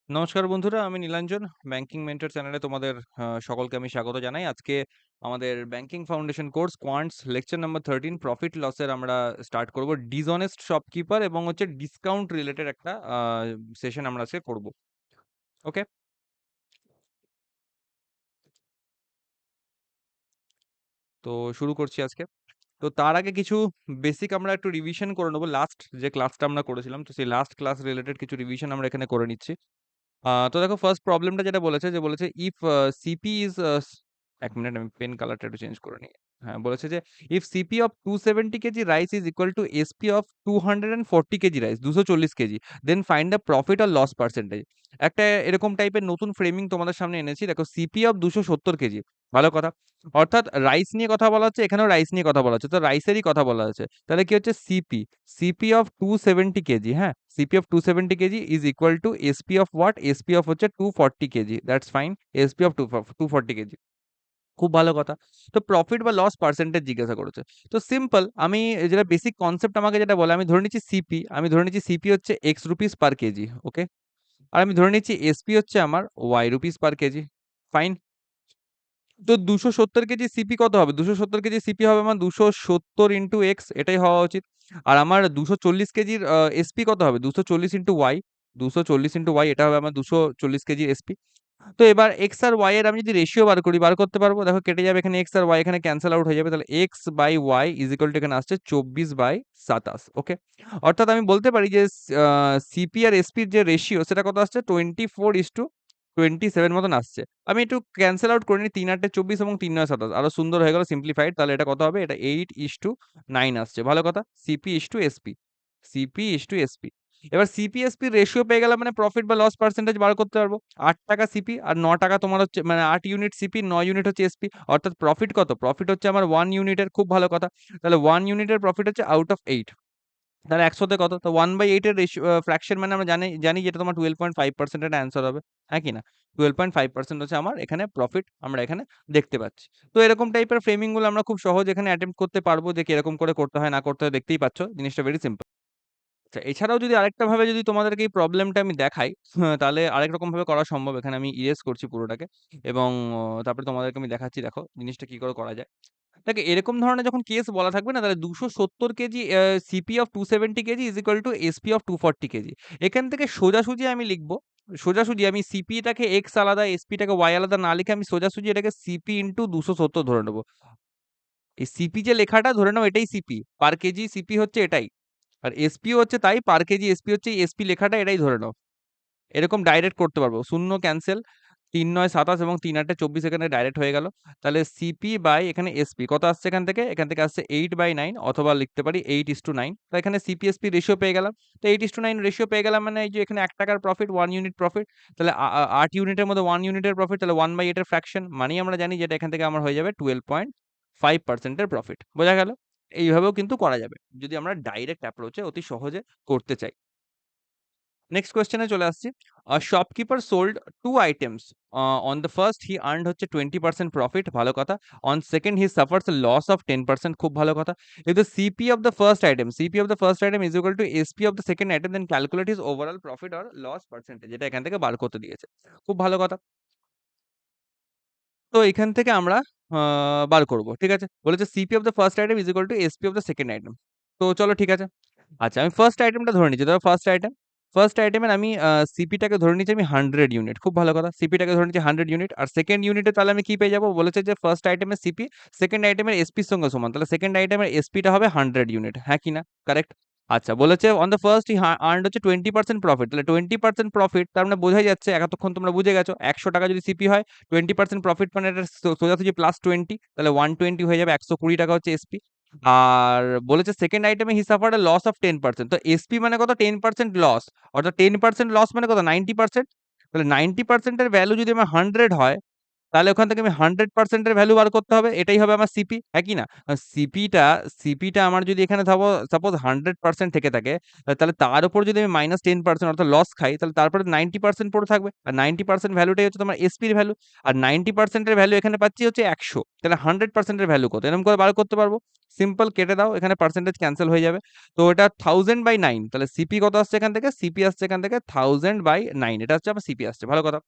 নমস্কার বন্ধুরা, আমি নীলাঞ্জন। ব্যাংকিং মেন্টর চ্যানেলে তোমাদের সকলকে আমি স্বাগত জানাই। আজকে আমাদের banking foundation course quants lecture number 13 profit লসের আমরা স্টার্ট করব। ডিসঅনেস্ট শপকিপার এবং হচ্ছে ডিসকাউন্ট রিলেটেড একটা সেশন আমরা আজকে করব। ওকে? তো শুরু করছি আজকে। তো তার আগে কিছু বেসিক আমরা একটু রিভিশন করে নেব। লাস্ট যে ক্লাসটা আমরা করেছিলাম, তো সেই লাস্ট ক্লাস রিলেটেড কিছু রিভিশন আমরা এখানে করে নিচ্ছি। তো দেখো ফার্স্ট প্রবলেমটা যেটা বলেছে যে বলেছে ইফ সিপি ইজ ১ মিনিট আমি পেন কালারটা একটু চেঞ্জ করে নিই। হ্যাঁ, বলেছে যে if CP of 270 KG rice is equal to SP of 240 KG rice 240 KG then find the profit or loss percentage. একটা এরকম টাইপের নতুন ফ্রেমিং তোমাদের সামনে এনেছি। দেখো সিপি অফ 270 কেজি, ভালো কথা। অর্থাৎ রাইস নিয়ে কথা বলা হচ্ছে, এখানেও রাইস নিয়ে কথা বলা হচ্ছে, তো রাইসেরই কথা বলা হচ্ছে। তাহলে কি হচ্ছে সিপি, সিপি অফ 270 কেজি, হ্যাঁ, CP of 270 KG is equal to SP of what, SP of হচ্ছে 240 KG, that's fine. SP of 240 KG, খুব ভালো কথা। তো প্রফিট বা লস পার্সেন্টেজ জিজ্ঞাসা করেছে। তো সিম্পল, আমি যেটা বেসিক কনসেপ্ট আমাকে যেটা বলে, আমি ধরে নিচ্ছি সিপি, আমি ধরে নিচ্ছি সিপি হচ্ছে X rupees per KG, okay. আর আমি ধরে নিচ্ছি এসপি হচ্ছে আমার Y rupees per KG, fine. তো 270 কেজি সিপি কত হবে? 270 কেজি সিপি হবে আমার 270 ইন্টু এক্স, এটাই হওয়া উচিত। আর আমার 240 কেজির এসপি কত হবে? 240 ইন্টু ওয়াই, 240 ইন্টু ওয়াই, এটা হবে আমার 240 কেজির এসপি। তো এবার এক্স আর ওয়াই এর আমি যদি রেশিও বার করি, বার করতে পারবো। দেখো কেটে যাবে এখানে, এক্স আর ওয়াই এখানে ক্যান্সেল আউট হয়ে যাবে। তাহলে X by Y is equal to এখানে আসছে 24/27, ওকে। অর্থাৎ আমি বলতে পারি যে সিপি আর এসপির যে রেশিও সেটা কত আসছে, 24:27 মতন আসছে। আমি একটু ক্যান্সেল আউট করে নিই, 3/8 = 24 এবং 3/9 = 27, আরো সুন্দর হয়ে গেল সিম্পলিফাইড। তাহলে এটা কত হবে? এটা 8:9 আসছে, ভালো কথা। CP is to SP, CP is to SP. এবার সিপিএসপি রেশিও পেয়ে গেলাম, মানে প্রফিট বা লস পার্সেন্টেজ বার করতে পারবো। ৮ টাকা সিপি আর ৯ টাকা তোমার হচ্ছে, মানে ৮ ইউনিট সিপি, ৯ ইউনিট হচ্ছে এসপি। অর্থাৎ প্রফিট কত? প্রফিট হচ্ছে আমার 1 ইউনিটের, খুব ভালো কথা। তাহলে 1 ইউনিটের প্রফিট হচ্ছে আউট অফ 8। তাহলে ১০০ তে কত? তো 1/8 এর ফ্র্যাকশন, মানে আমরা জানি জানি যেটা তোমার 12.5% এর অ্যান্সার হবে। হ্যাঁ কি না? 12.5% হচ্ছে আমার এখানে প্রফিট, আমরা এখানে দেখতে পাচ্ছি। তো এরকম টাইপের ফ্রেমিং গুলো আমরা খুব সহজ এখানে অ্যাটেম্প্ট করতে পারবো, যে কিরকম করে করতে হয় না করতে হয়, দেখতেই পাচ্ছ। জিনিসটা ভেরি সিম্পল। আচ্ছা, এছাড়াও যদি আরেকটা ভাবে যদি তোমাদেরকে এই প্রবলেমটা আমি দেখাই, তাহলে আরেক রকম ভাবে করা সম্ভব। এখানে আমি ইরেজ করছি পুরোটাকে এবং তারপরে তোমাদেরকে আমি দেখাচ্ছি, দেখো জিনিসটা কি করে করা যায়। দেখো এরকম ধরনের যখন কেস বলা থাকবে না, তাহলে 270 KG CP of 270 KG is equal to SP of 240 KG. এখান থেকে সোজাসুজি আমি লিখবো, সোজাসুজি আমি সিপিটাকে এক্স আলাদা, এসপিটাকে ওয়াই আলাদা না লিখে আমি সোজাসুজি এটাকে সিপি ইন্টু 270 ধরে নেবো। এই সিপি যে লেখাটা ধরে নাও, এটাই সিপি, পার কেজি সিপি হচ্ছে এটাই। আর এসপিও হচ্ছে তাই, পার কেজি এসপি হচ্ছে এই এসপি লেখাটা, এটাই ধরে নাও। এরকম ডাইরেক্ট করতে পারবো, শূন্য ক্যান্সেল, ৩/৯ = ২৭ এবং ৩/৮ = ২৪ এখানে ডাইরেক্ট হয়ে গেল। তাহলে সিপি বাই এখানে এসপি কত আসছে এখান থেকে? এখান থেকে আসছে 8/9, অথবা লিখতে পারি 8:9। তো এখানে সিপি এসপি রেশিও পেয়ে গেলাম। তো 8:9 রেশিও পেয়ে গেলাম, মানে এই যে এখানে ১ টাকার প্রফিট, 1 ইউনিট প্রফিট। তাহলে ৮ ইউনিটের মধ্যে 1 ইউনিটের প্রফিট, তাহলে 1/8 এর ফ্র্যাকশন, মানেই আমরা জানি যেটা এখান থেকে আমার হয়ে যাবে 12.5% এর প্রফিট। বোঝা গেল? এইভাবেও কিন্তু করা যাবে, যদি আমরা ডাইরেক্ট অ্যাপ্রোচে অতি সহজে করতে চাই। নেক্সট কোয়েশ্চেনে চলে আসছি। Shopkeeper sold 2 items. On the first he earned হচ্ছে 20% প্রফিট, ভালো কথা। On second he suffers a loss of 10%, খুব ভালো কথা। If the CP of the first item, CP of the first item is equal to SP of the second item, then calculate his overall profit or loss percentage, যেটা এখান থেকে বার করতে দিয়েছে। খুব ভালো কথা। তো এখান থেকে আমরা বার করব। ঠিক আছে? বলেছে CP of the first item is equal to SP of the second item. তো চলো ঠিক আছে। আচ্ছা, আমি ফার্স্ট আইটেমটা ধরে নিচ্ছি। ধরো ফার্স্ট আইটেম, ফার্স্ট আইটেমের আমি সিপিটাকে ধরে নিচ্ছি আমি 100 ইউনিট। খুব ভালো কথা। সিপিটাকে ধরে নিচ্ছি 100 ইউনিট। আর সেকেন্ড ইউনিটে তাহলে আমি কি পেয়ে যাবো? বলেছে যে ফার্স্ট আইটেমের সিপি সেকেন্ড আইটেমের এসপির সঙ্গে সমান। তাহলে সেকেন্ড আইটেমের এসপিটা হবে 100 ইউনিট। হ্যাঁ কি না? কারেক্ট? আচ্ছা, বলেছে on the first he earned হচ্ছে 20% প্রফিট। তাহলে 20% প্রফিট, তার মানে বোঝাই যাচ্ছে, এতক্ষণ তোমরা বুঝে গেছো, ১০০ টাকা যদি সিপি হয়, 20% প্রফিট মানে এটা সোজাসুজি +20, তাহলে 120 হয়ে যাবে, ১২০ টাকা হচ্ছে এসপি। আর বলেছে সেকেন্ড আইটেমে হি সাফারড আ লস অফ 10%। তো এসপি মানে কত? 10% লস। অর্থাৎ 10% লস মানে কত? 90%। তাহলে 90% এর ভ্যালু যদি আমার 100 হয়, তাহলে ওখান থেকে আমি 100% এর ভ্যালু বার করতে হবে, এটাই হবে আমার সিপি, হ্যাঁ কি না? সিপিটা আমার যদি এখানে সাপোজ 100% থেকে থাকে, তাহলে তার উপর যদি আমি -10% অর্থাৎ লস খাই, তাহলে তারপরে 90% পড়ে থাকবে। আর 90% ভ্যালুটাই হচ্ছে তোমার এসপির ভ্যালু। আর 90% এর ভ্যালু এখানে পাচ্ছি হচ্ছে 100। তাহলে 100% এর ভ্যালু কত? এরকম করে বার করতে পারবো। সিম্পল কেটে দাও, এখানে পার্সেন্টেজ ক্যানসেল হয়ে যাবে। তো এটা 1000/9, তাহলে সিপি কত আসছে এখান থেকে? সিপি আসছে এখান থেকে 1000/9, এটা হচ্ছে আমার সিপি আসছে। ভালো কথা।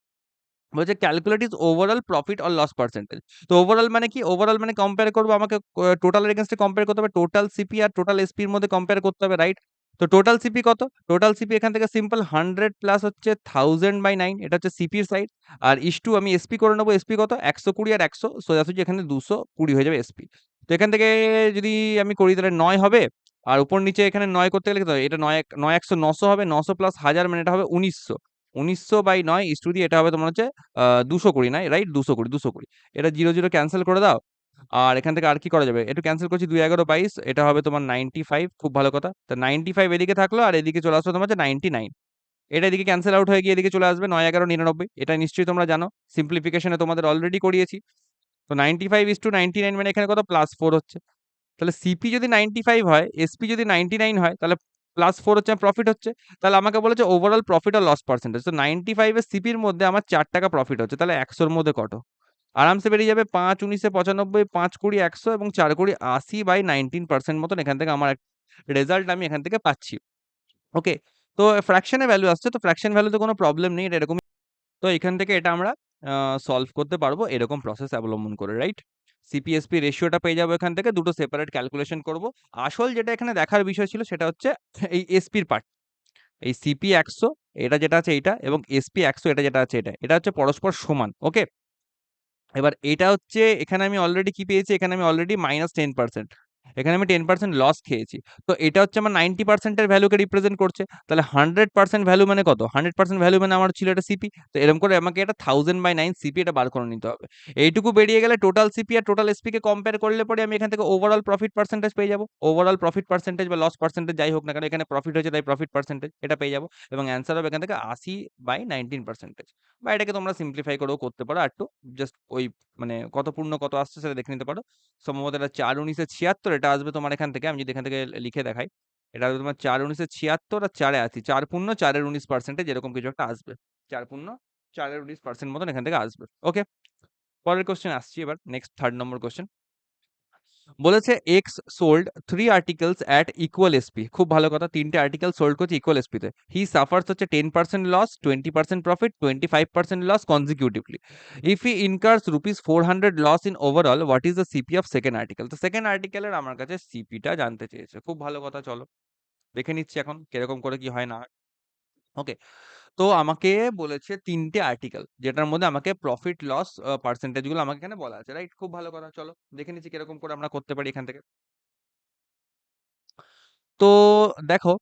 বলছে calculate is overall profit or loss percentage. তো ওভারঅল মানে কি? ওভারঅল মানে কম্পেয়ার করবো, আমাকে টোটালের এগেইনস্টে কম্পেয়ার করতে হবে, টোটাল সিপি আর টোটাল এসপি এর মধ্যে কম্পেয়ার করতে হবে, রাইট? তো টোটাল সিপি কত? টোটাল সিপি এখান থেকে সিম্পল 100 প্লাস হচ্ছে 1000/9, এটা হচ্ছে সিপির সাইড। আর ইস টু আমি এসপি করে নেবো, এসপি কত? 120 আর 100 সোজাসুজি এখানে 220 হয়ে যাবে এসপি। তো এখান থেকে যদি আমি করি তাহলে 9 হবে। আর উপর নিচে এখানে 9 করতে গেলে এটা 9 100 900 হবে, 900 প্লাস 1000 মানে এটা হবে 1900। 1900/9 ইস টু দিয়ে এটা হবে তোমার হচ্ছে 220, নাই রাইট? 220। এটা 0 0 ক্যানসেল করে দাও। আর এখান থেকে আর কি করা যাবে? একটু ক্যানসেল করছি, 2 11 22, এটা হবে তোমার 95। খুব ভালো কথা। তো 95 এদিকে থাকলো আর এদিকে চলে আসলো তোমার হচ্ছে 99। এটা এদিকে ক্যানসেল আউট হয়ে গিয়ে এদিকে চলে আসবে 9 11 99। এটা নিশ্চয়ই তোমরা জানো, সিম্পলিফিকেশনে তোমাদের অলরেডি করিয়েছি। তো 95:99 মানে এখানে কত? +4 হচ্ছে। তাহলে সিপি যদি 95 হয়, এসপি যদি 99 হয়, তাহলে +4 হচ্ছে প্রফিট হচ্ছে। তাহলে আমাকে বলেছে ওভারঅল প্রফিট আর লস পার্সেন্টেজ। তো 95 এর সিপির মধ্যে আমার 4 টাকা প্রফিট হচ্ছে। তাহলে 100 এর মধ্যে কত? আরামসে বেরিয়ে যাবে ৫ 19 এ 95, ৫ 20 100 এবং ৪ 20 80/19% মতন এখান থেকে আমার রেজাল্ট আমি এখান থেকে পাচ্ছি। ওকে? তো ফ্র্যাকশন এ ভ্যালু আসছে। তো ফ্র্যাকশন ভ্যালুতে কোনো প্রবলেম নেই। এটা এরকমই। তো এখান থেকে এটা আমরা সলভ করতে পারবো এরকম প্রসেস অবলম্বন করে, রাইট? সিপি-এসপি রেশিওটা পেয়ে যাবো এখান থেকে, দুটো সেপারেট ক্যালকুলেশন করব। আসল যেটা এখানে দেখার বিষয় ছিল সেটা হচ্ছে এই এসপির পার্ট। এই সিপি 100 এটা যেটা আছে এইটা, এবং এসপি 100 এটা যেটা আছে এটা। এটা হচ্ছে পরস্পর সমান। ওকে? এবার এটা হচ্ছে এখানে আমি অলরেডি কি পেয়েছি? এখানে আমি অলরেডি -10%। এখানে আমি 10% লস খেয়েছি। তো এটা হচ্ছে আমার 90% এর ভ্যালুকে রিপ্রেজেন্ট করছে। তাহলে 100% ভ্যালু মানে কত? 100% ভ্যালু মানে আমার ছিল এটা সিপি। তো এরকম করে আমাকে এটা 1000/9 সিপি এটা বার করে নিতে হবে। এইটুকু বেরিয়ে গেলে টোটাল সিপি আর টোটাল এসপি কে কম্পেয়ার করলে পরে আমি এখান থেকে ওভারঅল প্রফিট পার্সেন্টেজ পেয়ে যাবো। ওভারঅল প্রফিট পার্সেন্টেজ বা লস পার্সেন্টেজ যাই হোক না কেন, এখানে প্রফিট হয়েছে তাই প্রফিট পার্সেন্টেজ এটা পেয়ে যাবো। এবং অ্যান্সার হবে এখান থেকে 80/19%। বা এটাকে তোমরা সিম্পলিফাই করেও করতে পারো। আরেকটু জাস্ট ওই মানে কত পূর্ণ কত আসছে সেটা দেখে নিতে পারো। সম্ভবত এটা ৪ 19 এ ৭৬, এটা আসবে তোমার এখান থেকে। আমি যদি এখান থেকে লিখে দেখাই। এটা আসবে তোমার ৪ 19 এ ৭৬ আর ৪ এ ৮০। ৪ পূর্ণ ৪ এর 19% এরকম কিছু একটা আসবে। ৪ পূর্ণ ৪ এর 19% মতন এখান থেকে আসবে। ওকে? পরের কোয়েশ্চেন আসছি এবার। Next 3rd number question. বলেছে X sold 3 articles at equal SP. খুব ভালো কথা। ৩ টে আর্টিকেল সোল্ড করছে ইকুয়াল এসপি তে। হি সাফারস হচ্ছে 10% loss, 20% profit, 25% loss consecutively. If he incurs ₹400 loss in overall, what is the CP of second article? তো second আর্টিকেলের আমার কাছে সিপিটা জানতে চেয়েছে। খুব ভালো কথা, চলো দেখে নিচ্ছি এখন কিরকম করে কি হয় না হয়। ওকে? তো আমাকে বলেছে ৩ টে আর্টিকেল, যেটার মধ্যে আমাকে প্রফিট লস পার্সেন্টেজ গুলো আমাকে এখানে বলা আছে, রাইট? খুব ভালো কথা। চলো দেখে নিচ্ছি কিরকম করে আমরা করতে পারি এখান থেকে। তো দেখো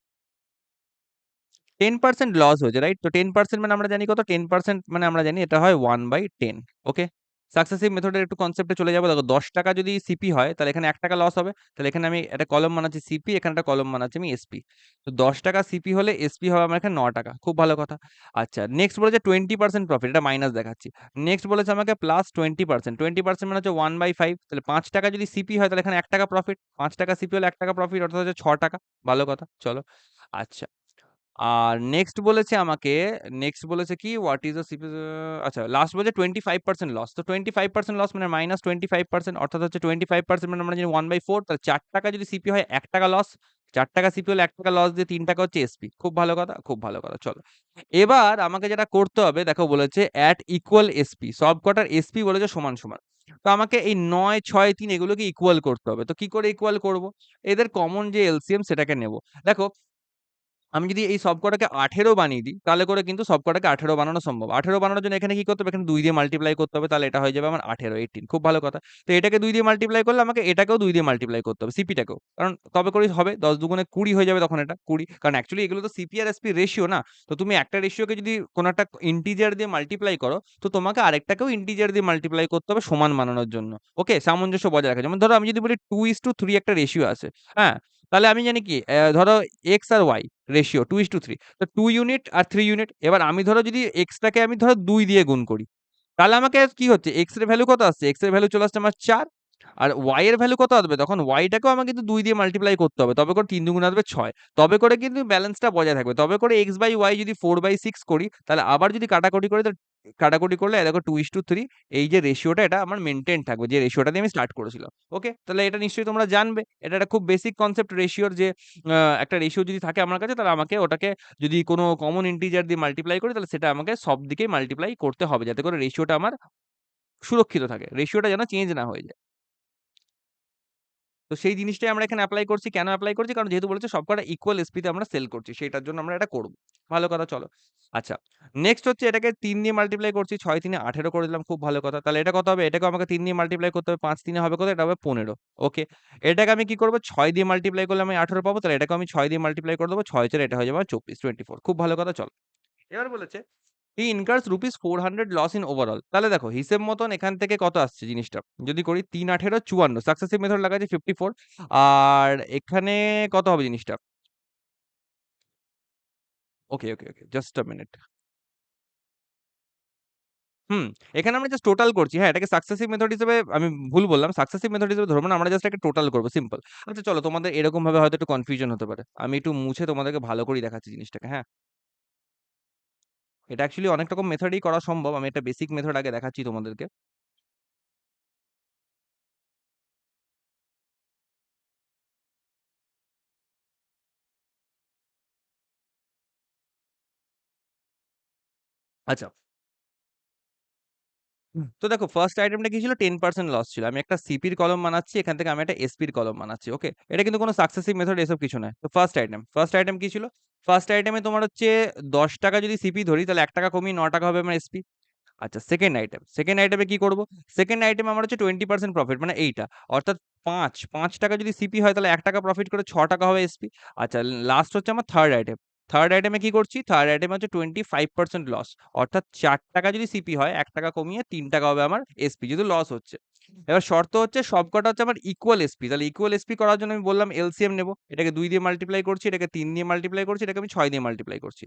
10% লস হয়েছে, রাইট? তো 10% মানে আমরা জানি কত? 10% মানে আমরা জানি এটা হয় 1/10। ওকে? সাকসেসিভ মেথডের একটু কনসেপ্টে চলে যাবো। দেখো ৳১০ যদি সিপি হয় তাহলে এখানে ৳১ লস হবে। তাহলে এখানে আমি একটা কলাম বানাচ্ছি সিপি, এখানে একটা কলাম বানাচ্ছি আমি এসপি। তো ৳১০ সিপি হলে এসপি হবে আমার এখানে ৳৯। খুব ভালো কথা। আচ্ছা, নেক্সট বলেছে 20% প্রফিট, এটা মাইনাস দেখাচ্ছি। নেক্সট বলেছে আমাকে প্লাস 20%। 20% মানে হচ্ছে 1/5। তাহলে ৳৫ যদি সিপি হয় তাহলে এখানে ৳১ প্রফিট। ৳৫ সিপি হলে ৳১ প্রফিট, অর্থাৎ হচ্ছে ৳৬। ভালো কথা। চলো। আচ্ছা। আর নেক্সট বলেছে কি হোয়াট ইস দ্য সিপি, আচ্ছা লাস্ট বলেছে 25% লস। তো 25% লস মানে -25%, অর্থাৎ হচ্ছে 25% মানে আমরা জানি 1/4। তাহলে ৳৪ যদি সিপি হয় ৳১ লস। ৳৪ সিপি হলে ৳১ লস দিয়ে ৳৩ হচ্ছে এসপি। খুব ভালো কথা, খুব ভালো কথা। চলো। এবার আমাকে যেটা করতে হবে, দেখো বলেছে এট ইকুয়াল এসপি। সবকটার এসপি বলেছে সমান, সমান। তো আমাকে এই ৯ ৬ ৩ এগুলোকে ইকুয়াল করতে হবে। তো কি করে ইকুয়াল করব? এদের কমন যে এলসিএম সেটাকে নেব। দেখো আমি যদি এই সবকটাকে 18 বানিয়ে দিই, তাহলে করে কিন্তু সবকটাকে 18 বানানো সম্ভব। 18 বানানোর জন্য এখানে কি করতে হবে? এখানে 2 দিয়ে মাল্টিপ্লাই করতে হবে। তাহলে এটা হয়ে যাবে আমার 18, 18। খুব ভালো কথা। তো এটাকে 2 দিয়ে মাল্টিপ্লাই করলে আমাকে এটাকেও 2 দিয়ে মাল্টিপ্লাই করতে হবে, সিপিটাকেও। কারণ তবে করেই হবে ১০ দুগুণে 20 হয়ে যাবে তখন এটা 20। কারণ অ্যাকচুয়ালি এগুলো তো সিপি আর এসপি রেশিও না। তো তুমি একটা রেশিওকে যদি কোন একটা ইন্টিজার দিয়ে মাল্টিপ্লাই করো, তো তোমাকে আরেকটাকেও ইন্টিজার দিয়ে মাল্টিপ্লাই করতে হবে সমান বানানোর জন্য। ওকে? সামঞ্জস্য বজায় রাখা। যেমন ধরো আমি যদি বলি 2:3 একটা রেশিও আছে। হ্যাঁ? তাহলে আমি জানি কি ধরো x আর y রেশিও 2:3। তো 2 ইউনিট আর 3 ইউনিট। এবার আমি ধরো যদি x টাকে আমি ধরো 2 দিয়ে গুণ করি। তাহলে আমাকে কি হচ্ছে, এক্স এর ভ্যালু কত আসছে, এক্স এর ভ্যালু চলে আসছে আমার 4, আর ওয়াই এর ভ্যালু কত আসবে, তখন ওয়াইটাকেও আমাকে কিন্তু 2 দিয়ে মাল্টিপ্লাই করতে হবে, তবে করে 3 দুগুণ আসবে 6, তবে করে কিন্তু ব্যালেন্সটা বজায় থাকবে, তবে করে এক্স বাই ওয়াই যদি 4/6 করি, তাহলে আবার যদি কাটাকুটি করি, তাহলে কাটাকুটি করলে দেখো 2:3, এই যে রেশিওটা এটা আমার মেনটেন থাকবে, যে রেশিওটা দিয়ে আমি স্টার্ট করেছিলাম। ওকে, তাহলে এটা নিশ্চয়ই তোমরা জানবে, এটা একটা খুব বেসিক কনসেপ্ট রেশিওর, যে একটা রেশিও যদি থাকে আমার কাছে, তাহলে আমাকে ওটাকে যদি কোনো কমন ইন্টিজার দিয়ে মাল্টিপ্লাই করি, তাহলে সেটা আমাকে সব দিকেই মাল্টিপ্লাই করতে হবে, যাতে করে রেশিওটা আমার সুরক্ষিত থাকে, রেশিওটা যেন চেঞ্জ না হয়ে যায়। তো সেই জিনিসটাই আমরা এখানে এপ্লাই করছি। কেন এপ্লাই করছি? কারণ যেহেতু বলেছে সবকটা ইকুয়াল এসপি তে আমরা সেল করছি, সেটার জন্য আমরা এটা করব। ভালো কথা, চলো। আচ্ছা, নেক্সট হচ্ছে এটাকে 3 দিয়ে মাল্টিপ্লাই করছি। 6 3 এ 18 করে দিলাম, খুব ভালো কথা। তাহলে এটা কত হবে? এটাকেও আমাকে 3 দিয়ে মাল্টিপ্লাই করতে হবে। 5 3 এ হবে কত? এটা হবে 15। ওকে। এটাকে আমি কি করব? 6 দিয়ে মাল্টিপ্লাই করলে আমি 18 পাবো। তাহলে এটাকে আমি 6 দিয়ে মাল্টিপ্লাই করে দেব। 6 4 এটা হয়ে যাবে আমার 24, 24। খুব ভালো কথা, চলো। এবার বলেছে he incurs rupees 400 loss in overall. তাহলে দেখো হিসেব মতন এখান থেকে কত আসছে জিনিসটা। যদি করি ৩ 18 54, সাকসেসিভ মেথড লাগাচ্ছি 54, আর এখানে কত হবে জিনিসটা? ওকে, ওকে, ওকে। Just a minute. হুম, এখানে আমরা জাস্ট টোটাল করছি। হ্যাঁ, এটাকে সাকসেসিভ মেথড হিসেবে আমি ভুল বললাম। সাকসেসিভ মেথড হিসেবে ধরব না। আমরা জাস্ট একটা টোটাল করব, সিম্পল। আচ্ছা চলো, তোমাদের এরকম ভাবে হয়তো একটু কনফিউশন হতে পারে। আমি একটু মুছে তোমাদেরকে ভালো করেই দেখাচ্ছি জিনিসটাকে, হ্যাঁ? এটা অ্যাকচুয়ালি অনেক রকম মেথডেই করা সম্ভব। আমি একটা বেসিক মেথড আগে দেখাচ্ছি তোমাদেরকে। আচ্ছা। তো দেখো ফার্স্ট আইটেমটা কি ছিল, 10% লস ছিল। আমি একটা সিপির কলম বানাচ্ছি, এখান থেকে আমি একটা এসপির কলম বানাচ্ছি। ওকে, এটা কিন্তু কোনো সাকসেসিভ মেথড এসব কিছু নয়। তো ফার্স্ট আইটেম কি ছিল? ফার্স্ট আইটেমে তোমার হচ্ছে 10 টাকা যদি সিপি ধরি, তাহলে 1 টাকা কমিয়ে 9 টাকা হবে আমার এসপি। আচ্ছা, সেকেন্ড আইটেমে কি করব? সেকেন্ড আইটেমে আমার হচ্ছে 20% প্রফিট, মানে এইটা, অর্থাৎ 5 টাকা যদি সিপি হয়, তাহলে 1 টাকা প্রফিট করে 6 টাকা হবে এসপি। আচ্ছা, লাস্ট হচ্ছে আমার থার্ড আইটেমে কি করছি, থার্ড আইটেমে হচ্ছে 25% লস, অর্থাৎ 4 টাকা যদি সিপি হয়, 1 টাকা কমিয়ে 3 টাকা হবে আমার এসপি, যেহেতু লস হচ্ছে। এবার শর্ত হচ্ছে সবকটা হচ্ছে আমার ইকুয়াল এসপি, তাহলে ইকুয়াল এসপি করার জন্য আমি বললাম এলসিএম নেব, এটাকে 2 দিয়ে মাল্টিপ্লাই করছি, এটাকে 3 দিয়ে মাল্টিপ্লাই করছি, এটাকে আমি 6 দিয়ে মাল্টিপ্লাই করছি।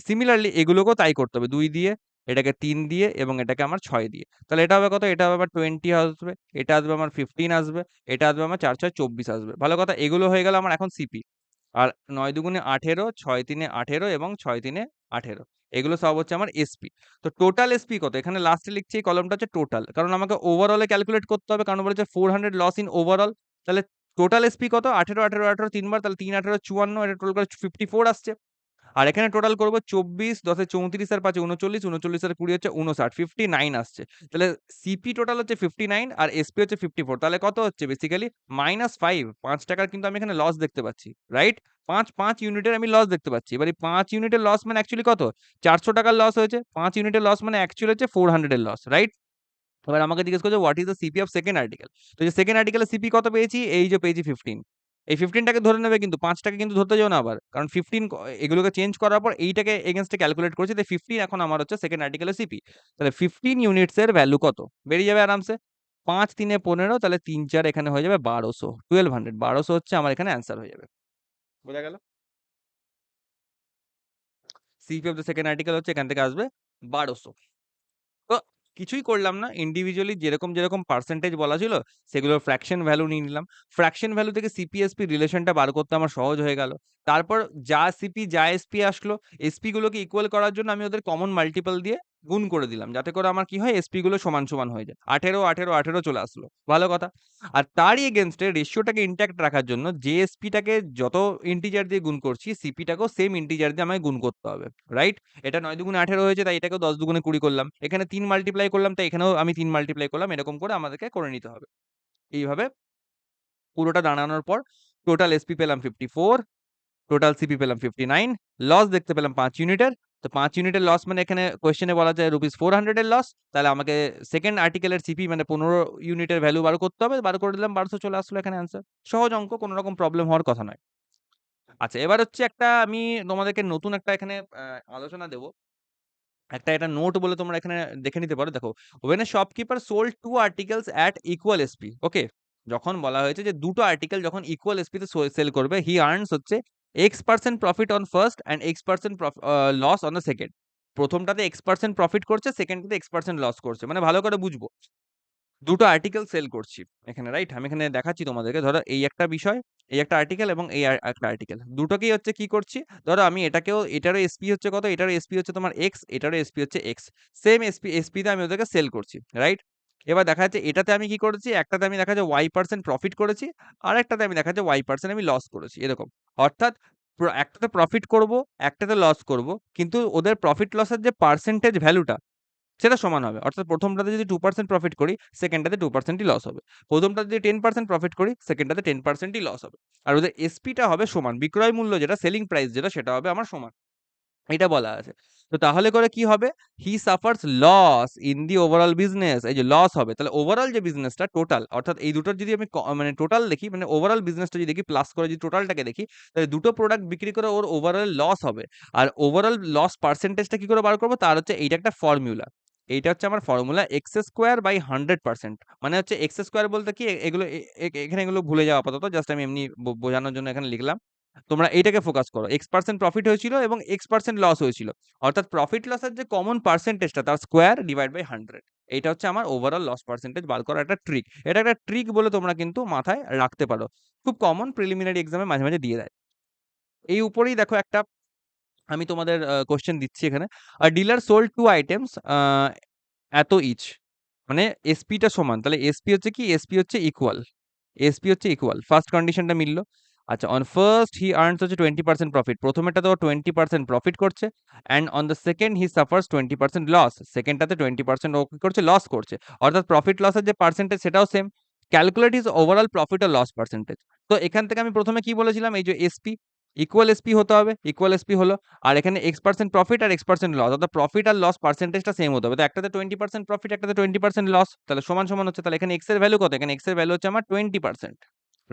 সিমিলারলি এগুলোকেও তাই করতে হবে, 2 দিয়ে, এটাকে 3 দিয়ে, এবং এটাকে আমার 6 দিয়ে। তাহলে এটা হবে কত? এটা হবে আমার 20 আসবে, এটা আসবে আমার 15 আসবে, এটা আসবে আমার 4 6 24 আসবে। ভালো কথা, এগুলো হয়ে গেল আমার এখন সিপি। আর 9 দুগুণে 18, 6 তিনে 18 এবং 6 তিনে 18। এগুলো সব হচ্ছে আমার এসপি। তো টোটাল এসপি কত? এখানে লাস্টে লিখছি এই কলামটা হচ্ছে টোটাল। কারণ আমাকে ওভারঅল এ ক্যালকুলেট করতে হবে। কারণ বলেছে 400 লস ইন ওভারঅল। তাহলে টোটাল এসপি কত? 18 18 18 3 বার, তাহলে 3 18 54, এটা টোটাল করে 54 আসছে। আর এখানে টোটাল করব 24, 10 এ 34 আর 5 এ 39, 39 আর 20 হচ্ছে 59, 59 আসছে। তাহলে সিপি টোটাল হচ্ছে 59 আর এসপি হচ্ছে 54। তাহলে কত হচ্ছে বেসিক্যালি -5, 5 টাকার কিন্তু আমি এখানে লস দেখতে পাচ্ছি। রাইট? 5 ইউনিটের আমি লস দেখতে পাচ্ছি। এবার এই 5 ইউনিটের লস মানে অ্যাকচুয়ালি কত? 400 টাকার লস হয়েছে। 5 ইউনিটের লস মানে অ্যাকচুয়ালি হচ্ছে 400 এর লস। রাইট? এবার আমাকে জিজ্ঞেস করছে what is the CP of second article. তো এই যে সেকেন্ড আর্টিকেলের সিপি কত পেয়েছি? এই যে পেয়েছি 15। এই 15 টাকে ধরে নেবে কিন্তু 5 টাকে কিন্তু ধরতে যেও না আবার। কারণ 15 এগুলোকে চেঞ্জ করার পর এইটাকে এগেইনস্ট এ ক্যালকুলেট করেছি। তাই 15 এখন আমার হচ্ছে সেকেন্ড আর্টিকেলের সিপি। তাহলে 15 ইউনিটস এর ভ্যালু কত? বেরিয়ে যাবে আরামসে। 5 3 এ 15, তাহলে 3 4 এখানে হয়ে যাবে 1200। 1200, 1200 হচ্ছে আমার এখানে অ্যান্সার হয়ে যাবে। বোঝা গেল? CP of the second article হচ্ছে এখান থেকে আসবে 1200। তো কিছুই করলাম না। ইন্ডিভিজুয়ালি যেরকম পার্সেন্টেজ বলা ছিল, সেগুলোর ফ্র্যাকশন ভ্যালু নিয়ে নিলাম। ফ্র্যাকশন ভ্যালু থেকে সিপি-এসপি রিলেশনটা বার করতে আমার সহজ হয়ে গেল। তারপর যা সিপি যা এসপি আসলো, এসপি গুলোকে ইকুয়াল করার জন্য আমি ওদের কমন মাল্টিপল দিয়ে গুণ করে দিলাম। যাতে করে আমার কি হয়, এসপি গুলো সমান, সমান হয়ে যায়। 18, 18, 18 চলে আসলো। ভালো কথা। আর তারই এগেইনস্ট এ রেশিওটাকে ইনট্যাক্ট রাখার জন্য যে এসপিটাকে যত ইন্টিজার দিয়ে গুণ করছি, সিপিটাকেও সেম ইন্টিজার দিয়ে আমায় গুণ করতে হবে। রাইট? এটা ৯ দুগুণে 18 হয়েছে, তাই এটাকেও ১০ দুগুণে 20 করলাম। এখানে ৩ মাল্টিপ্লাই করলাম, তাই এখানেও আমি ৩ মাল্টিপ্লাই করলাম। এরকম করে আমাদেরকে করে নিতে হবে। এইভাবে পুরোটা দাঁড়ানোর পর টোটাল এসপি পেলাম 54, টোটাল সিপি পেলাম 59, লস দেখতে পেলাম ৫ ইউনিটের। তো ৫ ইউনিটের লস মানে এখানে কোয়েশ্চেনে বলা যায় ₹400 এর লস। তাহলে আমাকে সেকেন্ড আর্টিকেলের সিপি মানে ১৫ ইউনিটের ভ্যালু বার করতে হবে। বার করে দিলাম, ১২০০ চলে আসলো এখানে অ্যান্সার। সহজ অঙ্ক, কোন রকম প্রবলেম হওয়ার কথা নয়। আচ্ছা, এবার হচ্ছে একটা আমি তোমাদেরকে নতুন একটা এখানে আলোচনা দেব। এটা নোট বলে তোমরা এখানে দেখে নিতে পারো। দেখো, when a shopkeeper sold 2 articles at equal SP, ওকে? যখন বলা হয়েছে যে দুটো আর্টিকেল যখন ইকুয়াল এসপি তে সেল করবে, he earns হচ্ছে X% profit on first and X% loss on the second. প্রথমটাতে X% প্রফিট করছে, সেকেন্ডটাতে X% লস করছে। মানে ভালো করে বুঝবো। দুটো আর্টিকেল সেল করছি এখানে, রাইট? আমি এখানে দেখাচ্ছি তোমাদেরকে। ধরো এই একটা বিষয়, এই একটা আর্টিকেল এবং এই একটা আর্টিকেল। দুটোকেই হচ্ছে কি করছি? ধরো আমি এটাকেও, এটারও এসপি হচ্ছে কত? এটারও এসপি হচ্ছে তোমার X, এটারও এসপি হচ্ছে X। সেম এসপি তে আমি ওদেরকে সেল করছি, রাইট? এবার দেখা যাচ্ছে এটাতে আমি কি করেছি? একটাতে আমি দেখা যায় Y% প্রফিট করেছি, আরেকটাতে আমি দেখা যায় Y% আমি লস করেছি, এরকম। অর্থাৎ একটাতে প্রফিট করব, একটাতে লস করব, কিন্তু ওদের প্রফিট লসের যে পার্সেন্টেজ ভ্যালুটা সেটা সমান হবে। অর্থাৎ প্রথমটাতে যদি 2% প্রফিট করি, সেকেন্ডটাতে 2%ই লস হবে। প্রথমটাতে যদি 10% প্রফিট করি, সেকেন্ডটাতে 10%ই লস হবে। আর ওদের এসপিটা হবে সমান। বিক্রয় মূল্য যেটা, সেলিং প্রাইস যেটা, সেটা হবে আমার সমান। এটা বলা আছে। তো তাহলে করে কি হবে? He suffers loss in the overall business. এই যে লস হবে, তাহলে ওভারঅল যে বিজনেসটা টোটাল, অর্থাৎ এই দুটোর যদি আমি মানে টোটাল দেখি, মানে ওভারঅল বিজনেসটা যদি দেখি, প্লাস করে যদি টোটালটাকে দেখি, তাহলে দুটো প্রোডাক্ট বিক্রি করে ওর ওভারঅল লস হবে। আর ওভারঅল লস পার্সেন্টেজটা কি করে বার করবো? তার হচ্ছে এইটা একটা ফর্মুলা। এইটা হচ্ছে আমার ফর্মুলা, এক্স স্কোয়ার বাই 100%। মানে হচ্ছে এক্স স্কোয়ার বলতে কি, এগুলো এখানে এগুলো ভুলে যাওয়া আপাতত, জাস্ট আমি এমনি বোঝানোর জন্য এখানে লিখলাম। তোমরা এইটাকে ফোকাস করো। X% প্রফিট হয়েছিল এবং X% লস হয়েছিল। অর্থাৎ প্রফিট লসের যে কমন পার্সেন্টেজটা, তার স্কোয়ার ডিভাইড বাই 100। এইটা হচ্ছে আমার ওভারঅল লস পার্সেন্টেজ বার করার একটা ট্রিক। এটা একটা ট্রিক বলে তোমরা কিন্তু মাথায় রাখতে পারো। খুব কমন, প্রিলিমিনারি এক্সামে মাঝে মাঝে দিয়ে দেয়। এই উপরেই দেখো একটা আমি তোমাদের কোশ্চেন দিচ্ছি এখানে। Dealer sold 2 items at each. মানে এসপিটা সমান। তাহলে এসপি হচ্ছে কি? এসপি হচ্ছে ইকুয়াল। এসপি হচ্ছে ইকুয়াল। ফার্স্ট কন্ডিশনটা মিলল। আচ্ছা, অন ফার্স্ট হি আর্নস হচ্ছে 20% প্রফিট। প্রথমেরটাতে ও 20% প্রফিট করছে, and on the second he suffers 20% loss. সেকেন্ডটাতে 20% ও কি করছে? লস করছে। অর্থাৎ প্রফিট লসের যে পার্সেন্টেজ সেটাও same. Calculate his overall profit আর লস পার্সেন্টেজ। তো এখান থেকে আমি প্রথমে কি বলেছিলাম? এই যে এসপি, ইকুয়াল এসপি হতে হবে, ইকুয়াল এসপি হলো। আর এখানে X% প্রফিট আর X% লস, অর্থাৎ প্রফিট আর লস পার্সেন্টেজটা সেম হতে হবে। তো একটাতে 20% প্রফিট, একটাতে 20% লস, তাহলে সমান সমান হচ্ছে। তাহলে এখানে এক্স এর ভ্যালু কত? এখানে এক্স এর ভ্যালু হচ্ছে আমার 20%,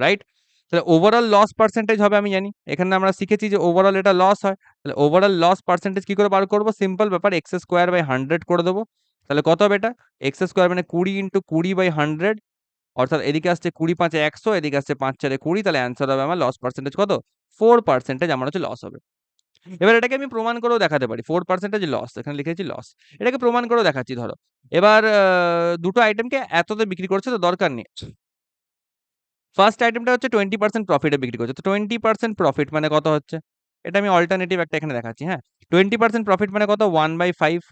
রাইট? তাহলে ওভারঅল লস পার্সেন্টেজ হবে, আমি জানি। এখানে আমরা শিখেছি যে ওভারঅল এটা লস হয়। তাহলে ওভারঅল লস পার্সেন্টেজ কি করে বার করবো? সিম্পল ব্যাপার, এক্স স্কোয়ার বাই 100 করে দেবো। তাহলে কত হবে এটা? এক্স স্কোয়ার মানে 20 ইন্টু 20 বাই 100। অর্থাৎ এদিকে আসছে 20 5 100, এদিকে আসছে 5 4 20। তাহলে অ্যান্সার হবে আমার লস পার্সেন্টেজ কত? 4% আমার হচ্ছে লস হবে। এবার এটাকে আমি প্রমাণ করেও দেখাতে পারি। 4% লস, এখানে লিখেছি লস। এটাকে প্রমাণ করেও দেখাচ্ছি ধরো। এবার দুটো আইটেমকে এততে বিক্রি করছে, তো দরকার নেই। ফার্স্ট আইটেমটা হচ্ছে 20% প্রফিটে বিক্রি করছে। তো 20% প্রফিট মানে কত হচ্ছে? এটা আমি অল্টারনেটিভ একটা এখানে দেখাচ্ছি, হ্যাঁ? 20% প্রফিট মানে কত? 1/5।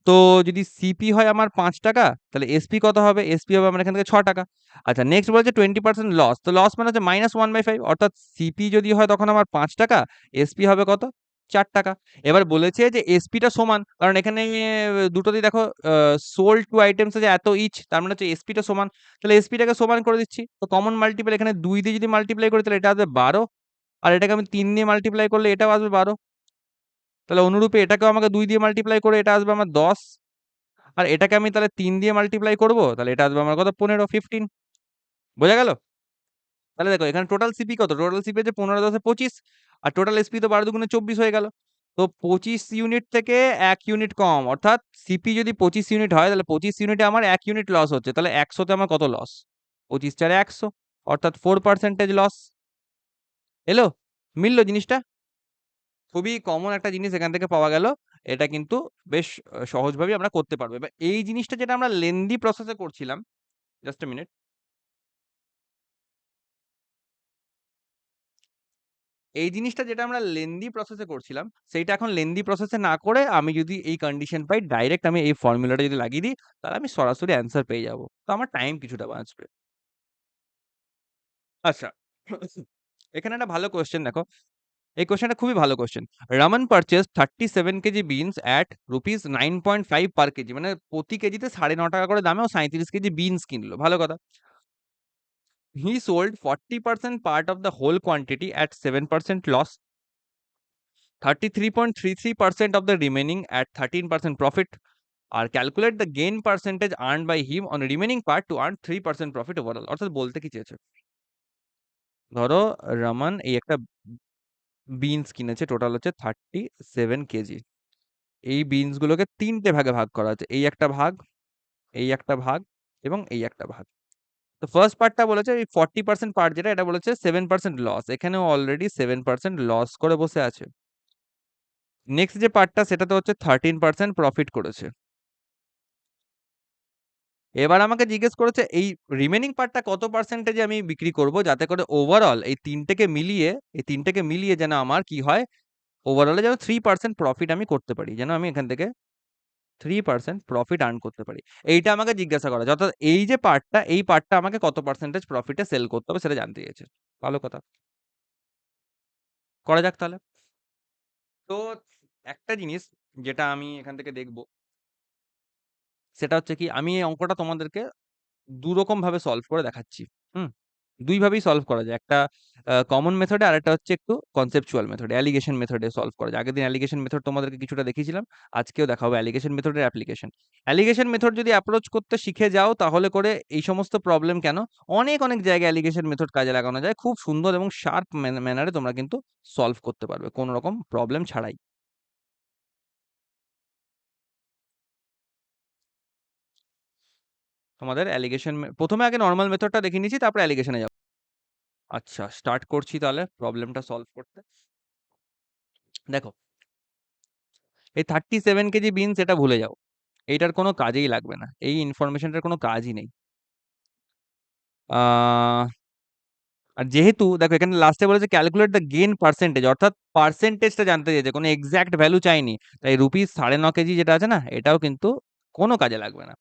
তো যদি সিপি হয় আমার 5 টাকা, তাহলে এসপি কত হবে? এসপি হবে আমার এখান থেকে 6 টাকা। আচ্ছা, নেক্সট বলছে 20% লস। তো লস মানে হচ্ছে -1/5। অর্থাৎ সিপি যদি হয় তখন আমার 5 টাকা, এসপি হবে কত? 4 টাকা। এবার বলেছে যে এসপিটা সমান, কারণ এখানে দুটোতেই দেখো সোল্ড 2 আইটেমস আছে এত ইচ, তার মানে হচ্ছে এসপিটা সমান। তাহলে এসপিটাকে সমান করে দিচ্ছি। তো কমন মাল্টিপল এখানে 2 দিয়ে যদি মাল্টিপ্লাই করি, তাহলে এটা আসবে 12। আর এটাকে আমি 3 দিয়ে মাল্টিপ্লাই করলে এটাও আসবে 12। তাহলে অনুরূপে এটাকেও আমাকে 2 দিয়ে মাল্টিপ্লাই করে এটা আসবে আমার 10। আর এটাকে আমি তাহলে 3 দিয়ে মাল্টিপ্লাই করব, তাহলে এটা আসবে আমার কত? 15, 15। বোঝা গেল? তাহলে দেখো এখানে টোটাল সিপি কত? টোটাল সিপি হচ্ছে 15 10 25। আর টোটাল এসপি তো 12 দুগুণে 24 হয়ে গেল। তো 25 ইউনিট থেকে 1 ইউনিট কম, অর্থাৎ সিপি যদি 25 ইউনিট হয়, তাহলে 25 ইউনিটে আমার 1 ইউনিট লস হচ্ছে। তাহলে 100 তে আমার কত লস? 25 4 100, অর্থাৎ 4% লস। এলো? মিলল জিনিসটা? খুবই কমন একটা জিনিস এখান থেকে পাওয়া গেল। এটা কিন্তু বেশ সহজভাবেই আমরা করতে পারবো। এবার এই জিনিসটা যেটা আমরা লেন্দি প্রসেসে করছিলাম, জাস্ট আ মিনিট। এই জিনিসটা যেটা আমরা লেন্দি প্রসেসে করছিলাম, সেইটা এখন লেন্দি প্রসেসে না করে আমি যদি এই কন্ডিশন পাই, ডাইরেক্ট আমি এই ফর্মুলাটা যদি লাগিয়ে দিই, তাহলে আমি সরাসরি অ্যান্সার পেয়ে যাবো। তো আমার টাইম কিছুটা বাঁচবে। আচ্ছা। এখানে একটা ভালো কোয়েশ্চেন দেখো। এই কোয়েশ্চেনটা খুবই ভালো question. Raman purchase 37 KG beans at rupees 9.5 per KG. মানে প্রতি কেজিতে 9.5 করে দামে ও 37 কেজি বিনস কিনলো। ভালো কথা। He sold 40% part of the whole quantity at 7% loss, 33.33% of the remaining at 13% profit. R calculate the gain percentage earned by him on the remaining part to earn 3% profit overall. অর্থাৎ বলতে কি চেয়েছে? ধরো রমান এই একটা বিনস কিনেছে, total হচ্ছে 37 KG. এই বিনস গুলোকে 3টে ভাগে ভাগ করা আছে। এই একটা ভাগ, এই একটা ভাগ এবং এই একটা ভাগ। তো ফার্স্ট পার্টটা বলেছে এই 40% পার্ট যেটা, এটা বলেছে 7% লস। এখানেও অলরেডি 7% লস করে বসে আছে। নেক্সট যে পার্টটা সেটাতে হচ্ছে 13% প্রফিট করেছে। এবার আমাকে জিজ্ঞেস করেছে এই রিমেনিং পার্টটা কত পার্সেন্টেজে আমি বিক্রি করব যাতে করে ওভারঅল এই তিনটেকে মিলিয়ে যেন আমার কি হয়, ওভারঅলে যেন 3% প্রফিট আমি করতে পারি, যেন আমি এখান থেকে 3% প্রফিট আর্ন করতে পারি। এইটা আমাকে জিজ্ঞাসা করা, অর্থাৎ এই যে পার্টটা, এই পার্টটা আমাকে কত পার্সেন্টেজ প্রফিটে সেল করতে হবে সেটা জানতে চেয়েছে। ভালো কথা, করা যাক তাহলে। তো একটা জিনিস যেটা আমি এখান থেকে দেখব, সেটা হচ্ছে কি, আমি এই অঙ্কটা তোমাদেরকে দুরকম ভাবে সলভ করে দেখাচ্ছি। হুম, দুই ভাবেই সলভ করা যায়, একটা কমন মেথডে আর একটা হচ্ছে একটু কনসেপচুয়াল মেথডে, অ্যালিগেশন মেথডে সলভ করা যায়। আগের দিন অ্যালিগেশন মেথড তোমাদেরকে কিছুটা দেখিয়েছিলাম, আজকেও দেখাবো অ্যালিগেশন মেথডের অ্যাপ্লিকেশন। অ্যালিগেশন মেথড যদি অ্যাপ্রোচ করতে শিখে যাও তাহলে করে এই সমস্ত প্রবলেম কেন, অনেক অনেক জায়গায় অ্যালিগেশন মেথড কাজে লাগানো যায়, খুব সুন্দর এবং শার্প ম্যানারে তোমরা কিন্তু সলভ করতে পারবে কোনো রকম প্রবলেম ছাড়াই। তোমাদের অ্যালিগেশন প্রথমে আগে নর্মাল মেথডটা দেখে নিয়েছি, তারপর অ্যালিগেশনে যাবো। আচ্ছা, স্টার্ট করছি তাহলে প্রবলেমটা সলভ করতে। দেখো, এই 37 কেজি বিনস এটা ভুলে যাও, এইটার কোনো কাজেই লাগবে না, এই ইনফরমেশনটার কোনো কাজই নেই। আহ, আর যেহেতু দেখো এখানে লাস্টে বলেছে ক্যালকুলেট দ্য গেইন পার্সেন্টেজ, অর্থাৎ পার্সেন্টেজটা জানতে চেয়েছে, কোনো এক্সাক্ট ভ্যালু চাইনি। তাই রুপিস 9.5 কেজি যেটা আছে না, এটাও কিন্তু কোনো কাজে লাগবে না।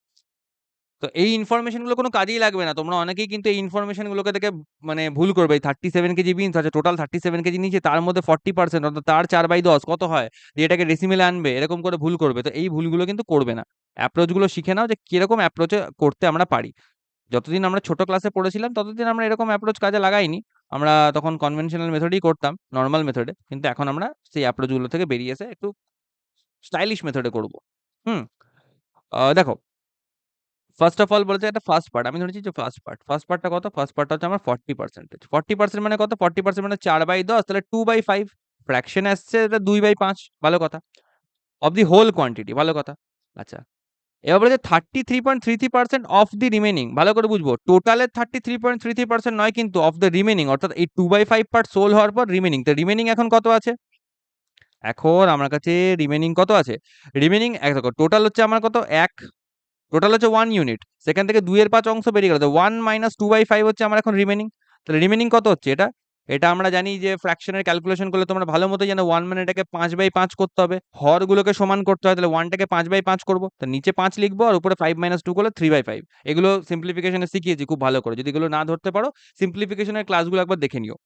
তো এই ইনফরমেশন গুলো কোনো কাজেই লাগবে না, তোমরা অনেকেই কিন্তু এই ইনফরমেশন গুলোকে দেখে মানে ভুল করবে। এই 37 কেজি বিনস আছে, টোটাল 37 কেজি নিচে, তার মধ্যে 40%, অর্থাৎ তার 4/10 কত হয়, দিয়ে এটাকে ডেসিমেলে আনবে, এরকম করে ভুল করবে। তো এই ভুলগুলো কিন্তু করবে না, অ্যাপ্রোচ গুলো শিখে নাও যে কিরকম অ্যাপ্রোচে করতে আমরা পারি। যতদিন আমরা ছোট ক্লাসে পড়েছিলাম ততদিন আমরা এরকম অ্যাপ্রোচ কাজে লাগাইনি, আমরা তখন কনভেনশনাল মেথডেই করতাম, নর্মাল মেথডে। কিন্তু এখন আমরা সেই অ্যাপ্রোচ গুলো থেকে বেরিয়ে এসে একটু স্টাইলিশ মেথডে করব। হুম, দেখো, ফার্স্ট অফ অল বলেছে একটা ফার্স্ট পার্ট, আমি ধরেছি যে ফার্স্ট পার্টটা কত, ফার্স্ট পার্টটা হচ্ছে আমার 40%। 40% মানে কত, 40% মানে 4/10, তাহলে 2/5। ফ্র্যাকশন আসছে এটা 2/5, ভালো কথা। অফ দি হোল কোয়ান্টিটি, ভালো কথা। আচ্ছা, এবার বলেছে 33.33% অফ দি রিমেনিং, ভালো করে বুঝবো, টোটালের 33.33% নয় কিন্তু, অফ দ্য রিমেনিং, অর্থাৎ এই 2/5 পার্ট সোল হওয়ার পর রিমেনিং, তো রিমেনিং এখন কত আছে, এখন আমার কাছে রিমেনিং কত আছে, রিমেনিং এক দেখো, টোটাল হচ্ছে আমার কত, এক, টোটাল হচ্ছে 1 ইউনিট, সেখান থেকে 2/5 অংশ বেরিয়ে গেল, তো 1 - 2/5 হচ্ছে আমার এখন রিমেনিং। তাহলে রিমেনিং কত হচ্ছে এটা, এটা আমরা জানি যে ফ্র্যাকশনের ক্যালকুলেশন করলে তোমরা ভালো মতো জানো, 1 মানে এটাকে 5/5 করতে হবে, হরগুলোকে সমান করতে হয়, তাহলে 1টাকে 5/5 করবো, তো নিচে 5 লিখবো আর উপরে 5 - 2 করলে 3/5। এগুলো সিম্পলিফিকেশনে শিখিয়েছি খুব ভালো করে, যদি এগুলো না ধরতে পারো সিম্পলিফিকেশনের ক্লাসগুলো একবার দেখে নিও।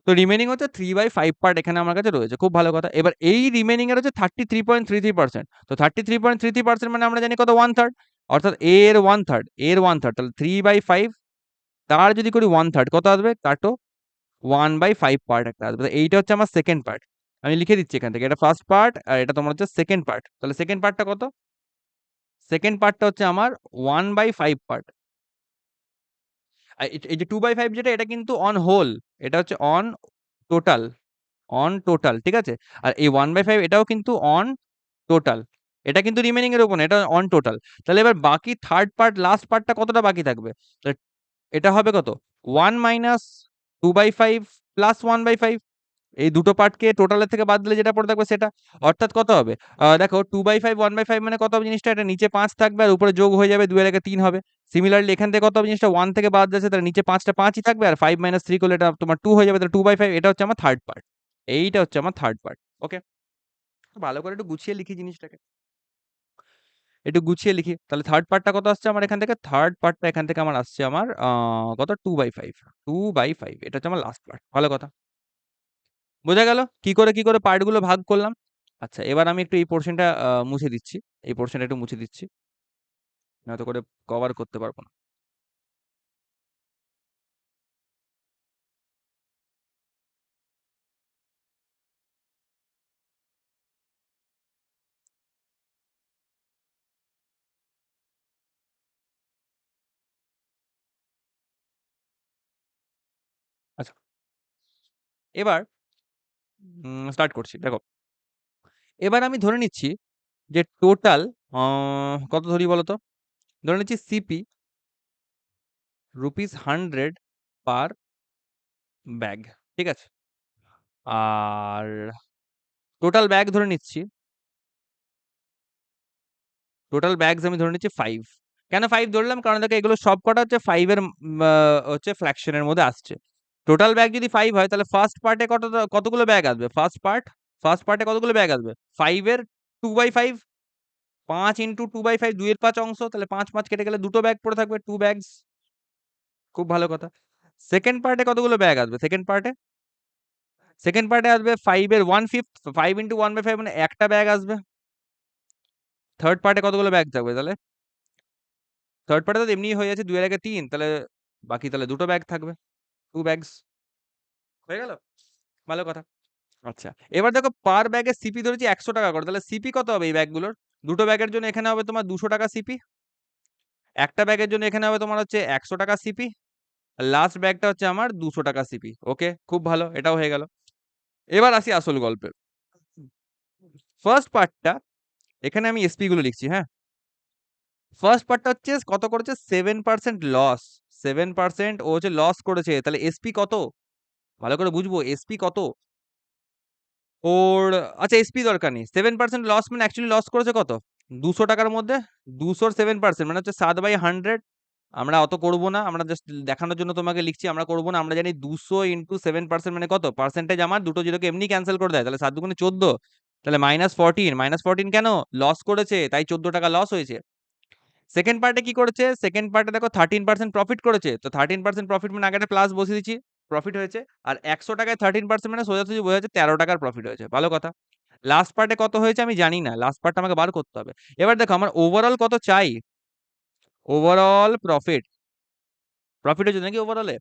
তো রিমেনিং হচ্ছে 3/5 পার্ট এখানে আমার কাছে রয়েছে, খুব ভালো কথা। এবার এই রিমেনিং এর হচ্ছে 33.33%, তো 33.33% মানে আমরা জানি কত, 1/3, অর্থাৎ এর ওয়ান থার্ড, তাহলে 3/5, তার যদি করি 1/3 কত আসবে, কাটো, 1/5 পার্ট একটা আসবে। তো এইটা হচ্ছে আমার সেকেন্ড পার্ট, আমি লিখে দিচ্ছি এখান থেকে, এটা ফার্স্ট পার্ট আর এটা তোমার হচ্ছে সেকেন্ড পার্ট। তাহলে সেকেন্ড পার্টটা কত, সেকেন্ড পার্টটা হচ্ছে আমার 1/5 পার্ট। এই যে 2/5 যেটা, এটা কিন্তু অন হোল, এটা হচ্ছে অন টোটাল, অন টোটাল, ঠিক আছে। আর এই 1/5 এটাও কিন্তু অন টোটাল, এটা কিন্তু রিমেনিং এর উপর না, এটা অন টোটাল। তাহলে এবার বাকি থার্ড পার্ট, লাস্ট পার্টটা কতটা বাকি থাকবে, তাহলে এটা হবে কত, 1 - 2/5 প্লাস 1/5, এই দুটো পার্টকে টোটালের থেকে বাদ দিলে যেটা পড়ে থাকবে সেটা, অর্থাৎ কত হবে, দেখো 2/5 1/5 মানে কত হবে জিনিসটা, এটা নিচে 5 থাকবে আর উপরে যোগ হয়ে যাবে, 2 এর আগে 3 হবে। সিমিলারলি এখান থেকে কত হবে জিনিসটা, 1 থেকে বাদ যাচ্ছে, তাহলে নিচে 5টা 5ই থাকবে, আর 5 - 3 করলে এটা তোমার 2 হয়ে যাবে, তাহলে 2/5, এটা হচ্ছে আমার থার্ড পার্ট, এইটা হচ্ছে আমার থার্ড পার্ট। ওকে, ভালো করে একটু গুছিয়ে লিখি জিনিসটাকে, একটু গুছিয়ে লিখি। তাহলে থার্ড পার্টটা কত আসছে আমার এখান থেকে, থার্ড পার্টটা এখান থেকে আমার আসছে আমার কত, 2/5, 2/5, এটা হচ্ছে আমার লাস্ট পার্ট, ভালো কথা। বোঝা গেল কি করে পার্টগুলো ভাগ করলাম। আচ্ছা, এবার আমি একটু এই পোর্শনটা মুছে দিচ্ছি, এই পোর্শনটা একটু মুছে দিচ্ছি, নয়তো করে কভার করতে পারবো না। আচ্ছা, এবার স্টার্ট করছি। দেখো, এবার আমি ধরে নিচ্ছি যে টোটাল কত ধরি বলো তো, ধরে নিচ্ছি সিপি ₹100 পার ব্যাগ, ঠিক আছে। আর টোটাল ব্যাগ ধরে নিচ্ছি, টোটাল ব্যাগস আমি ধরে নিচ্ছি 5। কেন 5 ধরলাম? কারণ দেখো এগুলো সব কটা হচ্ছে 5 এর হচ্ছে ফ্র্যাকশনের মধ্যে আসছে। টোটাল ব্যাগ যদি 5 হয় তাহলে ফার্স্ট পার্টে কতগুলো ব্যাগ আসবে? ফার্স্ট পার্টে কতগুলো ব্যাগ আসবে? 5 এর 2/5, 5 ইনটু 2/5, 2 এর 5 অংশ, তাহলে 5 কেটে গেলে দুটো ব্যাগ পড়ে থাকবে, 2 ব্যাগস। খুব ভালো কথা। সেকেন্ড পার্টে কতগুলো ব্যাগ আসবে? সেকেন্ড পার্টে আসবে 5 এর 1/5, 5 ইনটু 1/5 মানে একটা ব্যাগ আসবে। থার্ড পার্টে কতগুলো ব্যাগ থাকবে তাহলে? থার্ড পার্টে তো এমনিই হয়ে যাচ্ছে 2 এর আগে 3, তাহলে বাকি তাহলে দুটো ব্যাগ থাকবে, 2 ব্যাগস। হয়ে গেল? ভালো কথা। আচ্ছা, এবার দেখো পার ব্যাগের সিপি ধরেছি 100 টাকা করে, তাহলে সিপি কত হবে এই ব্যাগগুলোর? দুটো ব্যাগের জন্য এখানে হবে তোমার 200 টাকা সিপি, একটা ব্যাগের জন্য এখানে হবে তোমার হচ্ছে 100 টাকা সিপি, আর লাস্ট ব্যাগটা হচ্ছে আমার 200 টাকা সিপি। ওকে, খুব ভালো, এটাও হয়ে গেল। এবার আসি আসল গল্পে। ফার্স্ট পার্টটা, এখানে আমি এসপি গুলো লিখছি, হ্যাঁ। ফার্স্ট পার্টটা হচ্ছে কত করেছে? 7% লস। 7% ও হচ্ছে লস করেছে, তাহলে এসপি কত? ভালো করে বুঝবো, এসপি কত ওর। আচ্ছা, এসপি দরকার নেই, 7% লস মানে অ্যাকচুয়ালি লস করেছে কত? 200 টাকার মধ্যে 200 7% মানে হচ্ছে 7/100। আমরা অত করব না, আমরা জাস্ট দেখানোর জন্য তোমাকে লিখছি, আমরা করব না। আমরা জানি 200 ইন্টু 7% মানে কত পার্সেন্টেজ? আমার দুটো জিরোকে এমনি ক্যান্সেল করে দেয়, তাহলে 7 দুগুণে 14, তাহলে -14। -14 কেন? লস করেছে, তাই 14 টাকা লস হয়েছে। সেকেন্ড পার্টে কি করেছে? সেকেন্ড পার্টে দেখো 13% প্রফিট করেছে, তো 13% প্রফিট মানে আগে একটা প্লাস বসিয়ে দিচ্ছি, প্রফিট হয়েছে। আর 100 টাকায় 13% মানে সোজাসুজি বোঝা যাচ্ছে 13 টাকার প্রফিট হয়েছে। ভালো কথা। লাস্ট পার্টে কত হয়েছে আমি জানি না, লাস্ট পার্টটা আমাকে বার করতে হবে। এবার দেখো আমার ওভারঅল কত চাই? ওভারঅল প্রফিট, প্রফিট হয়েছে নাকি ওভারঅলে?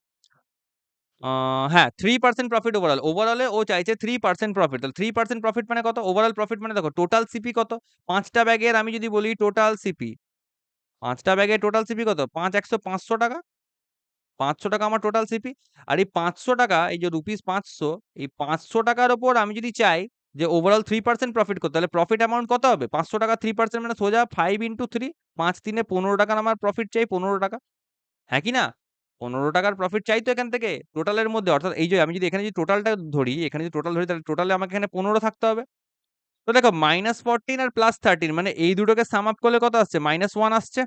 হ্যাঁ, 3% প্রফিট ওভারঅল। ওভারঅলে ও চাইছে 3% প্রফিট। তাহলে 3% প্রফিট মানে কত? ওভারঅল প্রফিট মানে দেখো টোটাল সিপি কত? 5টা ব্যাগের আমি যদি বলি টোটাল সিপি, 5টা ব্যাগের টোটাল সিপি কত? 5 100 500 টাকা। 500 টাকা আমার টোটাল সিপি। আর এই 500 টাকা, এই যে রুপিস 500, এই 500 টাকার উপর আমি যদি চাই যে ওভারঅল 3% প্রফিট করতে, তাহলে প্রফিট অ্যামাউন্ট কত হবে? 500 টাকা 3% মানে সোজা 5 ইনটু 3, 5 3 15 টাকার আমার প্রফিট চাই, 15 টাকা। হ্যাঁ কি না? 15 টাকার প্রফিট চাই তো এখান থেকে টোটালের মধ্যে। অর্থাৎ এই যে আমি যদি এখানে যদি টোটালটা ধরি, এখানে যদি টোটাল ধরি, তাহলে টোটালে আমাকে এখানে 15 থাকতে হবে। তো দেখো -14 আর +13 মানে এই দুটোকে সাম আপ করলে কত আসছে? -1 আসছে।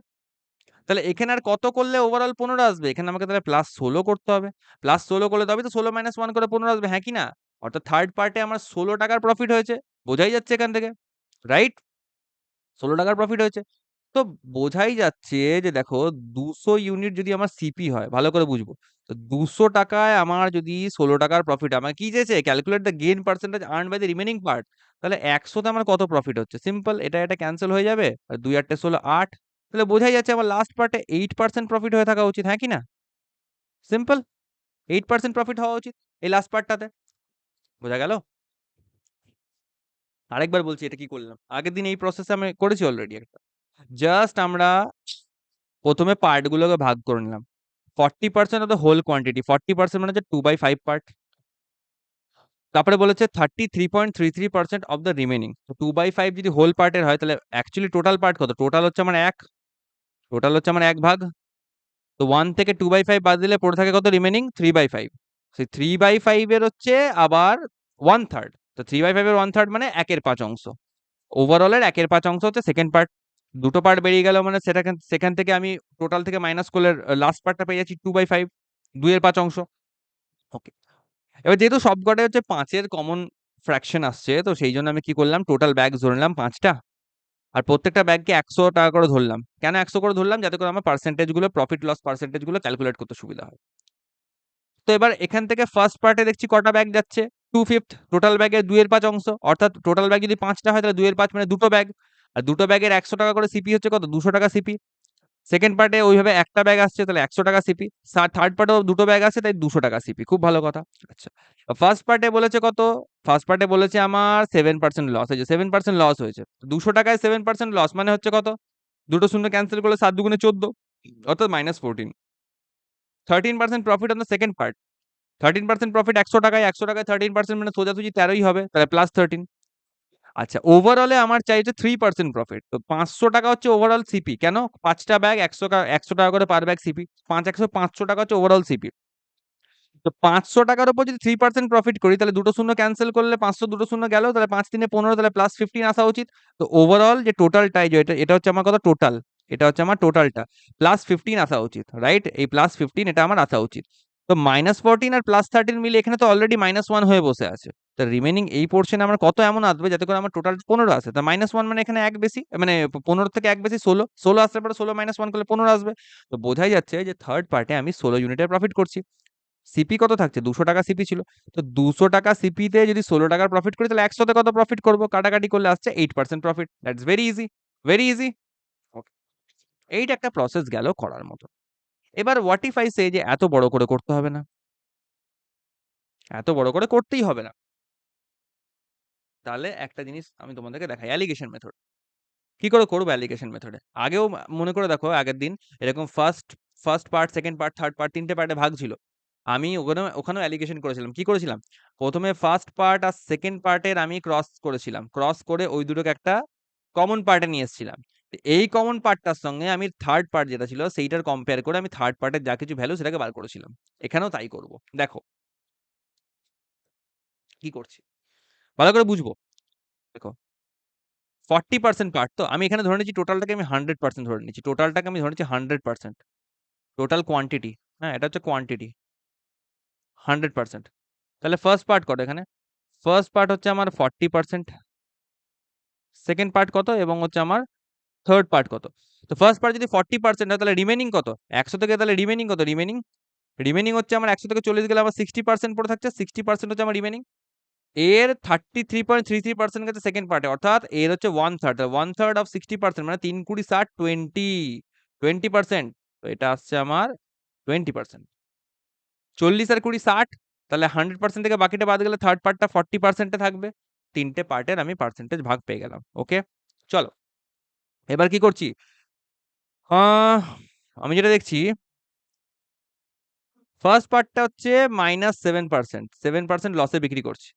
তাহলে এখানে আর কত করলে ওভারঅল 15 আসবে? এখানে আমাকে তাহলে +16 করতে হবে। +16 করলে তবেই তো 16 - 1 করে 15 আসবে, হ্যাঁ কি না? অর্থাৎ থার্ড পার্টে আমার 16 টাকার প্রফিট হয়েছে। বোঝাই যাচ্ছে এখান থেকে, রাইট? 16 টাকার প্রফিট হয়েছে। তো বোঝাই যাচ্ছে যে দেখো 200 ইউনিট যদি আমার সিপি হয়, ভালো করে বুঝবো। তো 200 টাকায় আমার যদি 16 টাকার প্রফিট, আমার কি চেয়েছে? Calculate the gain percentage earned by the remaining part. তাহলে 100 তে আমার কত প্রফিট হচ্ছে? সিম্পল, এটা ক্যানসেল হয়ে যাবে। আর 2 8 16 8। তাহলে বোঝাই যাচ্ছে আমার লাস্ট পার্টে 8% প্রফিট হয়ে থাকা উচিত, হ্যাঁ কি না? সিম্পল, 8% প্রফিট হওয়া উচিত এই লাস্ট পার্টটাতে। বোঝা গেল? আরেকবার বলছি এটা কি করলাম। আগের দিন এই প্রসেস আমি করেছি অলরেডি একটা। জাস্ট আমরা ১ম এ পার্ট গুলোকে ভাগ করে নিলাম। 40% অফ দ্য হোল কোয়ান্টিটি, 40% মানে হচ্ছে 2/5 পার্ট। তারপরে বলেছে 33.33% অফ দ্য রিমেইনিং। তো 2/5 যদি হোল পার্টের হয়, তাহলে অ্যাকচুয়ালি টোটাল পার্ট কত? টোটাল হচ্ছে আমার 1, টোটাল হচ্ছে আমার 1 ভাগ। তো 1 থেকে 2/5 বাদ দিলে পড়ে থাকে কত রিমেইনিং? 3/5। সেই 3/5 এর হচ্ছে আবার 1/3। তো 3/5 এর 1/3 মানে 1 এর 5 অংশ। ওভারঅল এর 1 এর 5 অংশ হচ্ছে সেকেন্ড পার্ট। দুটো পার্ট বেরিয়ে গেল মানে সেখান থেকে আমি টোটাল থেকে মাইনাস করলে লাস্ট পার্টটা পেয়ে যাচ্ছি 2/5, 2 এর 5 অংশ। ওকে। এবার যেহেতু সবকটাই হচ্ছে 5 এর কমন ফ্র্যাকশন আসছে, তো সেই জন্য আমি কি করলাম? টোটাল ব্যাগ ধরে নিলাম 5 টা। আর প্রত্যেকটা ব্যাগকে 100 টাকা করে ধরলাম। কেন 100 করে ধরলাম? যাতে করে আমার পার্সেন্টেজ গুলো, প্রফিট লস পার্সেন্টেজ গুলো ক্যালকুলেট করতে সুবিধা হয়। তো এবার এখান থেকে ফার্স্ট পার্টে দেখছি কটা ব্যাগ যাচ্ছে? 2/5। টোটাল ব্যাগের 2 এর 5 অংশ। অর্থাৎ টোটাল ব্যাগ যদি 5 টা হয়, তাহলে 2 এর 5 মানে দুটো ব্যাগ। আর দুটো ব্যাগের 100 টাকা করে সিপি হচ্ছে কত? 200 টাকা সিপি। সেকেন্ড পার্টে ওইভাবে একটা ব্যাগ আসছে, তাহলে 100 টাকা সিপি। থার্ড পার্টেও দুটো ব্যাগ আছে, তাই 200 টাকা সিপি। খুব ভালো কথা। আচ্ছা, ফার্স্ট পার্টে বলেছে কত? ফার্স্ট পার্টে বলেছে আমার 7% লস হয়েছে, 7% লস হয়েছে। 200 টাকায় 7% লস মানে হচ্ছে কত? দুটো শূন্য ক্যান্সেল করলে 7 দুগুণে 14, অর্থাৎ -14। 13% profit on the second part. 13% profit 100 টাকায়, 100 টাকায় 13% মানে সোজাসুজি 13ই হবে, তাহলে +13। আচ্ছা, ওভারঅলে আমার চাইছে 3% প্রফিট। তো 500 টাকা হচ্ছে ওভারঅল সিপি। কেন? 5 টা ব্যাগ 100 টাকা করে পার ব্যাগ সিপি। 5 100 500 টাকা হচ্ছে ওভারঅল সিপি। তো 500 টাকার উপর যদি 3% প্রফিট করি তাহলে দুটো শূন্য ক্যানসেল করলে 500 দুটো শূন্য গেল, তাহলে 5 3 15, তাহলে প্লাস 15 আসা উচিত। তো ওভারঅল যে টোটালটাই যে এটা হচ্ছে আমার কত টোটাল, এটা হচ্ছে আমার টোটালটা প্লাস 15 আসা উচিত, রাইট? এই প্লাস 15 এটা আমার আসা উচিত। তো -14 আর +13 মিলে এখানে তো অলরেডি -1 হয়ে বসে আছে। তো রিমেনিং এই পোর্শনে আমার কত এমন আসবে যাতে করে আমার টোটাল 15 আসে। তা -1 মানে এখানে 1 বেশি, মানে 15 থেকে 1 বেশি 16, 16 আসলে পরে 16 -1 করলে 15 আসবে। তো বোঝাই যাচ্ছে যে থার্ড পার্টে আমি 16 ইউনিটের প্রফিট করছি। সিপি কত থাকছে? 200 টাকা সিপি ছিল। তো 200 টাকা সিপিতে যদি 16 টাকার প্রফিট করি তাহলে 100 তে কত প্রফিট করব? কাটাকাটি করলে আসছে 8% profit. That's very easy, very easy. Okay. এইটা একটা প্রসেস গেল করার মতো। এবার হোয়াট ইফ আই সে যে এত বড় করে করতে হবে না। এত বড় করে করতেই হবে না। তাহলে একটা জিনিস আমি তোমাদেরকে দেখাই, অ্যালিগেশন মেথড। কি করে করব অ্যালিগেশন মেথডে? আগেও মনে করে দেখো আগের দিন এরকম first part, second part, third part ৩ টে পার্টে ভাগ ছিল। আমি ওখানেও অ্যালিগেশন করেছিলাম। কি করেছিলাম? ১ম এ ফার্স্ট পার্ট আর সেকেন্ড পার্টের আমি ক্রস করেছিলাম। ক্রস করে ওই দুটোকে একটা কমন পার্টে নিয়ে এসেছিলাম। এই কমন পার্টটার সঙ্গে আমি থার্ড পার্ট যেটা ছিল সেইটার কম্পেয়ার করে আমি থার্ড পার্টের যা কিছু ভ্যালু সেটাকে বার করেছিলাম। এখানেও তাই করব। দেখো কি করছি। ভালো করে বুঝবো। দেখো 40% পার্ট তো আমি এখানে ধরে নিচ্ছি টোটালটাকে আমি 100% ধরে নিচ্ছি। টোটালটাকে আমি ধরে নিচ্ছি 100%। Total quantity. হ্যাঁ, এটা হচ্ছে কোয়ান্টিটি 100%। তাহলে ফার্স্ট পার্ট কত এখানে? ফার্স্ট পার্ট হচ্ছে আমার 40%, সেকেন্ড পার্ট কত এবং হচ্ছে আমার থার্ড পার্ট কত? তো ফার্স্ট পার্ট যদি 40% হয় তাহলে রিমেনিং কত? ১০০ থেকে তাহলে রিমেনিং কত? রিমেনিং হচ্ছে আমার ১০০ থেকে 40 গেলে আমার 60% পড়ে থাকছে। 60% হচ্ছে আমার রিমেনিং। এর 33.33% গেছে সেকেন্ড পার্টে। অর্থাৎ এর হচ্ছে 1/3। 1/3 অফ 60% মানে ৩ ২০ ৬০ 20%। তো এটা আসছে আমার 20%। ৪০ আর ২০ ৬০, তাহলে 100% থেকে বাকিটা বাদ গেলে থার্ড পার্টটা 40% এ থাকবে। ৩ টে পার্টের আমি পার্সেন্টেজ ভাগ পেয়ে গেলাম। ওকে? চলো। এবার কি করছি? আহ আমি যেটা দেখছি ফার্স্ট পার্টটা হচ্ছে -7%, 7% লসে বিক্রি করছি।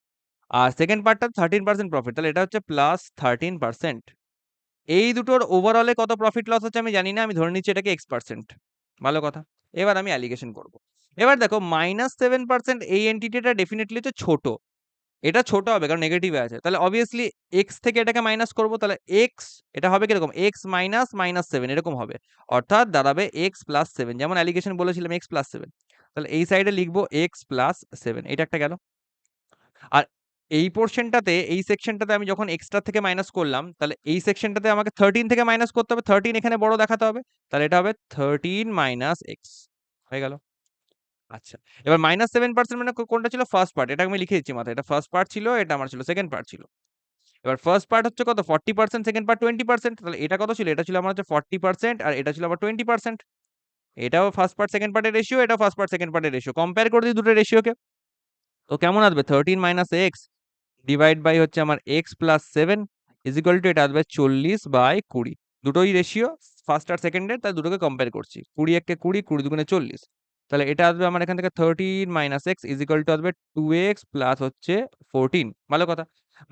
আর সেকেন্ড পার্টটা 13% প্রফিট। তাহলে এটা হচ্ছে +13%। এই দুটোর ওভারঅল এ কত প্রফিট লস হচ্ছে আমি জানি না। আমি ধরে নিচ্ছি এটাকে X%। ভালো কথা। এবার আমি অ্যালিগেশন করব। এবার দেখো -7% এই এন্টিটিটা ডেফিনিটলি হচ্ছে ছোট। এটা ছোট হবে কারণ নেগেটিভে আছে। তাহলে obviously x থেকে এটাকে মাইনাস করব। তাহলে x এটা হবে কিরকম? x মাইনাস -7 এরকম হবে। অর্থাৎ দাঁড়াবে x প্লাস 7, যেমন অ্যালিগেশন বলেছিলাম x প্লাস 7। তাহলে এই সাইডে লিখব x প্লাস 7। এটা একটা গেল। আর এই পোরশনটাতে, এই সেকশনটাতে আমি যখন এক্সট্রা থেকে মাইনাস করলাম, তাহলে এই সেকশনটাতে আমাকে 13 থেকে মাইনাস করতে হবে। 13 এখানে বড় দেখাতে হবে। তাহলে এটা হবে 13 মাইনাস x। হয়ে গেল? আচ্ছা। এবার -7% মানে কোনটা ছিল? First part. এটা আমি লিখে দিচ্ছি মাথায়। এটা ফার্স্ট পার্ট ছিল, এটা আমার ছিল সেকেন্ড পার্ট ছিল। এবার ফার্স্ট পার্ট হচ্ছে কত? 40%, সেকেন্ড পার্ট 20%। তাহলে এটা কত ছিল? এটা ছিল আমার হচ্ছে 40% আর এটা ছিল আবার 20%। এটাও ফার্স্ট পার্ট সেকেন্ড পার্টের রেশিও, এটাও ফার্স্ট পার্ট সেকেন্ড পার্টের রেশিও। কম্পেয়ার করে দিই দুটো রেশিওকে। তো কেমন আসবে? 13 মাইনাস x ডিভাইড বাই হচ্ছে আমার x plus 7 is equal two এটা আসবে 40/20। দুটোই রেশিও ফার্স্ট আর সেকেন্ডের, তাই দুটোকে কম্পেয়ার করছি। 20 একে 20, 20 দুগুণে 40। তাহলে এটা আসবে আমার এখান থেকে 13 minus x is equal two আসবে 2x প্লাস হচ্ছে 14। ভালো কথা।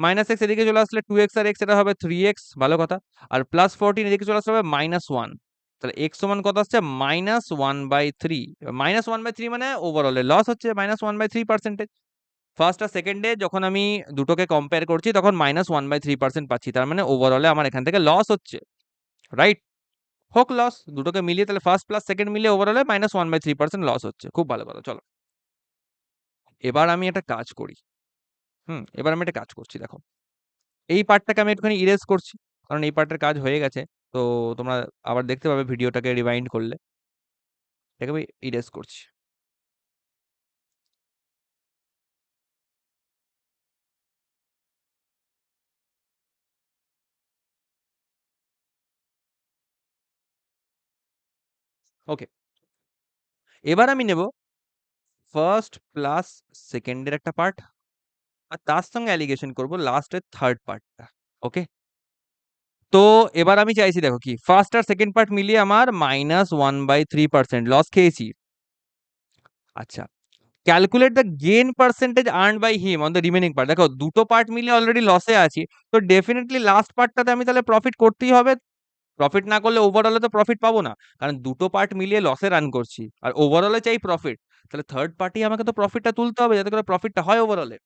মাইনাস x এদিকে চলে আসলে 2x আর x এটা হবে 3x। ভালো কথা। আর প্লাস 14 এদিকে চলে আসলে হবে -1। তাহলে x সমান কত আসছে? -1/3। -1/3 মানে ওভারঅল এর লস হচ্ছে -1/3%। ফার্স্ট আর সেকেন্ডে যখন আমি দুটোকে কম্পেয়ার করছি তখন -1/3% পাচ্ছি। তার মানে ওভারঅল এ আমার এখান থেকে লস হচ্ছে। রাইট? হোক লস। দুটোকে মিলিয়ে তাহলে ফার্স্ট প্লাস সেকেন্ড মিলিয়ে ওভারঅল এ -1/3% লস হচ্ছে। খুব ভালো কথা। চলো। এবার আমি একটা কাজ করি। এবার আমি একটা কাজ করছি দেখো। এই পার্টটাকে আমি একটুখানি ইরেজ করছি। কারণ এই পার্টের কাজ হয়ে গেছে। তো তোমরা আবার দেখতে পাবে ভিডিওটাকে রিওয়াইন্ড করলে। এটাকে আমি ইরেজ করছি। ওকে। এবার আমি নেব ফার্স্ট প্লাস সেকেন্ডের একটা পার্ট আর তার সঙ্গে অ্যালিগেশন করব লাস্টের থার্ড পার্টটা। ওকে? তো এবার আমি চাইছি দেখো কি ফার্স্ট আর সেকেন্ড পার্ট মিলিয়ে আমার -1/3% লস খেয়েছি। আচ্ছা। Calculate the gain percentage earned by him on the remaining part. দেখো দুটো পার্ট মিলিয়ে অলরেডি লসে আছি। তো ডেফিনিটলি লাস্ট পার্টটাতে আমি তাহলে প্রফিট করতেই হবে। প্রফিট না করলে ওভারঅলে তো প্রফিট পাবো না, কারণ দুটো পার্ট মিলিয়ে লসে রান করছি আর ওভারঅলে চাই প্রফিট। তাহলে থার্ড পার্টি আমাকে তো প্রফিটটা তুলতে হবে যাতে করে প্রফিটটা হয় ওভারঅলে।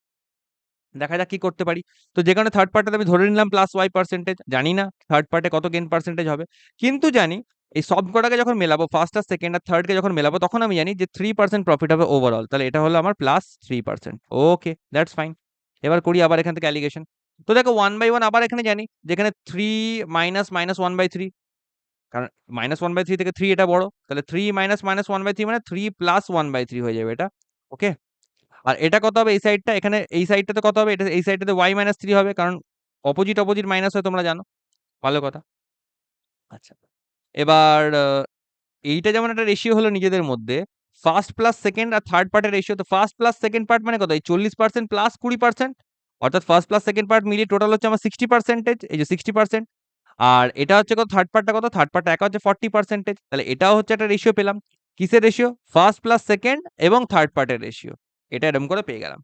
দেখা যাক কি করতে পারি। তো যেখানে থার্ড পার্টিতে আমি ধরে নিলাম প্লাস ওয়াই পার্সেন্টেজ, জানি না থার্ড পার্টে কত গেইন পার্সেন্টেজ হবে, কিন্তু জানি এই সব কটাকে যখন মেলাবো, ফার্স্ট আর সেকেন্ড আর থার্ড কে যখন মেলাবো, তখন আমি জানি যে 3% প্রফিট হবে ওভারঅল। তাহলে এটা হলো আমার +3%। ওকে, দ্যাটস ফাইন। এবার করি আবার এখান থেকে অ্যালিগেশন। তো দেখো 1/1 আবার এখানে জানি যেখানে 3 মাইনাস মাইনাস 1/3, কারণ -1/3 থেকে 3 এটা বড়, তাহলে 3 মাইনাস মাইনাস 1/3 মানে 3 প্লাস 1/3 হয়ে যাবে এটা। ওকে, আর এটা কত হবে এই সাইডটা, এখানে এই সাইডটাতে কত হবে, এটা এই সাইডটাতে y-3 হবে, কারণ অপোজিট অপোজিট মাইনাস হয় তোমরা জানো, ভালো কথা। আচ্ছা, এবার এইটা যেমন একটা রেশিও হলো নিজেদের মধ্যে, ফার্স্ট প্লাস সেকেন্ড আর থার্ড পার্টের রেশিও, তো ফার্স্ট প্লাস সেকেন্ড পার্ট মানে কত, এই 40% প্লাস 20%, অর্থাৎ ফার্স্ট প্লাস সেকেন্ড পার্ট মিলিয়ে টোটাল হচ্ছে আমার 60%, এই যে 60%। আর এটা হচ্ছে কত, থার্ড পার্টটা কত, থার্ড পার্টটা একা হচ্ছে 40%। তাহলে এটাও হচ্ছে একটা রেশিও পেলাম। কিসের রেশিও, ফার্স্ট প্লাস সেকেন্ড এবং থার্ড পার্টের রেশিও, এটা এরকম করে পেয়ে গেলাম।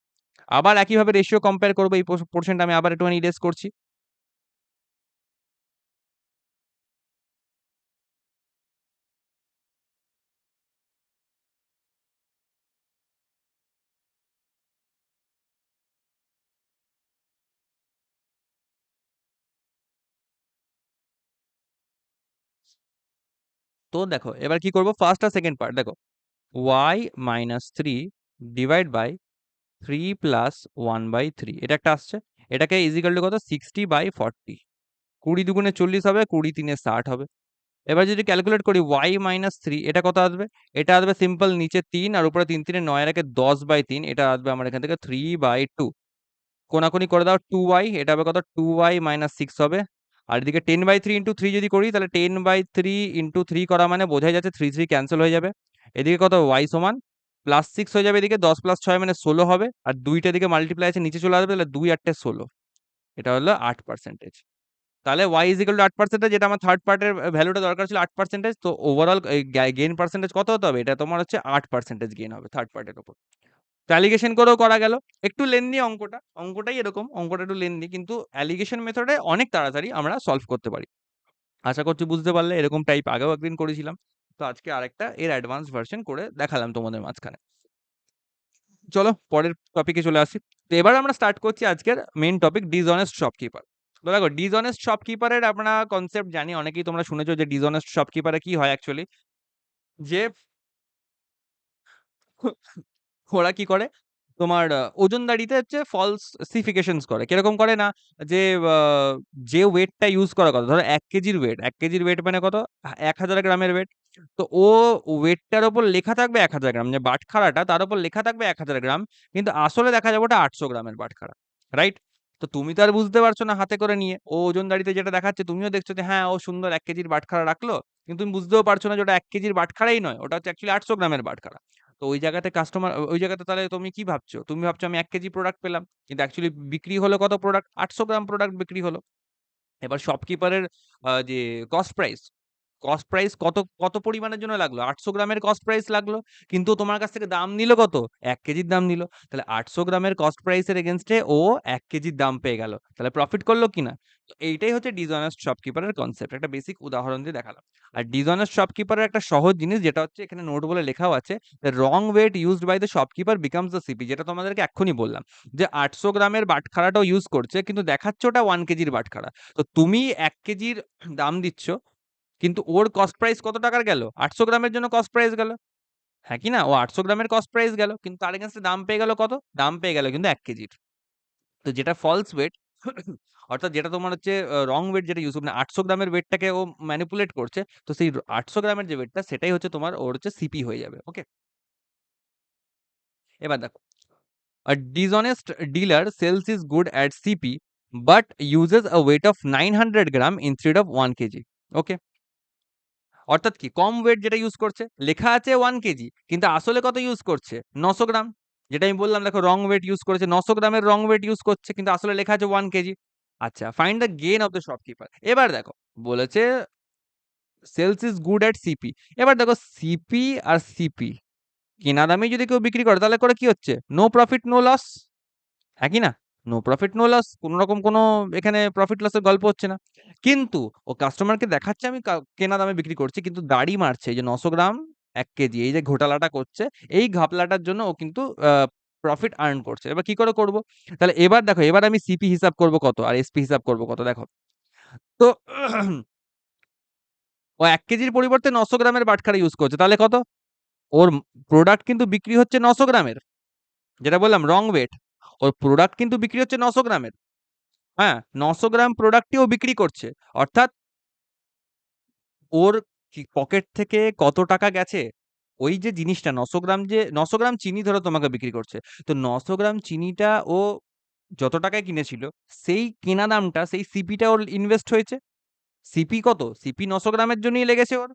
আবার একইভাবে রেশিও কম্পেয়ার করবো, এই পোর্শনটা আমি আবার একটুখানি ইরেজ করছি। তো দেখো এবার কি করবো, ফার্স্ট আর সেকেন্ড পার্ট দেখো, y-3 ডিভাইড বাই 3 প্লাস 1/3, এটা একটা আসছে, এটাকে ইজিক্যাল টু কত, 60/40, 20 দুগুণে 40 হবে, 20 তিনে 60 হবে। এবার যদি ক্যালকুলেট করি y-3, এটা কত আসবে, এটা আসবে সিম্পল, নিচে 3 আর উপরে 3 3 9 এর 10/3, এটা আসবে আমার এখান থেকে 3/2। কোনাকুনি করে দাও 2y, এটা হবে কত, 2y-6 হবে। আর এদিকে 10/3 ইন্টু 3 যদি করি, তাহলে 10/3 ইন্টু 3 করা মানে বোঝাই যাচ্ছে 3 3 ক্যান্সেল হয়ে যাবে। এদিকে কত, y সমান +6 হয়ে যাবে, এদিকে 10 + 6 মানে 16 হবে, আর দুইটা দিকে মাল্টিপ্লাই আছে নিচে চলে আসবে, তাহলে 2 8 16, এটা হলো 8%। তাহলে y ইজিক্যাল টু 8%, যেটা আমার থার্ড পার্টের ভ্যালুটা দরকার ছিল 8%, তো ওভারঅল গেইন পার্সেন্টেজ কত হতে হবে, এটা তোমার হচ্ছে 8% গেইন হবে থার্ড পার্টের উপর। অ্যালিগেশন করেও করা গেল, একটু লেন্দি অঙ্কটা, অঙ্কটাই এরকম, অঙ্কটা একটু লেন্দি, কিন্তু অ্যালিগেশন মেথডে অনেক তাড়াতাড়ি আমরা সলভ করতে পারি। আশা করছি বুঝতে পারলে, এরকম টাইপ আগেও একদিন করেছিলাম, তো আজকে আরেকটা এর অ্যাডভান্স ভার্সন করে দেখালাম তোমাদের মাঝখানে। চলো পরের টপিকে চলে আসি। তো এবার আমরা স্টার্ট করছি আজকের মেইন টপিক, ডিসঅনেস্ট শপকিপার। তো দেখো ডিসঅনেস্ট শপকিপারের আমরা কনসেপ্ট জানি, অনেকেই তোমরা শুনেছো যে ডিসঅনেস্ট শপকিপারে কি হয় অ্যাকচুয়ালি, যে ওরা কি করে, তোমার ওজনদারিতে হচ্ছে ফলসিফিকেশনস করে। কিরকম করে না, যে আ যে ওয়েটটা ইউজ করার কথা, ধরো ১ কেজির ওয়েট, ১ কেজির ওয়েট মানে কত? ১,০০০ গ্রামের ওয়েট। তো ও ওয়েটটার উপর লেখা থাকবে ১,০০০ গ্রাম। যে বাটখারাটা তার উপর লেখা থাকবে ১,০০০ গ্রাম। কিন্তু আসলে দেখা যাবে ওটা ৮০০ গ্রামের বাটখারা। রাইট? তো তুমি তো আর বুঝতে পারছো না হাতে করে নিয়ে। ও ওজনদারিতে যেটা দেখাচ্ছে তুমিও দেখছো যে হ্যাঁ, ও সুন্দর ১ কেজির বাটখারা রাখলো। কিন্তু তুমি বুঝতেও পারছো না যে ওটা ১ কেজির বাটখারাই নয়। ওটা হচ্ছে অ্যাকচুয়ালি ৮০০ গ্রামের বাটখারা। তো ওই জায়গাতে কাস্টমার, ওই জায়গাতে তাহলে তুমি কি ভাবছো? তুমি ভাবছো আমি ১ কেজি প্রোডাক্ট পেলাম। কিন্তু অ্যাকচুয়ালি বিক্রি হলো কত প্রোডাক্ট? ৮০০ গ্রাম প্রোডাক্ট বিক্রি হলো। এবার শপকিপারের যে কস্ট প্রাইস, কস্ট প্রাইস কত কত পরিমাণের জন্য লাগলো? ৮০০ গ্রামের কস্ট প্রাইস লাগলো। কিন্তু তোমার কাছ থেকে দাম নিল কত? ১ কেজির দাম নিল। তাহলে ৮০০ গ্রামের কস্ট প্রাইসের এগেইনস্ট এ ও ১ কেজির দাম পেয়ে গেল। তাহলে প্রফিট করলো কিনা? তো এইটাই হচ্ছে ডিসঅনেস্ট শপকিপারের কনসেপ্ট। একটা বেসিক উদাহরণ দিয়ে দেখালাম। আর ডিসঅনেস্ট শপকিপারের একটা সহজ জিনিস, যেটা হচ্ছে এখানে নোট বলে লেখাও আছে, wrong weight used by the shopkeeper becomes the CP, যেটা তোমাদেরকে এক্ষুনি বললাম। যে ৮০০ গ্রামের বাটখারাটাও ইউজ করছে, কিন্তু দেখাচ্ছে ওটা 1 কেজির বাটখারা। তো তুমি ১ কেজির দাম দিচ্ছ, কিন্তু ওর কস্ট প্রাইস কত টাকার গেল? ৮০০ গ্রামের জন্য কস্ট প্রাইস গেল। হ্যাঁ কি না? ও ৮০০ গ্রামের কস্ট প্রাইস গেল। কিন্তু তার এগেইনস্ট এ দাম পেয়ে গেল কত? দাম পেয়ে গেল কিন্তু ১ কেজির। তো যেটা ফলস ওয়েট, অর্থাৎ যেটা তোমার হচ্ছে রং ওয়েট যেটা ইউজ, মানে ৮০০ গ্রামের ওয়েটটাকে ও ম্যানিপুলেট করছে। তো সেই ৮০০ গ্রামের যে ওয়েটটা, সেটাই হচ্ছে তোমার, ওর হচ্ছে সিপি হয়ে যাবে। ওকে? এবার দেখো, a dishonest dealer sells his good at CP but uses a weight of 900 gram instead of 1 kg. ওকে? অর্থাৎ কি, কম ওয়েট যেটা ইউজ করছে, লেখা আছে 1 কেজি, কিন্তু আসলে কত ইউজ করছে? ৯০০ গ্রাম। যেটা আমি বললাম, দেখো রং ওয়েট ইউজ করেছে, ৯০০ গ্রামের রং ওয়েট ইউজ করছে, কিন্তু আসলে লেখা আছে 1 কেজি। আচ্ছা, find the gain of the shopkeeper. এবার দেখো, বলেছে sells is good at CP. এবার দেখো সিপি আর সিপি কেনা দামেই যদি কেউ বিক্রি করে, তাহলে করে কি হচ্ছে? No profit no loss. হ্যাঁ কি না? নো প্রফিট নো লস, কোনো রকম কোনো এখানে প্রফিট লসের গল্প হচ্ছে না। কিন্তু ও কাস্টমারকে দেখাচ্ছে আমি কেনা দামে বিক্রি করছি, কিন্তু দাড়ি মারছে এই যে 900 গ্রাম 1 কেজি, এই যে ঘোটালাটা করছে, এই ঘাপলাটার জন্য ও কিন্তু প্রফিট আর্ন করছে। এবার কি করে করব? তাহলে এবার দেখো, এবার আমি সিপি হিসাব করব কত আর এসপি হিসাব করব কত, দেখো তো ও 1 কেজির পরিবর্তে 900 গ্রামের বাটখারা ইউজ করছে, তাহলে কত? ওর প্রোডাক্ট কিন্তু বিক্রি হচ্ছে 900 গ্রামের, যেটা বললাম রং ওয়েট। ওর প্রোডাক্ট কিন্তু বিক্রি হচ্ছে 900 গ্রামের। হ্যাঁ, 900 গ্রাম প্রোডাক্টই ও বিক্রি করছে। অর্থাৎ ওর পকেট থেকে কত টাকা গেছে, ওই যে জিনিসটা 900 গ্রাম, যে 900 গ্রাম চিনি ধরো তোমাকে বিক্রি করছে, তো 900 গ্রাম চিনিটা ও যত টাকায় কিনেছিল, সেই কেনা দামটা, সেই সিপিটা ওর ইনভেস্ট হয়েছে। সিপি কত? সিপি 900 গ্রামের জন্যই লেগেছে ওর।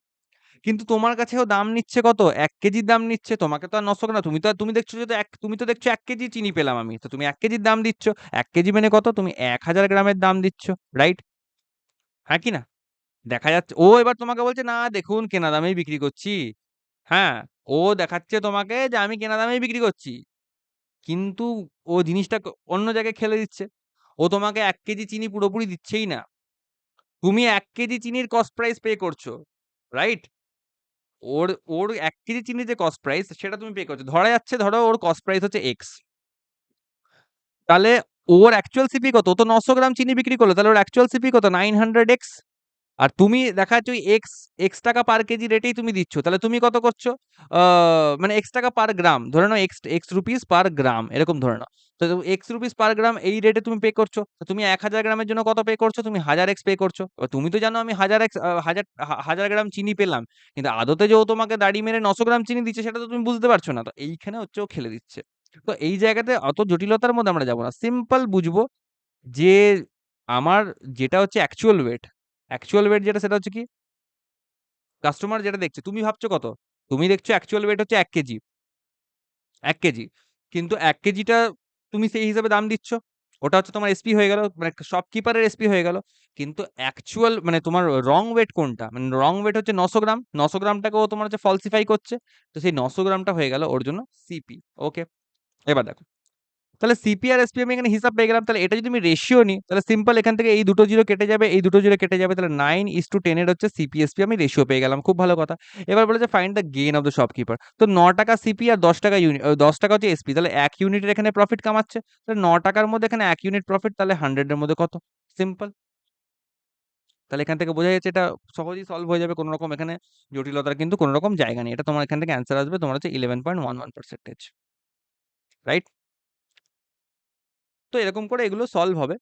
কিন্তু তোমার কাছেও দাম নিচ্ছে কত? 1 কেজির দাম নিচ্ছে। তোমাকে তো আর 900 গ্রাম, তুমি দেখছো যে তুমি তো দেখছো 1 কেজি চিনি পেলাম আমি, তো তুমি 1 কেজির দাম দিচ্ছ। 1 কেজি মানে কত? তুমি 1000 গ্রামের দাম দিচ্ছ, রাইট? হ্যাঁ কি না? দেখা যাচ্ছে ও এবার তোমাকে বলছে না দেখুন কেনা দামেই বিক্রি করছি। হ্যাঁ, ও দেখাচ্ছে তোমাকে যে আমি কেনা দামেই বিক্রি করছি, কিন্তু ও জিনিসটা অন্য জায়গায় খেলে দিচ্ছে। ও তোমাকে 1 কেজি চিনি পুরোপুরি দিচ্ছেই না। তুমি 1 কেজি চিনির কস্ট প্রাইস পে করছো, রাইট? ওর ওর 1 কেজি চিনির যে কস্ট প্রাইস সেটা তুমি পে করছো। ধরা যাচ্ছে, ধরো ওর কস্ট প্রাইস হচ্ছে এক্স। তাহলে ওর অ্যাকচুয়াল সিপি কত? ও তো 900 গ্রাম চিনি বিক্রি করলো, তাহলে ওর অ্যাকচুয়াল সিপি কত? 900 এক্স। আর তুমি দেখাচ্ছ ওই এক্স এক্স টাকা পার কেজি রেটেই তুমি দিচ্ছ, তাহলে তুমি কত করছো? মানে এক্স টাকা পার গ্রাম ধরে নাও, এক্স এক্স রুপিস পার গ্রাম এরকম ধরে নাও। তো এক্স রুপিস পার গ্রাম এই রেটে তুমি পে করছো, তো তুমি 1000 গ্রামের জন্য কত পে করছো? তুমি 1000 এক্স পে করছো। এবার তুমি তো জানো আমি 1000 এক্স 1000 গ্রাম চিনি পেলাম, কিন্তু আদতে যে ও তোমাকে দাড়ি মেরে 900 গ্রাম চিনি দিচ্ছে সেটা তো তুমি বুঝতে পারছো না। তো এইখানে হচ্ছে ও খেলে দিচ্ছে। তো এই জায়গাতে অত জটিলতার মধ্যে আমরা যাবো না, সিম্পল বুঝবো যে আমার যেটা হচ্ছে অ্যাকচুয়াল ওয়েট, অ্যাকচুয়াল ওয়েট যেটা সেটা হচ্ছে কি, কাস্টমার যেটা দেখছে, তুমি ভাবছো কত? তুমি দেখছো অ্যাকচুয়াল ওয়েট হচ্ছে 1 কেজি, 1 কেজি, কিন্তু 1 কেজিটা তুমি সেই হিসাবে দাম দিচ্ছ, ওটা হচ্ছে তোমার এসপি হয়ে গেল, মানে শপকিপারের এসপি হয়ে গেল। কিন্তু অ্যাকচুয়াল মানে তোমার রং ওয়েট কোনটা, মানে রং ওয়েট হচ্ছে 900 গ্রাম, 900 গ্রামটাকে ও তোমার হচ্ছে ফলসিফাই করছে, তো সেই 900 গ্রামটা হয়ে গেল ওর জন্য সিপি। ওকে, এবার দেখো, তাহলে সিপি আর এসপি আমি এখানে হিসাব পেয়ে গেলাম। তাহলে এটা যদি আমি রেশিও নিই, তাহলে সিম্পল এখান থেকে এই দুটো জিরো কেটে যাবে, এই দুটো জিরো কেটে যাবে, তাহলে 9:10 এর হচ্ছে সিপি এসপি আমি রেশিও পেয়ে গেলাম। খুব ভালো কথা। এবার বলেছে find the gain of the shopkeeper. তো 9 টাকা সিপি আর 10 টাকা ইউনিট, 10 টাকা হচ্ছে এসপি, তাহলে 1 ইউনিটের এখানে প্রফিট কামাচ্ছে। তাহলে 9 টাকার মধ্যে এখানে 1 ইউনিট প্রফিট, তাহলে 100 এর মধ্যে কত? সিম্পল। তাহলে এখান থেকে বোঝা যাচ্ছে এটা সহজেই সলভ হয়ে যাবে, কোনো রকম এখানে জটিলতার কিন্তু কোনো রকম জায়গা নেই। এটা তোমার এখান থেকে অ্যান্সার আসবে তোমার হচ্ছে 11.11%, রাইট? তো এরকম করে এগুলো সলভ হবে।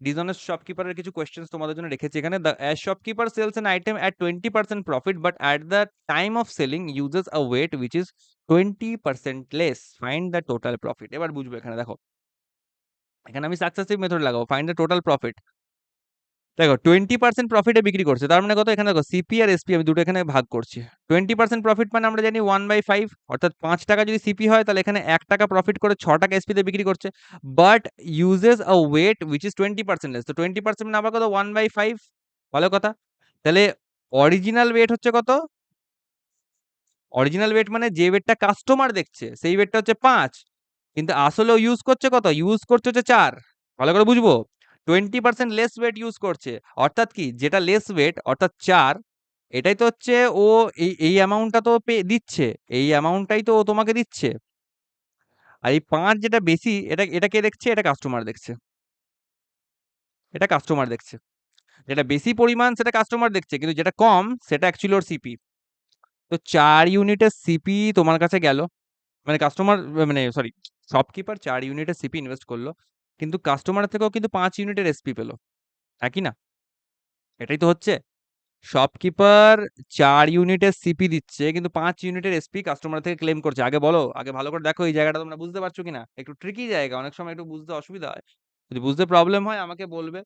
ডিসঅনেস্ট শপকিপারের কিছু কোয়েশ্চেন্স তোমাদের জন্য রেখেছি এখানে। The shopkeeper sells an item at 20% profit but at the time of selling uses a weight which is 20% less, find the total profit. এবার বুঝবো এখানে, দেখো এখানে আমি সাকসেসিভ মেথড লাগাবো, ফাইন্ড দ্য টোটাল প্রফিট। দেখো 20% প্রফিটে বিক্রি করছে, তার মানে কত? এখানে দেখো সিপি আর এসপি আমি দুটো এখানে ভাগ করছি। 20% প্রফিট মানে আমরা জানি 1/5, অর্থাৎ 5 টাকা যদি সিপি হয় তাহলে এখানে 1 টাকা প্রফিট করে 6 টাকা এসপি তে বিক্রি করছে, but uses a weight which is 20% less. তো 20% মানে আবার কত? 1/5। ভালো কথা। তাহলে অরিজিনাল ওয়েট হচ্ছে কত? অরিজিনাল ওয়েট মানে যে ওয়েটটা কাস্টমার দেখছে সেই ওয়েটটা হচ্ছে 5, কিন্তু আসলেও ইউজ করছে কত? ইউজ করছে হচ্ছে 4। ভালো করে বুঝবো, 20% লেস ওয়েট ইউজ করছে, অর্থাৎ কি যেটা লেস ওয়েট অর্থাৎ 4, এটাই তো হচ্ছে ও এই অ্যামাউন্টটা তো দিচ্ছে, এই অ্যামাউন্টটাই তো ও তোমাকে দিচ্ছে। আর এই 5 যেটা বেশি, এটা কে দেখছে? এটা কাস্টমার দেখছে, এটা কাস্টমার দেখছে। যেটা বেশি পরিমাণ সেটা কাস্টমার দেখছে, কিন্তু যেটা কম সেটা অ্যাকচুয়ালি ওর সিপি। তো 4 ইউনিটের সিপি তোমার কাছে গেল, মানে কাস্টমার, মানে সরি, শপকিপার 4 ইউনিটের সিপি ইনভেস্ট করলো, কিন্তু কাস্টমার থেকেও কিন্তু 5 ইউনিটের এসপি পেলো, একই না? এটাই তো হচ্ছে, শপকিপার 4 ইউনিটের সিপি দিচ্ছে, কিন্তু 5 ইউনিটের এসপি কাস্টমার থেকে ক্লেম করছে। আগে বলো, আগে ভালো করে দেখো এই জায়গাটা তোমরা বুঝতে পারছো কিনা। একটু ট্রিকি জায়গা, অনেক সময় একটু বুঝতে অসুবিধা হয়। যদি বুঝতে প্রবলেম হয় আমাকে বলবে,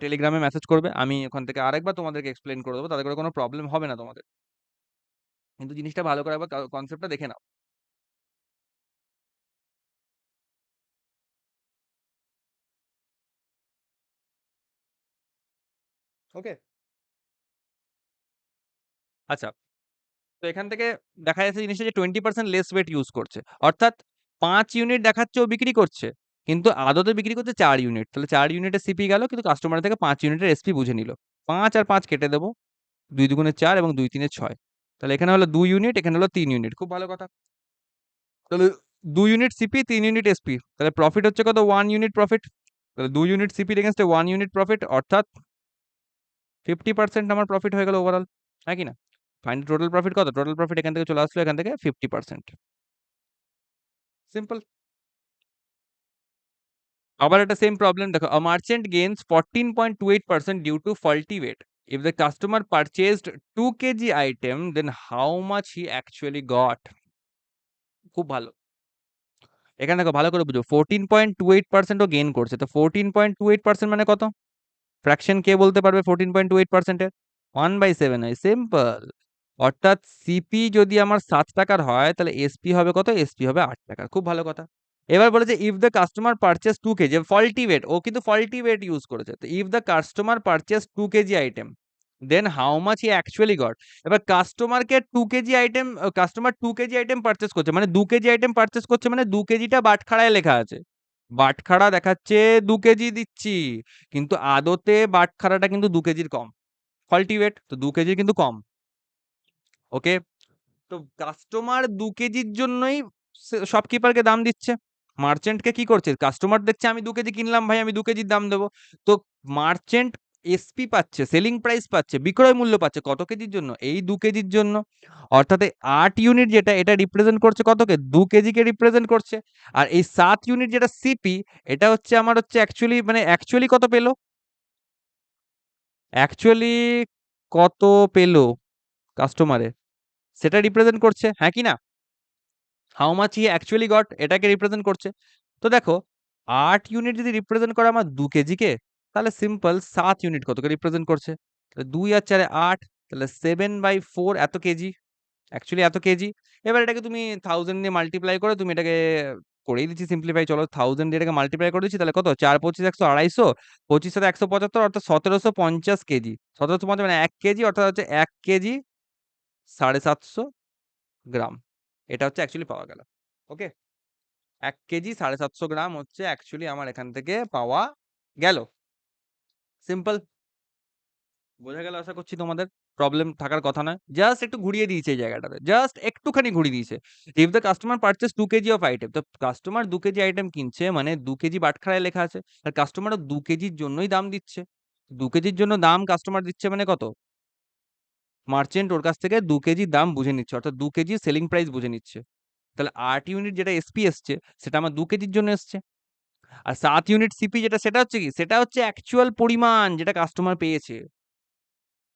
টেলিগ্রামে মেসেজ করবে, আমি ওখান থেকে আরেকবার তোমাদেরকে এক্সপ্লেন করে দেবো, তাতে করে কোনো প্রবলেম হবে না তোমাদের। কিন্তু জিনিসটা ভালো করে একবার কনসেপ্টটা দেখে নাও। ওকে, আচ্ছা, তো এখান থেকে দেখা যাচ্ছে জিনিসটা যে 20% লেস ওয়েট ইউজ করছে, অর্থাৎ 5 ইউনিট দেখাচ্ছে ও বিক্রি করছে, কিন্তু আদতে বিক্রি করছে 4 ইউনিট, তাহলে 4 ইউনিটের সিপি গেল, কিন্তু কাস্টমার থেকে 5 ইউনিটের এসপি বুঝে নিল। 5 আর 5 কেটে দেবো, 2 দুগুণে 4 এবং 2 তিনে 6। তাহলে এখানে হলো 2 ইউনিট, এখানে হলো 3 ইউনিট। খুব ভালো কথা। তাহলে 2 ইউনিট সিপি, 3 ইউনিট এসপি, তাহলে প্রফিট হচ্ছে কত? 1 ইউনিট প্রফিট। তাহলে 2 ইউনিট সিপির এগেইনস্টে 1 ইউনিট প্রফিট, অর্থাৎ 50% আমার প্রফিট হয়ে গেল ওভারঅল, হ্যাঁ কি না? ফাইনাল টোটাল প্রফিট কত? টোটাল প্রফিট এখান থেকে চলে আসলো, এখান থেকে 50%। সিম্পল। আবার একটা সেম প্রবলেম দেখো, a merchant gains 14.28% due to faulty weight. If the customer purchased 2 kg item, then how much he actually got? খুব ভালো। এখানে দেখো ভালো করে বুঝো, 14.28% ও গেইন করছে, তো 14.28% মানে কত? ফ্র্যাকশন কে বলতে পারবে 14.28% এর? 1/7 হয়, সিম্পল। অর্থাৎ সিপি যদি আমার 7 টাকার হয়, তাহলে এসপি হবে কত? এসপি হবে 8 টাকার। খুব ভালো কথা। এবার বলেছে if the customer purchase 2 KG, faulty weight, ও কিন্তু ফল্টি ওয়েট ইউজ করেছে। তো if the customer purchase 2 KG item, then how much he actually got. এবার কাস্টমারকে 2 KG item, customer 2 KG item purchase করছে, মানে 2 কেজি আইটেম পারচেজ করছে, মানে 2 কেজিটা বাটখারায় লেখা আছে। বাটখারা দেখাচ্ছে 2 কেজি দিচ্ছি, কিন্তু আদতে বাটখারাটা কিন্তু 2 কেজির কম। ফল্টি ওয়েট, তো 2 কেজির কিন্তু কম। ওকে, তো কাস্টমার 2 কেজির জন্যই শপকিপারকে দাম দিচ্ছে। মার্চেন্টকে কি করছে? কাস্টমার দেখছে আমি 2 কেজি কিনলাম ভাই, আমি 2 কেজির দাম দেবো। তো মার্চেন্ট এসপি পাচ্ছে, সেলিং প্রাইস পাচ্ছে, বিক্রয় মূল্য পাচ্ছে কত কেজির জন্য? এই 2 কেজির জন্য। অর্থাৎ এই 8 ইউনিট যেটা, এটা রিপ্রেজেন্ট করছে কতকে? 2 কেজিকে রিপ্রেজেন্ট করছে। আর এই 7 ইউনিট যেটা সিপি, এটা হচ্ছে আমার হচ্ছে অ্যাকচুয়ালি, মানে অ্যাকচুয়ালি কত পেলো? অ্যাকচুয়ালি কত পেলো কাস্টমারে, সেটা রিপ্রেজেন্ট করছে, হ্যাঁ কি না? How much he actually goat, এটাকে রিপ্রেজেন্ট করছে। তো দেখো, 8 ইউনিট যদি রিপ্রেজেন্ট করে আমার 2 কেজিকে, তাহলে সিম্পল 7 ইউনিট কতকে রিপ্রেজেন্ট করছে? তাহলে 2 আর 4 এ 8, তাহলে 7/4 এত কেজি, অ্যাকচুয়ালি এত কেজি। এবার এটাকে তুমি 1000 দিয়ে মাল্টিপ্লাই করে তুমি এটাকে করেই দিচ্ছি সিম্পলিফাই, চলো 1000 দিয়ে এটাকে মাল্টিপ্লাই করে দিচ্ছি, তাহলে কত? 4 25 100 250, 25 সাথে 175, অর্থাৎ 1750 কেজি। 1750 মানে 1 কেজি, অর্থাৎ হচ্ছে 1 কেজি 750 গ্রাম। এটা হচ্ছে অ্যাকচুয়ালি পাওয়া গেল। ওকে, 1 কেজি 750 গ্রাম হচ্ছে অ্যাকচুয়ালি আমার এখান থেকে পাওয়া গেল। সিম্পল। বোঝা গেল আশা করছি তোমাদের? প্রবলেম থাকার কথা নয়। জাস্ট একটু ঘুরিয়ে দিয়েছে এই জায়গাটাতে। জাস্ট একটুখানি ঘুরিয়ে দিয়েছে। If the customer purchase 2 KG of item, তো কাস্টমার 2 কেজি আইটেম কিনছে, মানে 2 কেজি বাটখারায় লেখা আছে। আর কাস্টমারও 2 কেজির জন্যই দাম দিচ্ছে। 2 কেজির জন্য দাম কাস্টমার দিচ্ছে মানে কত? মার্চেন্ট ওর কাছ থেকে 2 কেজির দাম বুঝে নিচ্ছে, অর্থাৎ 2 কেজির সেলিং প্রাইস বুঝে নিচ্ছে। তাহলে 8 ইউনিট যেটা এসপি এসছে, সেটা আমার 2 কেজির জন্য এসছে। আর 7 ইউনিট সিপি যেটা, সেটা হচ্ছে কি? সেটা হচ্ছে অ্যাকচুয়াল পরিমাণ যেটা কাস্টমার পেয়েছে।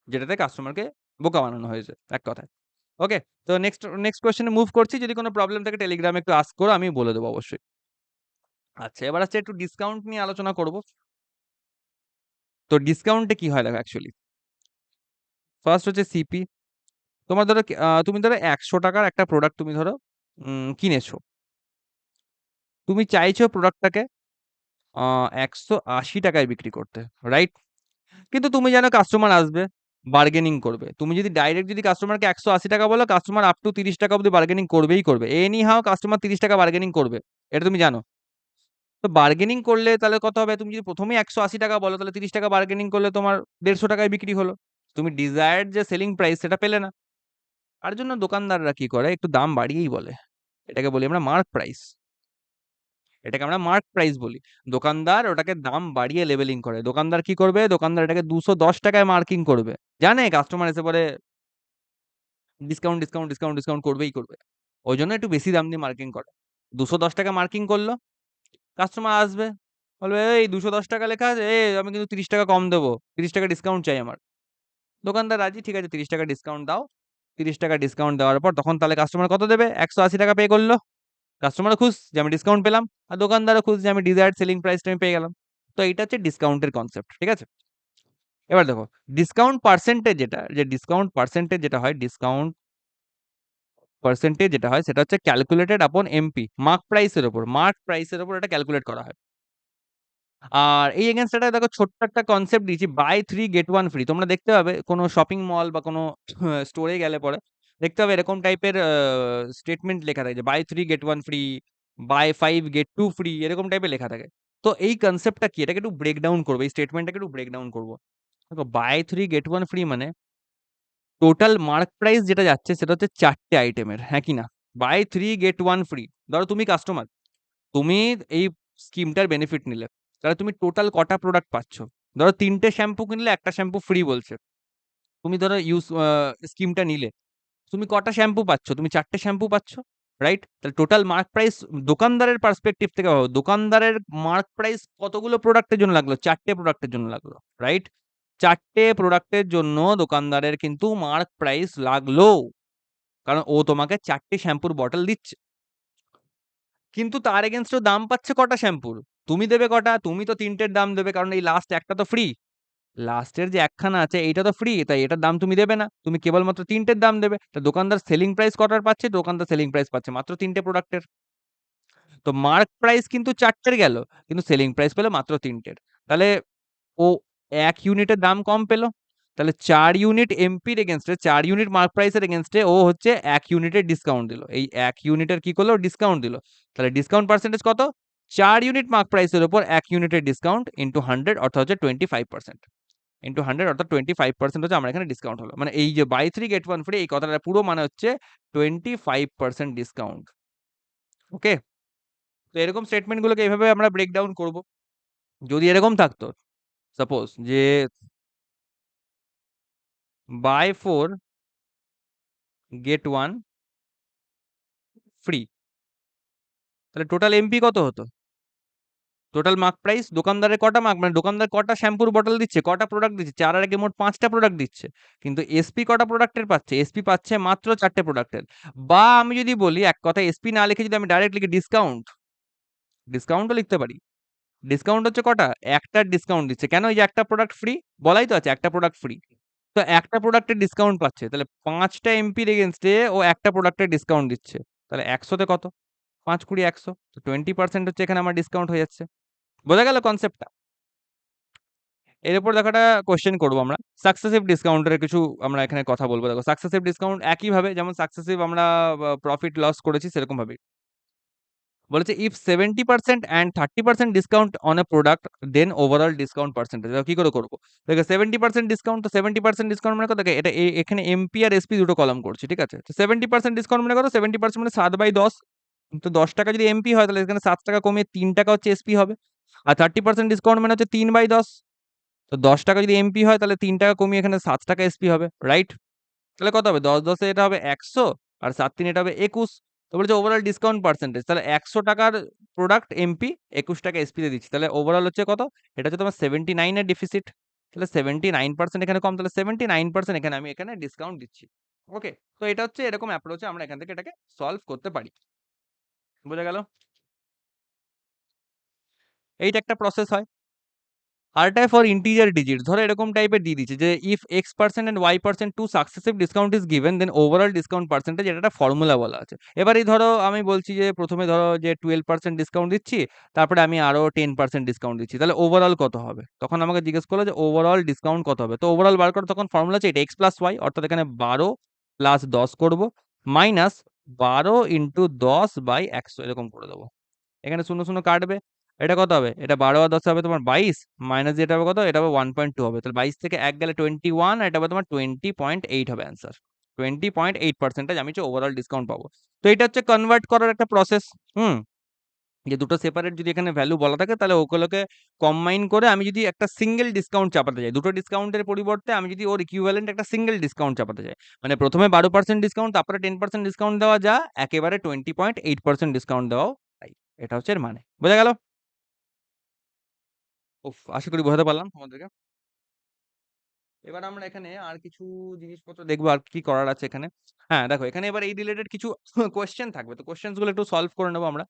যেটাতে কাস্টমারকে বোকা বানানো হয়েছে, এক কথায়। ওকে? তো নেক্সট কোয়েশ্চেন এ মুভ করছি। যদি কোন প্রবলেম থাকে টেলিগ্রামে একটু আস্ক করো, আমি বলে দেব অবশ্যই। আচ্ছা, এবার হচ্ছে একটু ডিসকাউন্ট নিয়ে আলোচনা করব। তো ডিসকাউন্টে কি হয় দেখো অ্যাকচুয়ালি। ফার্স্ট হচ্ছে সিপি। তোমার ধরো তুমি ধরো ৳100 একটা প্রোডাক্ট তুমি ধরো কিনেছো। তুমি চাইছো প্রোডাক্টটাকে আ ৳180 য় বিক্রি করতে, রাইট? কিন্তু তুমি জানো কাস্টমার আসবে, বার্গেনিং করবে। তুমি যদি ডাইরেক্ট যদি কাস্টমারকে ৳180 বলো, কাস্টমার আপ টু ৳30 অব্দি বার্গেনিং করবেই করবে। এনি হাউ কাস্টমার ৳30 বার্গেনিং করবে। এটা তুমি জানো। তো বার্গেনিং করলে তাহলে কত হবে? তুমি যদি ১ম এই ৳180 বলো, তাহলে ৳30 বার্গেনিং করলে তোমার ৳150 য় বিক্রি হলো। তুমি ডিজায়ার্ড যে সেলিং প্রাইস সেটা পেলে না। তার জন্য দোকানদাররা কি করে? একটু দাম বাড়িয়েই বলে। এটাকে বলি আমরা মার্ক প্রাইস। এটাকে আমরা মার্ক প্রাইস বলি। দোকানদার ওটাকে দাম বাড়িয়ে লেভেলিং করে। দোকানদার কি করবে? দোকানদার এটাকে ৳210 য় মার্কিং করবে। জানে কাস্টমার এসে পরে ডিসকাউন্ট করবেই করবে। ওইজন্য একটু বেশি দাম দিয়ে মার্কিং করে। ৳210 মার্কিং করল, কাস্টমার আসবে। বলবে, "এই ৳210 লেখা আছে, আমি কিন্তু ৳30 কম দেবো। ৳30 ডিসকাউন্ট চাই আমার।" দোকানদার রাজি, ঠিক আছে ৳30 ডিসকাউন্ট দাও। ৳30 ডিসকাউন্ট দেওয়ার পর তখন তাহলে কাস্টমার কত দেবে? ৳180 পে করল। কাস্টমারও খুশ যে আমি ডিসকাউন্ট পেলাম। আর দোকানদারও খুশ যে আমি ডিজায়ার্ড সেলিং প্রাইসটা আমি পেয়ে গেলাম। তো এইটা হচ্ছে ডিসকাউন্টের কনসেপ্ট। ঠিক আছে? এবার দেখো, ডিসকাউন্ট পার্সেন্টেজ যেটা, যে ডিসকাউন্ট পার্সেন্টেজ যেটা হয়, ডিসকাউন্ট পার্সেন্টেজ যেটা হয় সেটা হচ্ছে ক্যালকুলেটেড আপন এমপি, মার্ক প্রাইসের উপর এটা ক্যালকুলেট করা হয়। আর এই এগেইনস্ট এটায় দেখো ছোট্ট একটা কনসেপ্ট দিয়েছি, বাই 3 গেট 1 ফ্রি। তোমরা দেখতে পাবে কোনো শপিং মল বা কোনো স্টোরে গেলে পরে দেখতে পাবে এরকম টাইপের স্টেটমেন্ট লেখা থাকে যে buy 3 get 1 free buy 5 get 2 free, এরকম টাইপের লেখা থাকে। তো এই কনসেপ্টটা কি, এটাকে একটু ব্রেক ডাউন করবো, এই স্টেটমেন্টটাকে একটু ব্রেক ডাউন করবো। দেখো বাই 3 গেট 1 ফ্রি মানে টোটাল মার্ক প্রাইস যেটা যাচ্ছে সেটা হচ্ছে 4টে আইটেমের, হ্যাঁ কি না? বাই 3 গেট 1 ফ্রি, ধরো তুমি কাস্টমার, তুমি এই স্কিমটার বেনিফিট নিলে, তাহলে তুমি টোটাল কটা প্রোডাক্ট পাচ্ছ? ধরো 3টে শ্যাম্পু কিনলে একটা শ্যাম্পু ফ্রি বলছে, তুমি ধরো স্কিমটা নিলে, তুমি কটা শ্যাম্পু পাচ্ছ? তুমি 4টে শ্যাম্পু পাচ্ছ, রাইট? তাহলে টোটাল মার্ক প্রাইস দোকানদারের পার্সপেক্টিভ থেকে ভাবো, দোকানদারের মার্ক প্রাইস কতগুলো প্রোডাক্টের জন্য লাগলো? 4টে প্রোডাক্টের জন্য লাগলো, রাইট? 4টে প্রোডাক্টের জন্য দোকানদারের কিন্তু মার্ক প্রাইস লাগলো, কারণ ও তোমাকে 4টে শ্যাম্পুর বটল দিচ্ছে। কিন্তু তার এগেনস্টে দাম পাচ্ছে কটা শ্যাম্পুর? তুমি দেবে কটা? তুমি তো 3টের দাম দেবে, কারণ এই লাস্ট একটা তো ফ্রি। লাস্টের যে একখানা আছে এইটা তো ফ্রি, তাই এটার দাম তুমি দেবে না, তুমি কেবলমাত্র 3টের দাম দেবে। তা দোকানদার সেলিং প্রাইস কটার পাচ্ছে? দোকানদার সেলিং প্রাইস পাচ্ছে মাত্র 3টে প্রোডাক্টের। তো মার্ক প্রাইস কিন্তু 4টের গেল, কিন্তু সেলিং প্রাইস পেলো মাত্র 3টের। তাহলে ও 1 ইউনিটের দাম কম পেলো। তাহলে 4 ইউনিট এমপির এগেনস্টে, 4 ইউনিট মার্ক প্রাইসের এগেনস্টে ও হচ্ছে 1 ইউনিটের ডিসকাউন্ট দিল। এই 1 ইউনিটের কি করলো? ডিসকাউন্ট দিল। তাহলে ডিসকাউন্ট পার্সেন্টেজ কত? 4 ইউনিট মার্ক প্রাইসের উপর 1 ইউনিটের ডিসকাউন্ট ইনটু 100, অর্থাৎ হচ্ছে 25%। ইনটু 100 অর্থাৎ 25% হচ্ছে আমার এখানে ডিসকাউন্ট হলো। মানে এই যে বাই 3 গেট 1 ফ্রি, এই কথাটা পুরো মানে হচ্ছে 25% ডিসকাউন্ট। ওকে? তো এরকম স্টেটমেন্ট গুলোকে এইভাবে আমরা ব্রেক ডাউন করবো। যদি এরকম থাকতো, সাপোজ যে বাই 4 গেট 1 ফ্রি, তাহলে টোটাল এমপি কত হতো? টোটাল মার্ক প্রাইস, দোকানদারের কটা মার্ক, মানে দোকানদার কটা শ্যাম্পুর বটল দিচ্ছে, কটা প্রোডাক্ট দিচ্ছে? 4 আর 1 মোট 5টা প্রোডাক্ট দিচ্ছে। কিন্তু এসপি কটা প্রোডাক্টের পাচ্ছে? এসপি পাচ্ছে মাত্র 4টে প্রোডাক্টের। বা আমি যদি বলি এক কথায়, এসপি না লিখে যদি আমি ডাইরেক্ট লিখি ডিসকাউন্ট, ডিসকাউন্টও লিখতে পারি। ডিসকাউন্ট হচ্ছে কটা? একটার ডিসকাউন্ট দিচ্ছে। কেন? এই যে একটা প্রোডাক্ট ফ্রি, বলাই তো আছে একটা প্রোডাক্ট ফ্রি। তো একটা প্রোডাক্টের ডিসকাউন্ট পাচ্ছে, তাহলে 5টা এমপির এগেইনস্টে ও একটা প্রোডাক্টের ডিসকাউন্ট দিচ্ছে। তাহলে 100 তে কত? 5 20 100, তো 20% হচ্ছে এখানে আমার ডিসকাউন্ট হয়ে যাচ্ছে। বোঝা গেল কনসেপ্টটা? এর উপর দেখো একটা কোয়েশ্চেন করবো আমরা। সাকসেসিভ ডিসকাউন্টের কিছু আমরা এখানে কথা বলবো। দেখো সাকসেসিভ ডিসকাউন্ট একইভাবে যেমন সাকসেসিভ আমরা প্রফিট লস করেছি সেরকম ভাবে বলেছে, if 70% and 30% discount on a product, then overall discount percentage. কি করে করবো? দেখো 70% ডিসকাউন্ট, তো 70% ডিসকাউন্ট মানে কত? এটা এখানে এমপি আর এসপি দুটো কলাম করছি, ঠিক আছে? তো 70% ডিসকাউন্ট মানে কত? 70% মানে 7/10। তো 10 টাকা যদি এমপি হয়, তাহলে এখানে 7 টাকা কমিয়ে 3 টাকা হচ্ছে এসপি হবে। আর 30% ডিসকাউন্ট মানে হচ্ছে 3/10। তো 10 টাকা যদি এমপি হয়, তাহলে 3 টাকা কমিয়ে এখানে 7 টাকা এসপি হবে, রাইট? তাহলে কত হবে? 10 10 এটা হবে 100, আর 7 3 এটা হবে 21। তো বলেছে ওভারঅল ডিসকাউন্ট পার্সেন্টেজ, তাহলে 100 টাকার প্রোডাক্ট এমপি, 21 টাকা এসপি তে দিচ্ছি, তাহলে ওভারঅল হচ্ছে কত? এটা হচ্ছে তোমার 79 এর ডেফিসিট। তাহলে 79% এখানে কম, তাহলে 79% এখানে আমি এখানে ডিসকাউন্ট দিচ্ছি। ওকে? তো এটা হচ্ছে এরকম অ্যাপ্রোচে আমরা এখান থেকে এটাকে সলভ করতে পারি। বোঝা গেল? এইটা একটা প্রসেস হয়। আরেকটায় ফর ইন্টিজার ডিজিট, ধরো এরকম টাইপের দিয়ে দিচ্ছে যে if x% and y% two successive discount is given, then overall discount percentage, এটা একটা ফর্মুলা বলা আছে। এবারে ধরো আমি বলছি যে প্রথমে ধরো যে 12% ডিসকাউন্ট দিচ্ছি, তারপরে আমি আরো 10% ডিসকাউন্ট দিচ্ছি, তাহলে ওভারঅল কত হবে? তখন আমাকে জিজ্ঞেস করলো যে ওভারঅল ডিসকাউন্ট কত হবে। তো ওভারঅল বার করে তখন ফর্মুলা আছে এটা x+y, অর্থাৎ এখানে 12 + 10 করবো, মাইনাস 12 × 10/100 এরকম করে দেবো। এখানে শূন্য শূন্য কাটবে, এটা কত হবে? এটা 12 আর 10 হবে তোমার 22, মাইনাস যেটা হবে কত? এটা হবে 1.2 হবে। তাহলে 22 থেকে 1 গেলে 21, আর এটা হবে তোমার 20.8 হবে অ্যান্সার। 20.8% আমি হচ্ছে ওভারঅল ডিসকাউন্ট পাবো। তো এটা হচ্ছে কনভার্ট করার একটা প্রসেস। হুম, যে দুটো সেপারেট যদি এখানে ভ্যালু বলা থাকে, তাহলে ওগুলোকে কম্বাইন করে আমি যদি একটা সিঙ্গেল ডিসকাউন্ট চাপাতে যাই, দুটো ডিসকাউন্টের পরিবর্তে আমি যদি ওর ইকুইভ্যালেন্ট একটা সিঙ্গেল ডিসকাউন্ট চাপাতে যাই, মানে প্রথমে 12% ডিসকাউন্ট, তারপরে 10% ডিসকাউন্ট দেওয়া, যা একেবারে 20.8% ডিসকাউন্ট দেওয়াও তাই। এটা হচ্ছে এর মানে। বোঝা গেল? উফ! আশা করি বোঝাতে পারলাম তোমাদেরকে। এবার আমরা এখানে আর কিছু জিনিসপত্র দেখবো, আর কি করার আছে এখানে। হ্যাঁ, দেখো এখানে এবার এই রিলেটেড কিছু কোয়েশ্চেন থাকবে। তো কোয়েশ্চেনস গুলো একটু সলভ করে নেবো আমরা।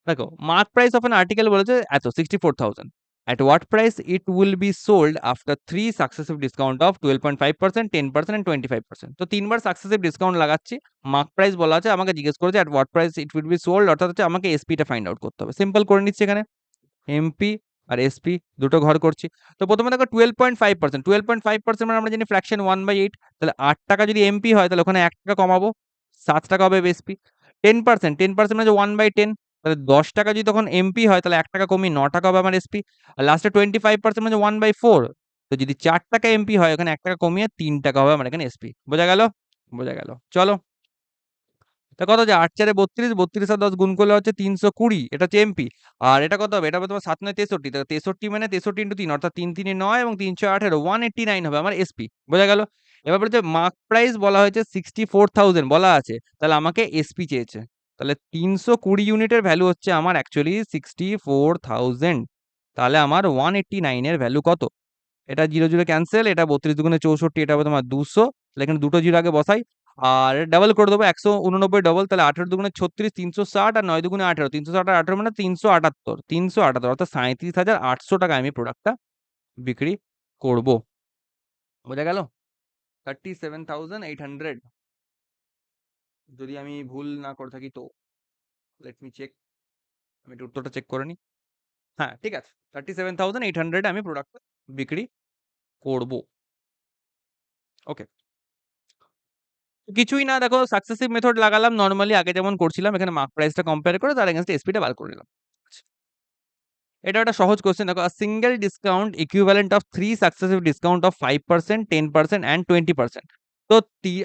দেখো mark price of an article বলেছে এত 64,000, at what price it will be sold after 3 successive discount of 12.5%, 10% and 25%। তো তিনবার সাকসেসিভ ডিসকাউন্ট লাগাচ্ছি, মার্ক প্রাইস বলা আছে, আমাকে জিজ্ঞেস করেছে at what price it will be sold, অর্থাৎ হচ্ছে আমাকে এসপি টা ফাইন্ড আউট করতে হবে। সিম্পল করে নিচ্ছি এখানে, এমপি আর এসপি দুটো ঘর করছি। তো প্রথমে দেখো 12.5%, 12.5% মানে আমরা জানি ফ্র্যাকশন 1/8, তাহলে 8 টাকা যদি এমপি হয়, তাহলে ওখানে 1 টাকা কমাবো, 7 টাকা হবে এসপি। 10%, 10% মানে 1/10, তাহলে 10 টাকা যদি তখন এমপি হয় তাহলে 1 টাকা কমিয়ে 9 টাকা হবে আমার এসপি। আর লাস্টে 25% মানে 1/4। তো যদি 4 টাকা এমপি হয় ওখানে 1 টাকা কমিয়ে 3 টাকা হবে আমার এখানে এসপি। বোঝা গেল? বোঝা গেল। চলো। তা কত হচ্ছে? ৮ 4 32, 32 আর 10 গুণ করলে হচ্ছে 320, এটা হচ্ছে এমপি। আর এটা কত হবে? এটা হবে তোমার ৭ ৯ ৬৩। তাহলে ৬৩ মানে ৬৩ ইন্টু ৩ অর্থাৎ ৩ ৩ ৯ এবং ৩ ৬ ১৮, 189 হবে আমার এসপি। বোঝা গেল? এবার বলেছে মার্ক প্রাইস বলা হয়েছে 64,000 বলা আছে। তাহলে আমাকে এসপি চেয়েছে। তাহলে ৩২০ ইউনিটের ভ্যালু হচ্ছে আমার অ্যাকচুয়ালি 64,000। তাহলে আমার 189 এর ভ্যালু কত? এটা 0 0 ক্যানসেল, এটা 32 দুগুণে 64, এটা হবে তোমার 200। তাহলে এখানে দুটো জিরো আগে বসাই। আর ডাবল করে দেবো, 189 ডবল, তাহলে 18 দুগুণে 36, 360, আর 9 দুগুণে 18, 360 আর 18 মানে 378, 378 অর্থাৎ 37,800 টাকা আমি প্রোডাক্টটা বিক্রি করব। বোঝা গেল? 37,800, যদি আমি ভুল না করে থাকি তো। লেট মি চেক, আমি একটু উত্তরটা চেক করে নিই। হ্যাঁ ঠিক আছে, 37,800 আমি প্রোডাক্টটা বিক্রি করব। ওকে, কিছুই না, দেখো সাকসেসিভ মেথড লাগালাম নরমালি আগে যেমন করছিলাম, এখানে মার্ক প্রাইসটা কম্পেয়ার করে তার এগেইনস্ট এসপিটা বার করে নিলাম। এটা একটা সহজ কোশ্চেন, দেখো single discount equivalent of 3 successive discount of 5%, 10% and 20%। তো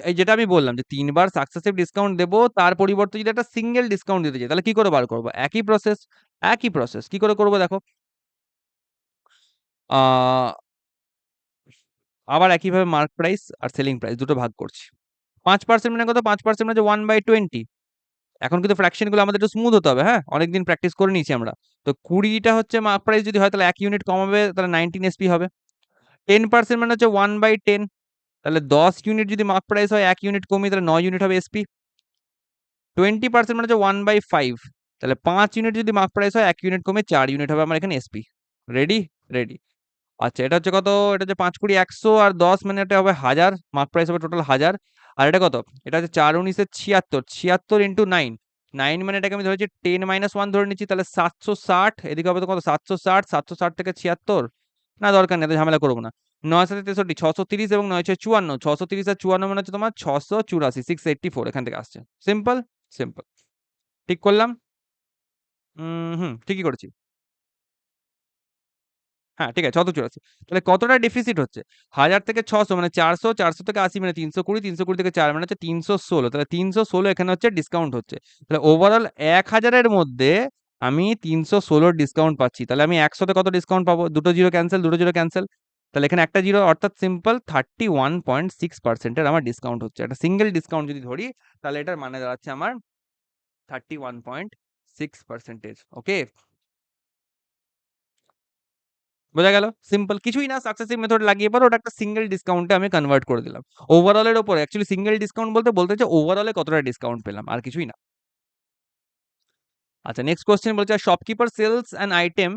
এই যেটা আমি বললাম যে 3 বার সাকসেসিভ ডিসকাউন্ট দেবো, তার পরিবর্তে যদি একটা সিঙ্গেল ডিসকাউন্ট দিতে চাই তাহলে কি করে বার করবো? একই প্রসেস, একই প্রসেস। কি করে করবো দেখো, আহ আবার একইভাবে মার্ক প্রাইস আর সেলিং প্রাইস দুটো ভাগ করছি। 5% মানে কত? 5% মানে 1/20। এখন কিন্তু ফ্র্যাকশন গুলো আমাদের একটু স্মুথ হতে হবে, হ্যাঁ, অনেকদিন প্র্যাকটিস করে নিয়েছি আমরা। তো 20টা হচ্ছে মার্ক প্রাইস যদি হয় তাহলে 1 ইউনিট কমাবে, তাহলে 19 এসপি হবে। 10% মানে হচ্ছে 1/10, তাহলে 10 ইউনিট যদি মার্ক প্রাইস হয় 1 ইউনিট কমিয়ে তাহলে 9 ইউনিট হবে এসপি। 20% মানে হচ্ছে 1/5, তাহলে 5 ইউনিট যদি মার্ক প্রাইস হয় 1 ইউনিট কমে 4 ইউনিট হবে আমার এখানে এসপি। রেডি? রেডি। আচ্ছা, এটা হচ্ছে কত? এটা হচ্ছে 5 20 100 আর 10 মানে এটা হবে 1000, মার্ক প্রাইস হবে টোটাল 1000। আর এটা কত? এটা হচ্ছে 4 19 76, 76 ইন্টু 9, 9 মানে এটাকে আমি ধরেছি 10 - 1 ধরে নিচ্ছি, তাহলে 760। এদিকে হবে তো কত? 760, 760 থেকে 76, না দরকার নেই, এত ঝামেলা করবো না। 9 7 63, 630 এবং 9 6 54, 630 আর 54 মানে হচ্ছে তোমার 684, 684 এখান থেকে আসছে। Simple, simple. ঠিক করলাম? হুম, ঠিকই করেছি। হ্যাঁ, ঠিক আছে, 684। তাহলে কতটা ডেফিসিট হচ্ছে? 1000 থেকে 600 মানে 400, 400 থেকে 80 মানে 320, 320 থেকে 4 মানে হচ্ছে 316। তাহলে 316 এখানে হচ্ছে ডিসকাউন্ট হচ্ছে। তাহলে ওভারঅল 1000 এর মধ্যে আমি 316 ডিসকাউন্ট পাচ্ছি। তাহলে আমি 100 তে কত ডিসকাউন্ট পাবো? দুটো জিরো ক্যানসেল, দুটো জিরো ক্যানসেল। তাহলে এখানে একটা জিরো, অর্থাৎ সিম্পল 31.6% এর আমার ডিসকাউন্ট হচ্ছে। একটা সিঙ্গেল ডিসকাউন্ট যদি ধরি তাহলে এটার মানে দাঁড়াচ্ছে আমার 31.6%। ওকে? বোঝা গেল? সিম্পল, কিছুই না, সাকসেসিভ মেথড লাগিয়ে পরে ওটা একটা সিঙ্গেল ডিসকাউন্টে আমি কনভার্ট করে দিলাম। ওভারঅল এর উপরে অ্যাকচুয়ালি সিঙ্গেল ডিসকাউন্ট বলতে বলতে ওভারঅল এ কতটা ডিসকাউন্ট পেলাম, আর কিছুই না। আচ্ছা, নেক্সট কোয়েশ্চেন বলছে shopkeeper sells an item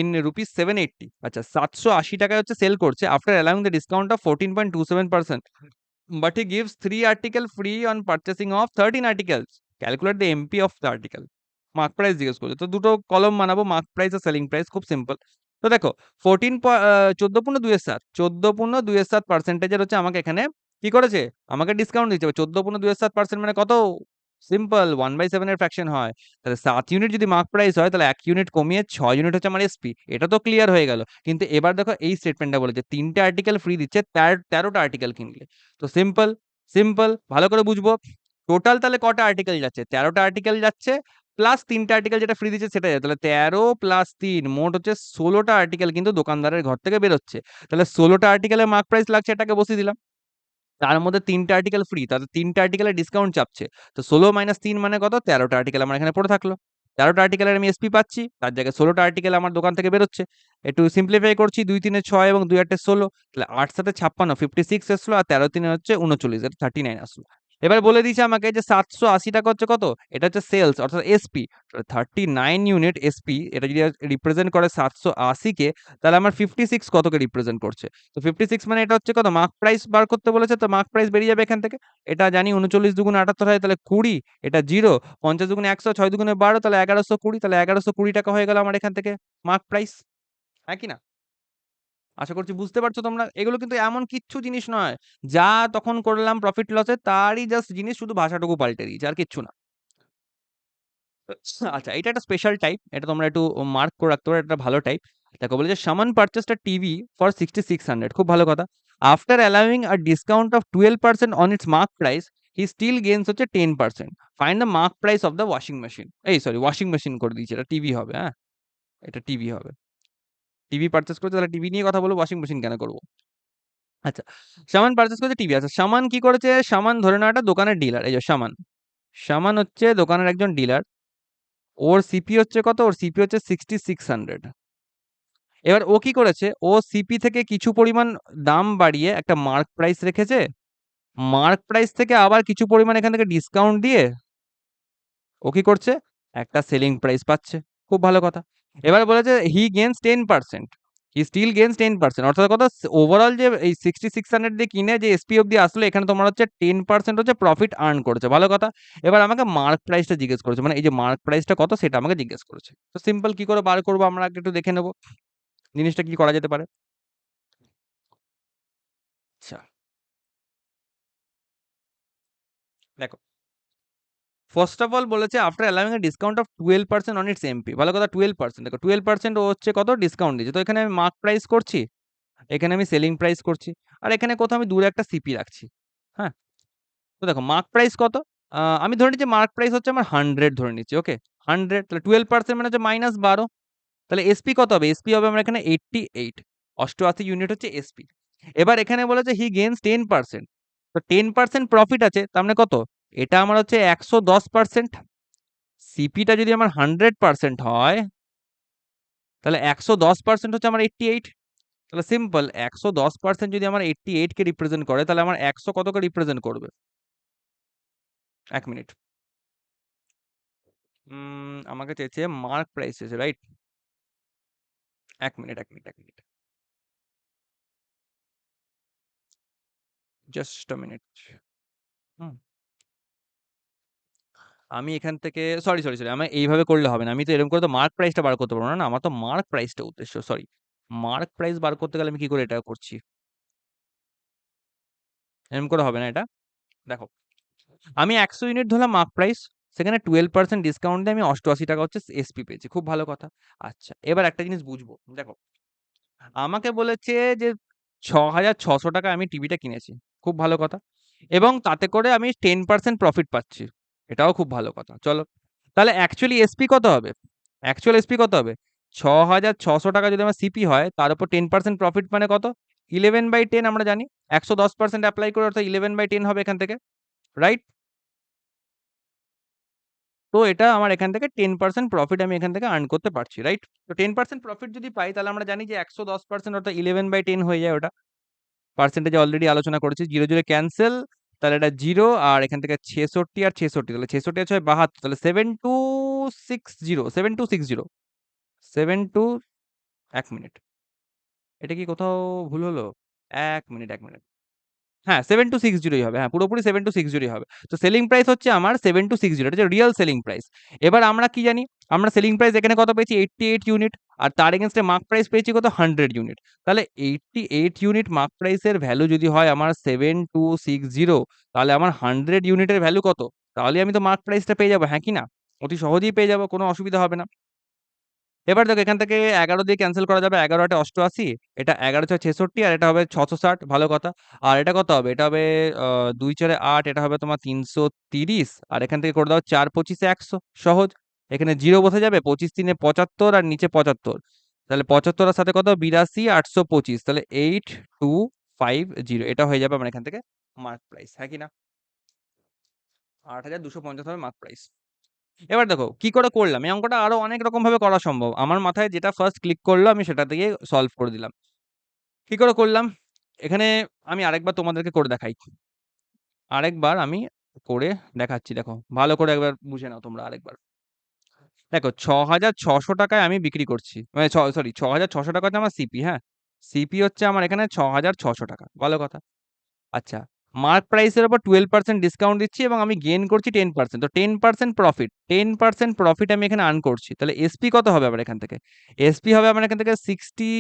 in rupees 780। আচ্ছা, 780 টাকায় হচ্ছে সেল করছে after allowing the discount of 14.27%, but he gives 3 article free on purchasing of 13 articles. Calculate the MP of the article. Mark price জিজ্ঞেস করছে, তো দুটো কলম বানাবো, মার্ক প্রাইস আর সেলিং প্রাইস, খুব সিম্পল। তো দেখো 14.2/7, 14.2/7 হচ্ছে আমাকে এখানে কি করেছে? আমাকে ডিসকাউন্ট দিচ্ছে। 14.2/7 মানে কত? সিম্পল, 1/7 এর ফ্র্যাকশন হয়। তাহলে 7 ইউনিট যদি মার্ক প্রাইস হয় তাহলে 1 ইউনিট কমিয়ে 6 ইউনিট হচ্ছে আমার এসপি। এটা তো ক্লিয়ার হয়ে গেল। কিন্তু এবার দেখো এই স্টেটমেন্টটা বলেছে 3টে আর্টিকেল ফ্রি দিচ্ছে 13টা আর্টিকেল কিনলে। তো সিম্পল, সিম্পল ভালো করে বুঝবো। টোটাল তাহলে কটা আর্টিকেল যাচ্ছে? 13টা আর্টিকেল যাচ্ছে, প্লাস 3টে আর্টিকেল যেটা ফ্রি দিচ্ছে সেটা যাচ্ছে। তাহলে 13 প্লাস 3 মোট হচ্ছে 16টা আর্টিকেল কিন্তু দোকানদারের ঘর থেকে বেরোচ্ছে। তাহলে 16টা আর্টিকেলের মার্ক প্রাইস লাগছে, এটাকে বসিয়ে দিলাম। তার মধ্যে 3টে আর্টিকেল ফ্রি, তাহলে 3টে আর্টিকেলের ডিসকাউন্ট চাপছে। তো 16 - 3 মানে কত? 13টা আর্টিকেল আমার এখানে পড়ে থাকলো। 13টা আর্টিকেলের আমি এসপি পাচ্ছি, তার জায়গায় 16টা আর্টিকেল আমার দোকান থেকে বেরোচ্ছে। একটু সিম্পলিফাই করছি, 2 3 6 এবং 2 8 16, তাহলে 8 7 56, 56 আসলো, আর 13 3 হচ্ছে 39, এটা 39 আসলো। এবার বলে দিয়েছে আমাকে যে 780 টাকা হচ্ছে কত? এটা হচ্ছে সেলস অর্থাৎ এসপি। 39 ইউনিট এসপি, এটা যদি রিপ্রেজেন্ট করে 780 কে, তাহলে আমার 56 কতকে রিপ্রেজেন্ট করছে? তো 56 মানে এটা হচ্ছে কত? মার্ক প্রাইস বার করতে বলেছে, তো মার্ক প্রাইস বেরিয়ে যাবে এখান থেকে। এটা জানি 39 দুগুণে 78 হয়, তাহলে 20, এটা 0, 50 দুগুণে 100, 6 দুগুণে 12, তাহলে 1120, তাহলে 1120 টাকা হয়ে গেল আমার এখান থেকে মার্ক প্রাইস। হ্যাঁ কি না? আশা করছি বুঝতে পারছো তোমরা। এগুলো কিন্তু এমন কিচ্ছু জিনিস নয়, যা তখন করলাম প্রফিট লসে তারই জাস্ট জিনিস, শুধু ভাষাটুকু পাল্টে দিয়েছে, আর কিচ্ছু না। আচ্ছা, এটা একটা স্পেশাল টাইপ, এটা তোমরা একটু মার্ক করে রাখতে পারো, এটা ভালো টাইপ। দেখো বলে যে সামান পারচেসড আ টিভি ফর 6600, খুব ভালো কথা। After allowing a discount of 12% on its mark price, he still gains হচ্ছে 10%। Find the mark price of the washing machine. এই সরি, ওয়াশিং মেশিন করে দিয়েছি, এটা টিভি হবে, হ্যাঁ? এটা টিভি হবে। টিভি পারচেজ করেছে, তাহলে টিভি নিয়ে কথা বলবো, ওয়াশিং মেশিন কেন করব? আচ্ছা, সামান পারচেজ করেছে টিভি। আচ্ছা, সামান কি করেছে? সামান ধরে নাও একটা দোকানের ডিলার, এই যে সামান। সামান হচ্ছে দোকানের একজন ডিলার। ওর সিপি হচ্ছে কত? ওর সিপি হচ্ছে 6600। এবার ও কি করেছে? ও সিপি থেকে কিছু পরিমাণ দাম বাড়িয়ে একটা মার্ক প্রাইস রেখেছে। মার্ক প্রাইস থেকে আবার কিছু পরিমাণ এখান থেকে ডিসকাউন্ট দিয়ে ও কি করছে? একটা সেলিং প্রাইস পাচ্ছে। খুব ভালো কথা। এবার বলেছে he gains 10%। He still gains 10%। অর্থাৎ কথা, ওভারঅল যে এই 6600 দিয়ে কিনে যে এসপি অব্দি আসলো, এখানে তোমার হচ্ছে 10% হচ্ছে প্রফিট আর্ন করেছে। ভালো কথা। এবার আমাকে মার্ক প্রাইসটা জিজ্ঞেস করেছে। মানে এই যে মার্ক প্রাইসটা কত সেটা আমাকে জিজ্ঞেস করেছে। তো সিম্পল কি করে বার করব আমরা আগে একটু দেখে নেব। জিনিসটা কি করা যেতে পারে? আচ্ছা, দেখো। ফার্স্ট অফ অল বলেছে after allowing a discount of 12% on it's MP. ভালো কথা, 12%। দেখো 12% ও হচ্ছে কত ডিসকাউন্ট দিয়েছে। তো এখানে আমি মার্ক প্রাইস করছি, এখানে আমি সেলিং প্রাইস করছি। আর এখানে কোথাও আমি দূরে একটা সিপি রাখছি। হ্যাঁ? তো দেখো মার্ক প্রাইস কত? আমি ধরে নিচ্ছি মার্ক প্রাইস হচ্ছে আমার 100 ধরে নিচ্ছি। ওকে? 100, তাহলে 12% মানে হচ্ছে -12। তাহলে এসপি কত হবে? এসপি হবে আমার এখানে 88। 88 ইউনিট হচ্ছে এসপি। এবার এখানে বলেছে হি গেইনস 10%। তো 10% প্রফিট আছে, তার মানে কত? এটা আমার হচ্ছে 110%। সিপিটা যদি আমার 100% হয়, তাহলে 110% হচ্ছে আমার 88। তাহলে সিম্পল, 110% যদি আমার 88 কে রিপ্রেজেন্ট করে, তাহলে আমার 100 কতকে রিপ্রেজেন্ট করবে? 1 মিনিট। আমাকে চেয়েছে মার্ক প্রাইস চেয়েছে, right? 1 minute, 1 minute, 1 minute. Just a minute. Hmm. আমি এখান থেকে সরি। আমি এইভাবে করলে হবে না। আমি তো এরকম করে তো মার্ক প্রাইসটা বার করতে পারবো না, না? আমার তো মার্ক প্রাইসটা উদ্দেশ্য। সরি। মার্ক প্রাইস বার করতে গেলে আমি কি করে এটা করছি? এরকম করে হবে না এটা। দেখো, আমি 100 ইউনিট ধরলাম মার্ক প্রাইস। সেখানে 12% ডিসকাউন্ট দিয়ে আমি ৳৮৮ হচ্ছে এসপি পেয়েছি। খুব ভালো কথা। আচ্ছা, এবার একটা জিনিস বুঝবো। দেখো, আমাকে বলেছে যে ৳৬,৬০০ আমি টিভিটা কিনেছি। খুব ভালো কথা। এবং তাতে করে আমি 10% প্রফিট পাচ্ছি। এটাও খুব ভালো কথা। চলো। তাহলে অ্যাকচুয়ালি এসপি কত হবে? অ্যাকচুয়াল এসপি কত হবে? ৳৬,৬০০ যদি আমার সিপি হয়, তার উপর 10% প্রফিট মানে কত? 11/10 আমরা জানি। 110% এপ্লাই করে অর্থাৎ 11/10 হবে এখান থেকে। রাইট? তো এটা আমার এখান থেকে 10% প্রফিট আমি এখান থেকে আর্ন করতে পারছি। রাইট? তো 10% প্রফিট যদি পাই, তাহলে আমরা জানি যে 110% অর্থাৎ 11/10 হয়ে যায় ওটা। পার্সেন্টেজ অলরেডি আলোচনা করেছি। 0, 0 ক্যানসেল। তাহলে এটা 0 আর এখান থেকে 66 আর 66। তাহলে 66 আছে 72। তাহলে 7260, 7260, 72। ১ মিনিট। এটা কি কোথাও ভুল হলো? ১ মিনিট, ১ মিনিট। হ্যাঁ, 7260 ই হবে। হ্যাঁ, পুরোপুরি 7260 হবে। তো সেলিং প্রাইস হচ্ছে আমার 7260, এটা হচ্ছে রিয়াল সেলিং প্রাইস। এবার আমরা কি জানি? আমরা সেলিং প্রাইস এখানে কত পেয়েছি? 88 ইউনিট। আর তার এগেইনস্ট এ মার্ক প্রাইস পেয়েছি কত? 100 ইউনিট। তাহলে 88 ইউনিট মার্ক প্রাইসের ভ্যালু যদি হয় আমার 7260, তাহলে আমার 100 ইউনিটের ভ্যালু কত? তাহলেই আমি তো মার্ক প্রাইসটা পেয়ে যাবো। হ্যাঁ কি না? অতি সহজেই পেয়ে যাবো। কোনো অসুবিধা হবে না। এবার দেখো, এখান থেকে ১১ দিয়ে ক্যানসেল করা যাবে। ১১ ৮ ৮৮, এটা ১১ ৬ ৬৬ আর এটা হবে ৬৬০। ভালো কথা। আর এটা কত হবে? এটা হবে ২ ৪ এ ৮, এটা হবে তোমার ৩৩০। আর এখান থেকে করে দাও ৪ ২৫ এ ১০০। সহজ। এখানে ০ বসে যাবে। ২৫ ৩ এ ৭৫ আর নিচে ৭৫। তাহলে ৭৫ এর সাথে কত? ৮২ ৮২৫। তাহলে 8250, এটা হয়ে যাবে আমার এখান থেকে মার্ক প্রাইস। হ্যাঁ কি না? ৮,২৫০ হবে মার্ক প্রাইস। এবার দেখো কি করে করলাম। এই অঙ্কটা আরো অনেক রকম ভাবে করা সম্ভব। আমার মাথায় যেটা ফার্স্ট ক্লিক করলো আমি সেটা দিয়ে সলভ করে দিলাম। কি করে করলাম? এখানে আমি আরেকবার তোমাদেরকে করে দেখাই। আরেকবার আমি করে দেখাচ্ছি, দেখো। ভালো করে একবার বুঝে নাও তোমরা আরেকবার। দেখো, ৳৬,৬০০ আমি বিক্রি করছি। মানে সরি, ৳৬,৬০০ হচ্ছে আমার সিপি, হ্যাঁ? সিপি হচ্ছে আমার এখানে ৳৬,৬০০। ভালো কথা। আচ্ছা। মার্ক প্রাইস এর উপর 12% ডিসকাউন্ট দিচ্ছি এবং আমি গেইন করছি 10%। তো 10% প্রফিট। 10% প্রফিট আমি এখানে আর্ন করছি। তাহলে এসপি কত হবে আমার এখান থেকে? এসপি হবে আমার এখান থেকে 60,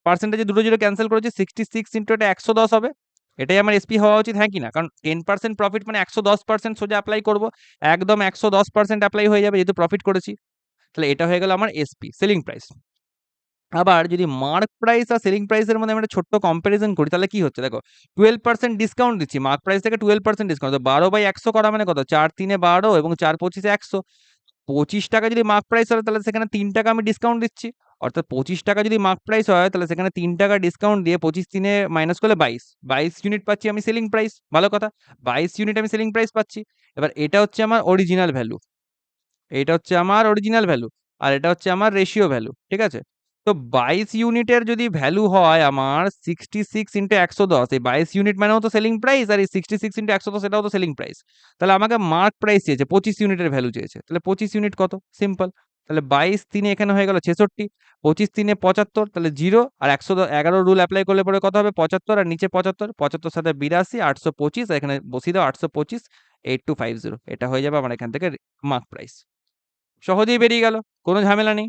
পার্সেন্টেজে দুটো জিরো ক্যানসেল করেছি। 66 ইন্টু এটা ১১০ হবে। এটাই আমার এসপি হওয়া উচিত, হ্যাঁ কি না? কারণ 10% প্রফিট মানে 110% সোজা অ্যাপ্লাই করব। একদম 110% অ্যাপ্লাই হয়ে যাবে যেহেতু প্রফিট করেছি। তাহলে এটা হয়ে গেল আমার এসপি, সেলিং প্রাইস। আবার যদি মার্ক প্রাইস আর সেলিং প্রাইস এর মধ্যে আমি একটা ছোট্ট কম্পারিজন করি তাহলে কি হচ্ছে দেখো, 12% ডিসকাউন্ট দিচ্ছি মার্ক প্রাইস থেকে, 12% ডিসকাউন্ট। তো 12/100 করা মানে কত? 4×3 = 12 এবং 4×25 100। 25 টাকা যদি মার্ক প্রাইস হয় তাহলে সেখানে 3 টাকা আমি ডিসকাউন্ট দিচ্ছি। অর্থাৎ 25 টাকা যদি মার্ক প্রাইস হয় তাহলে সেখানে 3 টাকা ডিসকাউন্ট দিয়ে 25 মাইনাস করলে 22 ইউনিট পাচ্ছি আমি সেলিং প্রাইস। ভালো কথা, 22 ইউনিট আমি সেলিং প্রাইস পাচ্ছি। এবার এটা হচ্ছে আমার অরিজিনাল ভ্যালু, এটা হচ্ছে আমার অরিজিনাল ভ্যালু, আর এটা হচ্ছে আমার রেশিও ভ্যালু, ঠিক আছে? তো 22 ইউনিটের যদি ভ্যালু হয় আমার 66 ইন্টু 110, এই 22 ইউনিট মানেও তো সেলিং প্রাইস, আর এই 66 ইন্টু 110 এটাও তো সেলিং প্রাইস। তাহলে আমাকে মার্ক প্রাইস চেয়েছে, 25 ইউনিটের ভ্যালু চেয়েছে। তাহলে 25 ইউনিট কত? সিম্পল। তাহলে 22×3 এখানে হয়ে গেল 66, 25×3 75, তাহলে 0, আর 111 রুল অ্যাপ্লাই করলে পরে কত হবে? 75, আর নিচে 75, 75 সাথে 82, 825, এখানে বসিয়ে দাও 825, 8250। এটা হয়ে যাবে আমার এখান থেকে মার্ক প্রাইস। সহজেই বেরিয়ে গেল, কোনো ঝামেলা নেই।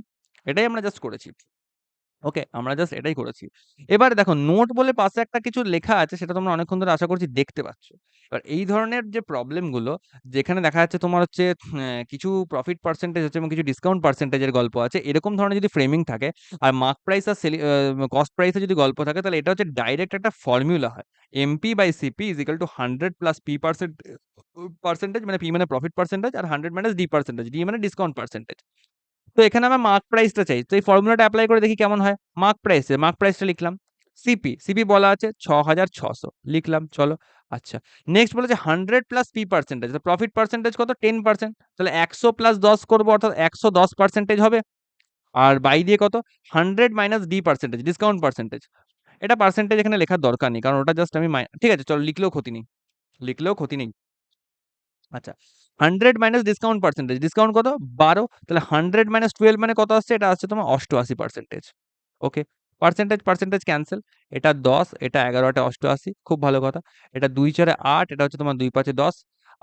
এটাই আমরা জাস্ট করেছি। ওকে, আমরা জাস্ট এটাই করেছি। এবার দেখো নোট বলে পাশে একটা কিছু লেখা আছে, সেটা তোমরা অনেকক্ষণ ধরে আশা করছি দেখতে পাচ্ছ। এবার এই ধরনের যে প্রবলেম গুলো, যেখানে দেখা যাচ্ছে তোমার হচ্ছে কিছু প্রফিট পার্সেন্টেজ হচ্ছে এবং কিছু ডিসকাউন্ট পার্সেন্টেজের গল্প আছে, এরকম ধরনের যদি ফ্রেমিং থাকে আর মার্ক প্রাইস আর কস্ট প্রাইসে যদি গল্প থাকে, তাহলে এটা হচ্ছে ডাইরেক্ট একটা ফর্মুলা হয়। MP/CP is equal two 100 plus P percentage, মানে পি মানে প্রফিট পার্সেন্টেজ, আর 100 মাইনাস ডি পার্সেন্টেজ, ডি মানে ডিসকাউন্ট পার্সেন্টেজ। তো এখানে আমার মার্ক প্রাইসটা চাই। তো এই ফর্মুলাটা এপ্লাই করে দেখি কেমন হয়। মার্ক প্রাইসটা লিখলাম। সিপি বলা আছে 6,600, লিখলাম, চলো। আচ্ছা, নেক্সট বলেছে 100 প্লাস পি পার্সেন্টেজ, তো প্রফিট পার্সেন্টেজ কত? 10%। তাহলে 100 প্লাস 10 করবো, অর্থাৎ 110% হবে। আর বাই দিয়ে কত? 100 minus D percentage, discount percentage. এটা পার্সেন্টেজ এখানে লেখার দরকার নেই, কারণ ওটা জাস্ট আমি ঠিক আছে, চলো লিখলেও ক্ষতি নেই, লিখলেও ক্ষতি নেই। আচ্ছা, 100 মাইনাস ডিসকাউন্ট পার্সেন্টেজ, ডিসকাউন্ট কত? 12। তাহলে 100 মাইনাস 12 মানে কত আসছে? এটা আসছে তোমার 88%। ওকে, পার্সেন্টেজ ক্যান্সেল। এটা 10, এটা 11, এটা 88, খুব ভালো কথা। এটা 2×4 8, এটা হচ্ছে তোমার 2×5 10।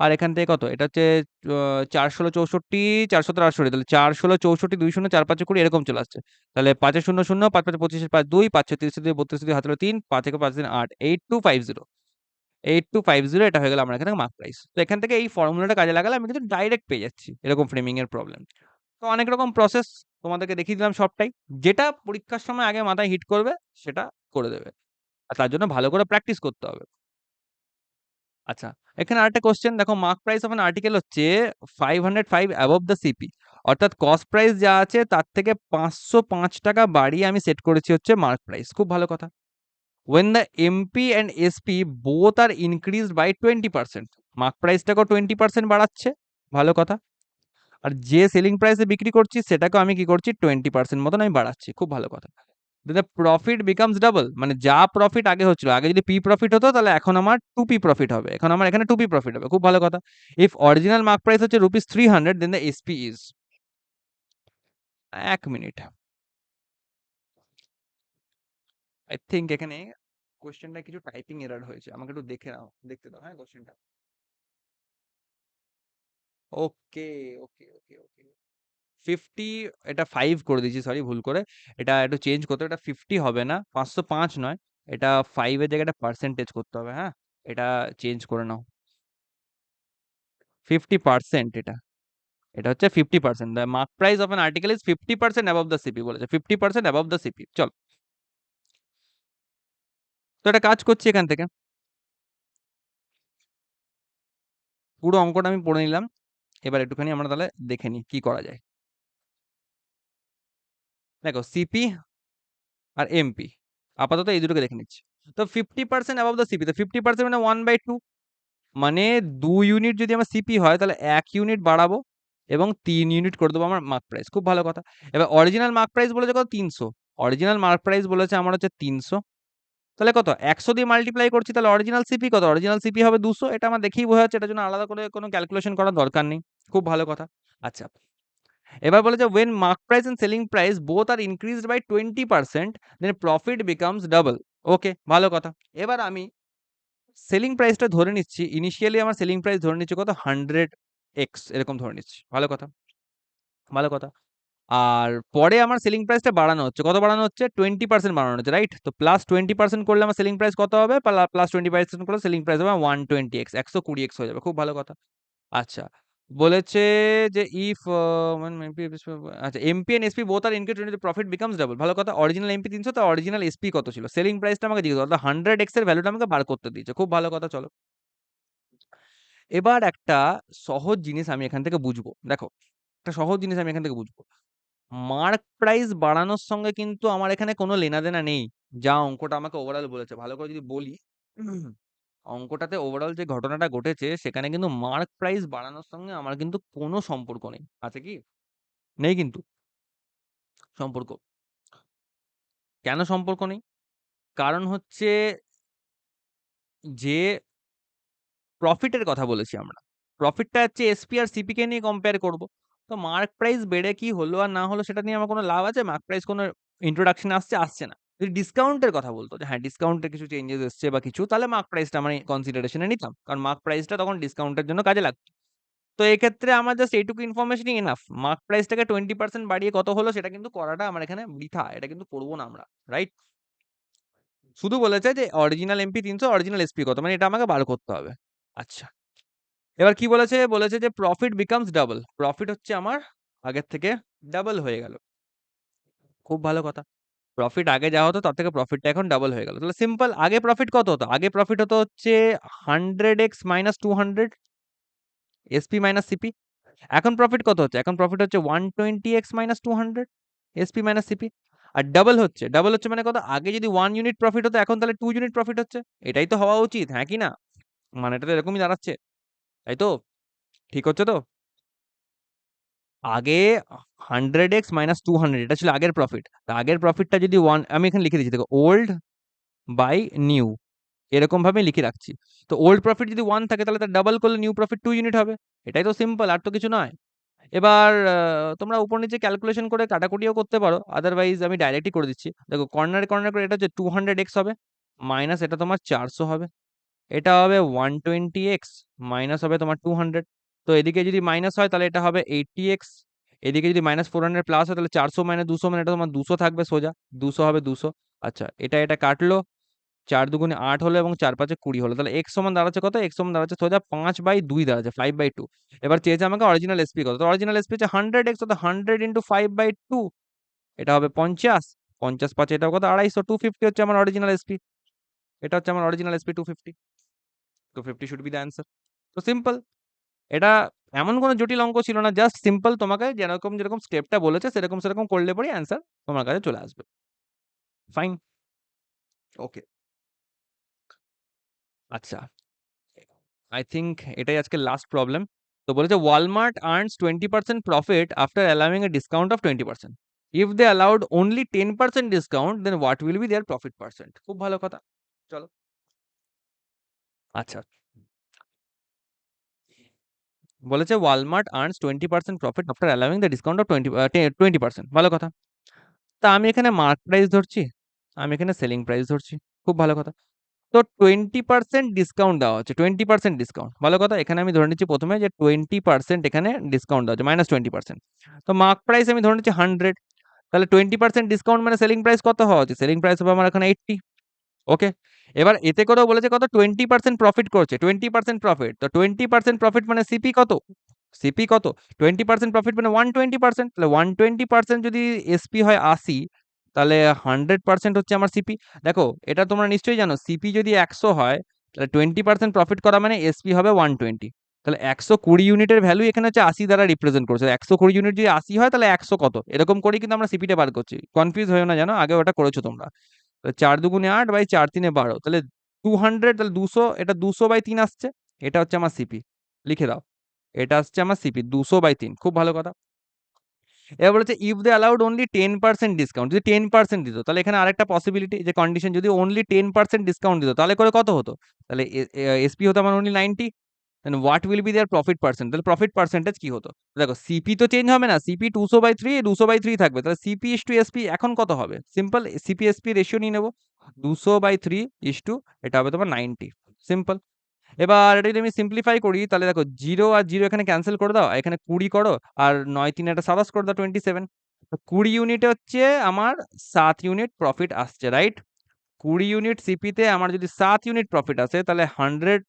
আর এখান থেকে কত? এটা হচ্ছে 4×16 64, 4×17 68, তাহলে 4×16 64, 2×0 4×5 20, এরকম চলে আসছে। তাহলে 5×0 0, 5×5 25, 5 2, 5×6 30, 32, 32 হাতে 3, 5×1 5 8, 8250। 8250, এটা হয়ে গেল আমার এখানে মার্ক প্রাইস। তো এখান থেকে এই ফর্মুলাটা কাজে লাগালে আমি কিন্তু ডাইরেক্ট পেয়ে যাচ্ছি এরকম ফ্রেমিং এর প্রবলেম। তো অনেক রকম প্রসেস তোমাদেরকে দেখিয়ে দিলাম সবটাই। যেটা পরীক্ষার সময় আগে মাথায় হিট করবে সেটা করে দেবে। আর তার জন্য ভালো করে প্র্যাকটিস করতে হবে। আচ্ছা, এখানে আরেকটা কোয়েশ্চেন দেখো, mark price of an article হচ্ছে 505 অ্যাবভ দ্য সিপি, অর্থাৎ কস্ট প্রাইস যা আছে তার থেকে 505 টাকা বাড়িয়ে আমি সেট করেছি হচ্ছে মার্ক প্রাইস। খুব ভালো কথা। when the MP and SP both are increased by 20%, mark প্রাইসটাকেও 20% বাড়াচ্ছে, ভালো কথা। আর যে সেলিং প্রাইসে বিক্রি করছি সেটাকেও আমি কি করছি? 20% মতন আমি বাড়াচ্ছি, খুব ভালো কথা। the profit becomes double, মানে যা প্রফিট আগে হচ্ছিল, আগে যদি পি প্রফিট হতো তাহলে এখন আমার 2p প্রফিট হবে, এখন আমার এখানে 2p প্রফিট হবে, খুব ভালো কথা। if অরিজিনাল মার্ক প্রাইস হচ্ছে ₹300, then the SP is, 1 minute, I think এখানে কোশ্চেনটা কিছু টাইপিং এরর হয়েছে, আমাকে একটু দেখতে দাও, হ্যাঁ কোশ্চেনটা। ওকে, ওকে। 50, এটা 5 করে দিয়েছি, সরি ভুল করে। এটা একটু চেঞ্জ করতে হবে, এটা 50 হবে না, 505 নয়। এটা 5 এর জায়গায় একটা পার্সেন্টেজ করতে হবে, হ্যাঁ? এটা চেঞ্জ করে নাও। 50%, এটা হচ্ছে 50%। The mark price of an article is 50% above the CP বলেছে, 50% অ্যাবভ দ্য সিপি। চল, তো এটা কাজ করছি এখান থেকে। পুরো অঙ্কটা আমি পড়ে নিলাম। এবার একটুখানি আমরা তাহলে দেখে নিই কি করা যায়। দেখো, সিপি আর এমপি, আপাতত এই দুটোকে দেখে নিচ্ছি। তো 50% অ্যাবভ দ্য সিপি, তো 50% মানে 1/2, মানে 2 ইউনিট যদি আমার সিপি হয় তাহলে 1 ইউনিট বাড়াবো এবং 3 ইউনিট করে দেবো আমার মার্ক প্রাইস, খুব ভালো কথা। এবার অরিজিনাল মার্ক প্রাইস বলেছে কত? 300। অরিজিনাল মার্ক প্রাইস বলেছে আমার হচ্ছে 300, তাহলে কত? 100 দিয়ে মাল্টিপ্লাই করছি, তাহলে অরিজিনাল সিপি কত? অরিজিনাল সিপি হবে 200। এটা আমার দেখেই বোঝা যাচ্ছে, এটার জন্য আলাদা করে কোনো ক্যালকুলেশন করার দরকার নেই, খুব ভালো কথা। আচ্ছা, এবার বলেছে when mark price and selling price both are increased by 20%, then profit becomes double. ওকে, ভালো কথা। এবার আমি সেলিং প্রাইসটা ধরে নিচ্ছি, ইনিশিয়ালি আমার সেলিং প্রাইস ধরে নিচ্ছি কত? 100x, এরকম ধরে নিচ্ছি, ভালো কথা, ভালো কথা। আর পরে আমার সেলিং প্রাইসটা বাড়ানো হচ্ছে। কত বাড়ানো হচ্ছে? 20% বাড়ানো হচ্ছে, রাইট? তো প্লাস 20% করলে আমার সেলিং প্রাইস কত হবে? প্লাস 20% করলে সেলিং প্রাইস হবে 120x, 120x হয়ে যাবে। খুব ভালো কথা। আচ্ছা, বলেছে যে ইফ আচ্ছা, MP and SP both are increase twenty, profit becomes double. ভালো কথা। অরিজিনাল এমপি 300, তো অরিজিনাল এসপি কত ছিল? সেলিং প্রাইসটা আমাকে জিজ্ঞেস করো। 100x এর ভ্যালুটা আমাকে বার করতে দিয়েছে। খুব ভালো কথা। চলো, এবার একটা সহজ জিনিস আমি এখান থেকে বুঝবো। দেখো, একটা সহজ জিনিস আমি এখান থেকে বুঝবো। মার্ক প্রাইস বাড়ানোর সঙ্গে কিন্তু আমার এখানে কোনো লেনাদেনা নেই। যা অঙ্কটা আমাকে ওভারঅল বলেছে, ভালো করে যদি বলি, অঙ্কটাতে ওভারঅল যে ঘটনাটা ঘটেছে সেখানে কিন্তু মার্ক প্রাইস বাড়ানোর সঙ্গে আমার কিন্তু কোনো সম্পর্ক নেই। আছে কি? নেই কিন্তু সম্পর্ক। কেন সম্পর্ক নেই? কারণ হচ্ছে যে প্রফিটের কথা বলেছি আমরা। প্রফিটটা হচ্ছে এসপি আর সিপি কে নিয়ে কম্পেয়ার করব। তো মার্ক প্রাইস বেড়ে কি হলো আর না হলো সেটা নিয়ে আমার কোনো লাভ আছে? মার্ক প্রাইস কোনো ইন্ট্রোডাকশন আসছে? আসছে না। যদি ডিসকাউন্টের কথা বলতো যে হ্যাঁ, ডিসকাউন্টের কিছু চেঞ্জেস এসছে বা কিছু, তাহলে মার্ক প্রাইসটা আমরা কনসিডারেশন এ নিতাম। কারণ মার্ক প্রাইসটা তখন ডিসকাউন্টের জন্য কাজে লাগতো। তো এক্ষেত্রে আমার জাস্ট এইটুকু ইনফরমেশনই এনাফ। মার্ক প্রাইসটাকে 20% বাড়িয়ে কত হলো সেটা কিন্তু করাটা আমার এখানে বৃথা। এটা কিন্তু করব না আমরা। রাইট? শুধু বলেছে যে অরিজিনাল এমপি 300, অরিজিনাল এসপি কত, মানে এটা আমাকে বার করতে হবে। আচ্ছা, এবার কি বলেছে? বলেছে যে প্রফিট বিকামস ডাবল। প্রফিট হচ্ছে আমার আগের থেকে ডাবল হয়ে গেল। খুব ভালো কথা। প্রফিট আগে যা হতো তার থেকে প্রফিটটা এখন ডাবল হয়ে গেল। তাহলে সিম্পল, আগে প্রফিট কত হতো? আগে প্রফিট হতো হচ্ছে 100x minus 200 SP minus CP. এখন প্রফিট কত হচ্ছে? এখন প্রফিট হচ্ছে 120x minus 200 SP minus CP. আর ডাবল হচ্ছে মানে কত? আগে যদি 1 ইউনিট প্রফিট হতো, এখন তাহলে 2 ইউনিট প্রফিট হচ্ছে। এটাই তো হওয়া উচিত, হ্যাঁ কি না? মানেটা তো এরকমই দাঁড়াচ্ছে, তাই তো? ঠিক হচ্ছে তো? আগে 100x মাইনাস 200 এটা ছিল আগের প্রফিট। আগের প্রফিটটা যদি 1, আমি এখানে লিখে দিচ্ছি, দেখো, ওল্ড বাই নিউ, এরকম ভাবে লিখে রাখছি। তো ওল্ড প্রফিট যদি 1 থাকে তাহলে তার ডাবল করলে নিউ প্রফিট 2 ইউনিট হবে। এটাই তো সিম্পল, আর তো কিছু নয়। এবার তোমরা উপর নিচে ক্যালকুলেশন করে কাটাকুটিও করতে পারো, আদারওয়াইজ আমি ডাইরেক্টই করে দিচ্ছি। দেখো, কর্নারে কর্নার করে এটা হচ্ছে 200x হবে, মাইনাস এটা তোমার 400 হবে, এটা হবে 120x, মাইনাস হবে তোমার 200। তো এদিকে যদি মাইনাস হয় তাহলে এটা হবে 80x, এদিকে যদি মাইনাস 400 প্লাস হয় তাহলে 400 মাইনাস 200 মানে এটা তোমার 200 থাকবে সোজা, 200 হবে 200। আচ্ছা, এটা কাটলো, 4 দুগুণে 8 হলো এবং 4 পাঁচে 20 হলো। তাহলে x সমান দাঁড়াচ্ছে কত? x সমান দাঁড়াচ্ছে সোজা 5/2 দাঁড়াচ্ছে, 5/2। এবার চেয়েছে আমাকে অরিজিনাল এসপি কত। তো অরিজিনাল এসপি হচ্ছে 100x, তো 100 ইন্টু 5/2, এটা হবে 50। 50 পাঁচে এটা কত? 250। 250 হচ্ছে আমার অরিজিনাল এসপি। এটা হচ্ছে আমার original SP 250। 250 should be the answer. তো সিম্পল। এটা এমন কোনো জটিল অঙ্ক ছিল না, জাস্ট সিম্পল তোমাকে যেরকম যেরকম স্টেপটা বলেছে সেরকম সেরকম করলে পরে অ্যান্সার তোমার কাছে চলে আসবে। Fine, okay. আচ্ছা, আই থিংক এটাই আজকে লাস্ট প্রবলেম। তো বলেছে Walmart earns 20% profit after allowing a discount of 20%। If they allowed only 10% discount then what will be their profit percent. খুব ভালো কথা। চলো, আচ্ছা, বলেছে Walmart earns 20% profit after allowing the discount of 20%। ভালো কথা। তা আমি এখানে মার্ক প্রাইস ধরছি, আমি এখানে সেলিং প্রাইস ধরছি। খুব ভালো কথা। তো 20% ডিসকাউন্ট দেওয়া হচ্ছে, 20% ডিসকাউন্ট। ভালো কথা। এখানে আমি ধরে নিচ্ছি প্রথমে যে 20% এখানে ডিসকাউন্ট দেওয়া হচ্ছে, -20%। তো মার্ক প্রাইস আমি ধরে নিচ্ছি 100। তাহলে 20% ডিসকাউন্ট মানে সেলিং প্রাইস কত হওয়া উচিত? সেলিং প্রাইস হবে আমার এখানে 80। ওকে। এবার এতে করেও বলেছে কত? 20% প্রফিট করছে, 20% প্রফিট। তো 20% প্রফিট মানে সিপি কত? সিপি কত? 20% প্রফিট মানে 120%। তাহলে 120% যদি এসপি হয় 80, তাহলে 100% হচ্ছে আমার সিপি। দেখো, এটা তোমরা নিশ্চয়ই জানো, সিপি যদি 100 হয় তাহলে 20% প্রফিট করা মানে এসপি হবে 120। তাহলে 120 ইউনিটের ভ্যালু এখানে হচ্ছে 80 দ্বারা রিপ্রেজেন্ট করছে। 120 ইউনিট যদি 80 হয় তাহলে 100 কত? এরকম করেই কিন্তু আমরা সিপিটা বার করছি। কনফিউজ হয়েও না, জানো, আগে ওটা করেছো তোমরা। 4 দুগুণে 8 বাই 4 তিনে 12, তাহলে 200, তাহলে 200, এটা 200/3 আসছে। এটা হচ্ছে আমার সিপি, লিখে দাও। এটা হচ্ছে আমার সিপি 200/3। খুব ভালো কথা। এবার বলেছে if they allowed only 10% discount, যদি 10% দিত তাহলে এখানে আরেকটা পসিবিলিটি যে কন্ডিশন, যদি অনলি 10% ডিসকাউন্ট দিত তাহলে করে কত হতো? তাহলে এসপি হতো আমার only 90, then what will be their profit percent. তাহলে প্রফিট পার্সেন্টেজ কি হতো? দেখো, সিপি তো চেঞ্জ হবে না, সিপি 200/3, 200/3 থাকবে। তাহলে সিপি ইস টু এসপি এখন কত হবে? সিম্পল, সিপি এসপি রেশিও নিয়ে নেবো। 200/3 ইস টু, এটা হবে তোমার 90। সিম্পল। এবার এটা যদি আমি সিম্পলিফাই করি তাহলে দেখো, 0 আর 0 এখানে ক্যান্সেল করে দাও, এখানে 20 করো, আর 9 3 এটা 27 করে দাও, 27। তো 20 ইউনিটে হচ্ছে আমার 7 ইউনিট প্রফিট আসছে, রাইট? 20 ইউনিট সিপিতে আমার যদি 7 ইউনিট প্রফিট আসে তাহলে 100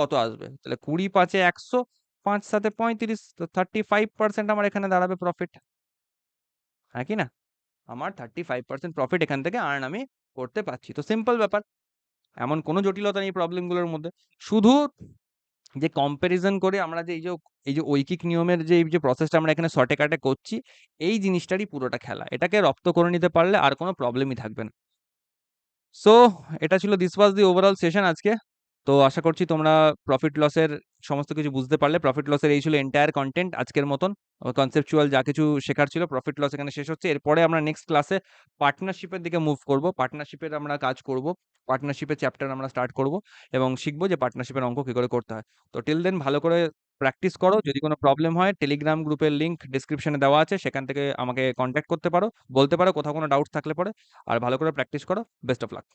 কত আসবে? তাহলে 20 5 এ 100, 5 7 এ 35, তো 35% আমার এখানে দাঁড়াবে প্রফিট। হ্যাঁ কি না? আমার 35% প্রফিট এখান থেকে আর্ন আমি করতে পারছি। তো সিম্পল ব্যাপার। এমন কোনো জটিলতা নেই প্রবলেম গুলোর মধ্যে। শুধু যে কম্প্যারিজন করে আমরা যে এই যে ঐকিক নিয়মের যে এই যে প্রসেসটা আমরা এখানে শর্টে কাটে করছি, এই জিনিসটারই পুরোটা খেলা। এটাকে রপ্ত করে নিতে পারলে আর কোনো প্রবলেমই থাকবে না। সো এটা ছিল this was the overall session আজকে। তো আশা করছি তোমরা প্রফিট লসের সমস্ত কিছু বুঝতে পারলে। প্রফিট লসের এই ছিল এন্টায়ার কনটেন্ট আজকের মতন। কনসেপচুয়াল যা কিছু শেখার ছিল প্রফিট লস এখানে শেষ হচ্ছে। এরপরে আমরা নেক্সট ক্লাসে পার্টনারশিপের দিকে মুভ করব। পার্টনারশিপের আমরা কাজ করব। পার্টনারশিপের চ্যাপ্টার আমরা স্টার্ট করব এবং শিখব যে পার্টনারশিপের অঙ্ক কি করে করতে হয়। তো টিল দেন ভালো করে প্র্যাকটিস করো। যদি কোনো প্রবলেম হয় টেলিগ্রাম গ্রুপের লিংক ডেসক্রিপশনে দেওয়া আছে। সেখান থেকে আমাকে কনট্যাক্ট করতে পারো। বলতে পারো কোথাও কোনো ডাউট থাকলে পরে। আর ভালো করে প্র্যাকটিস করো। Best of luck.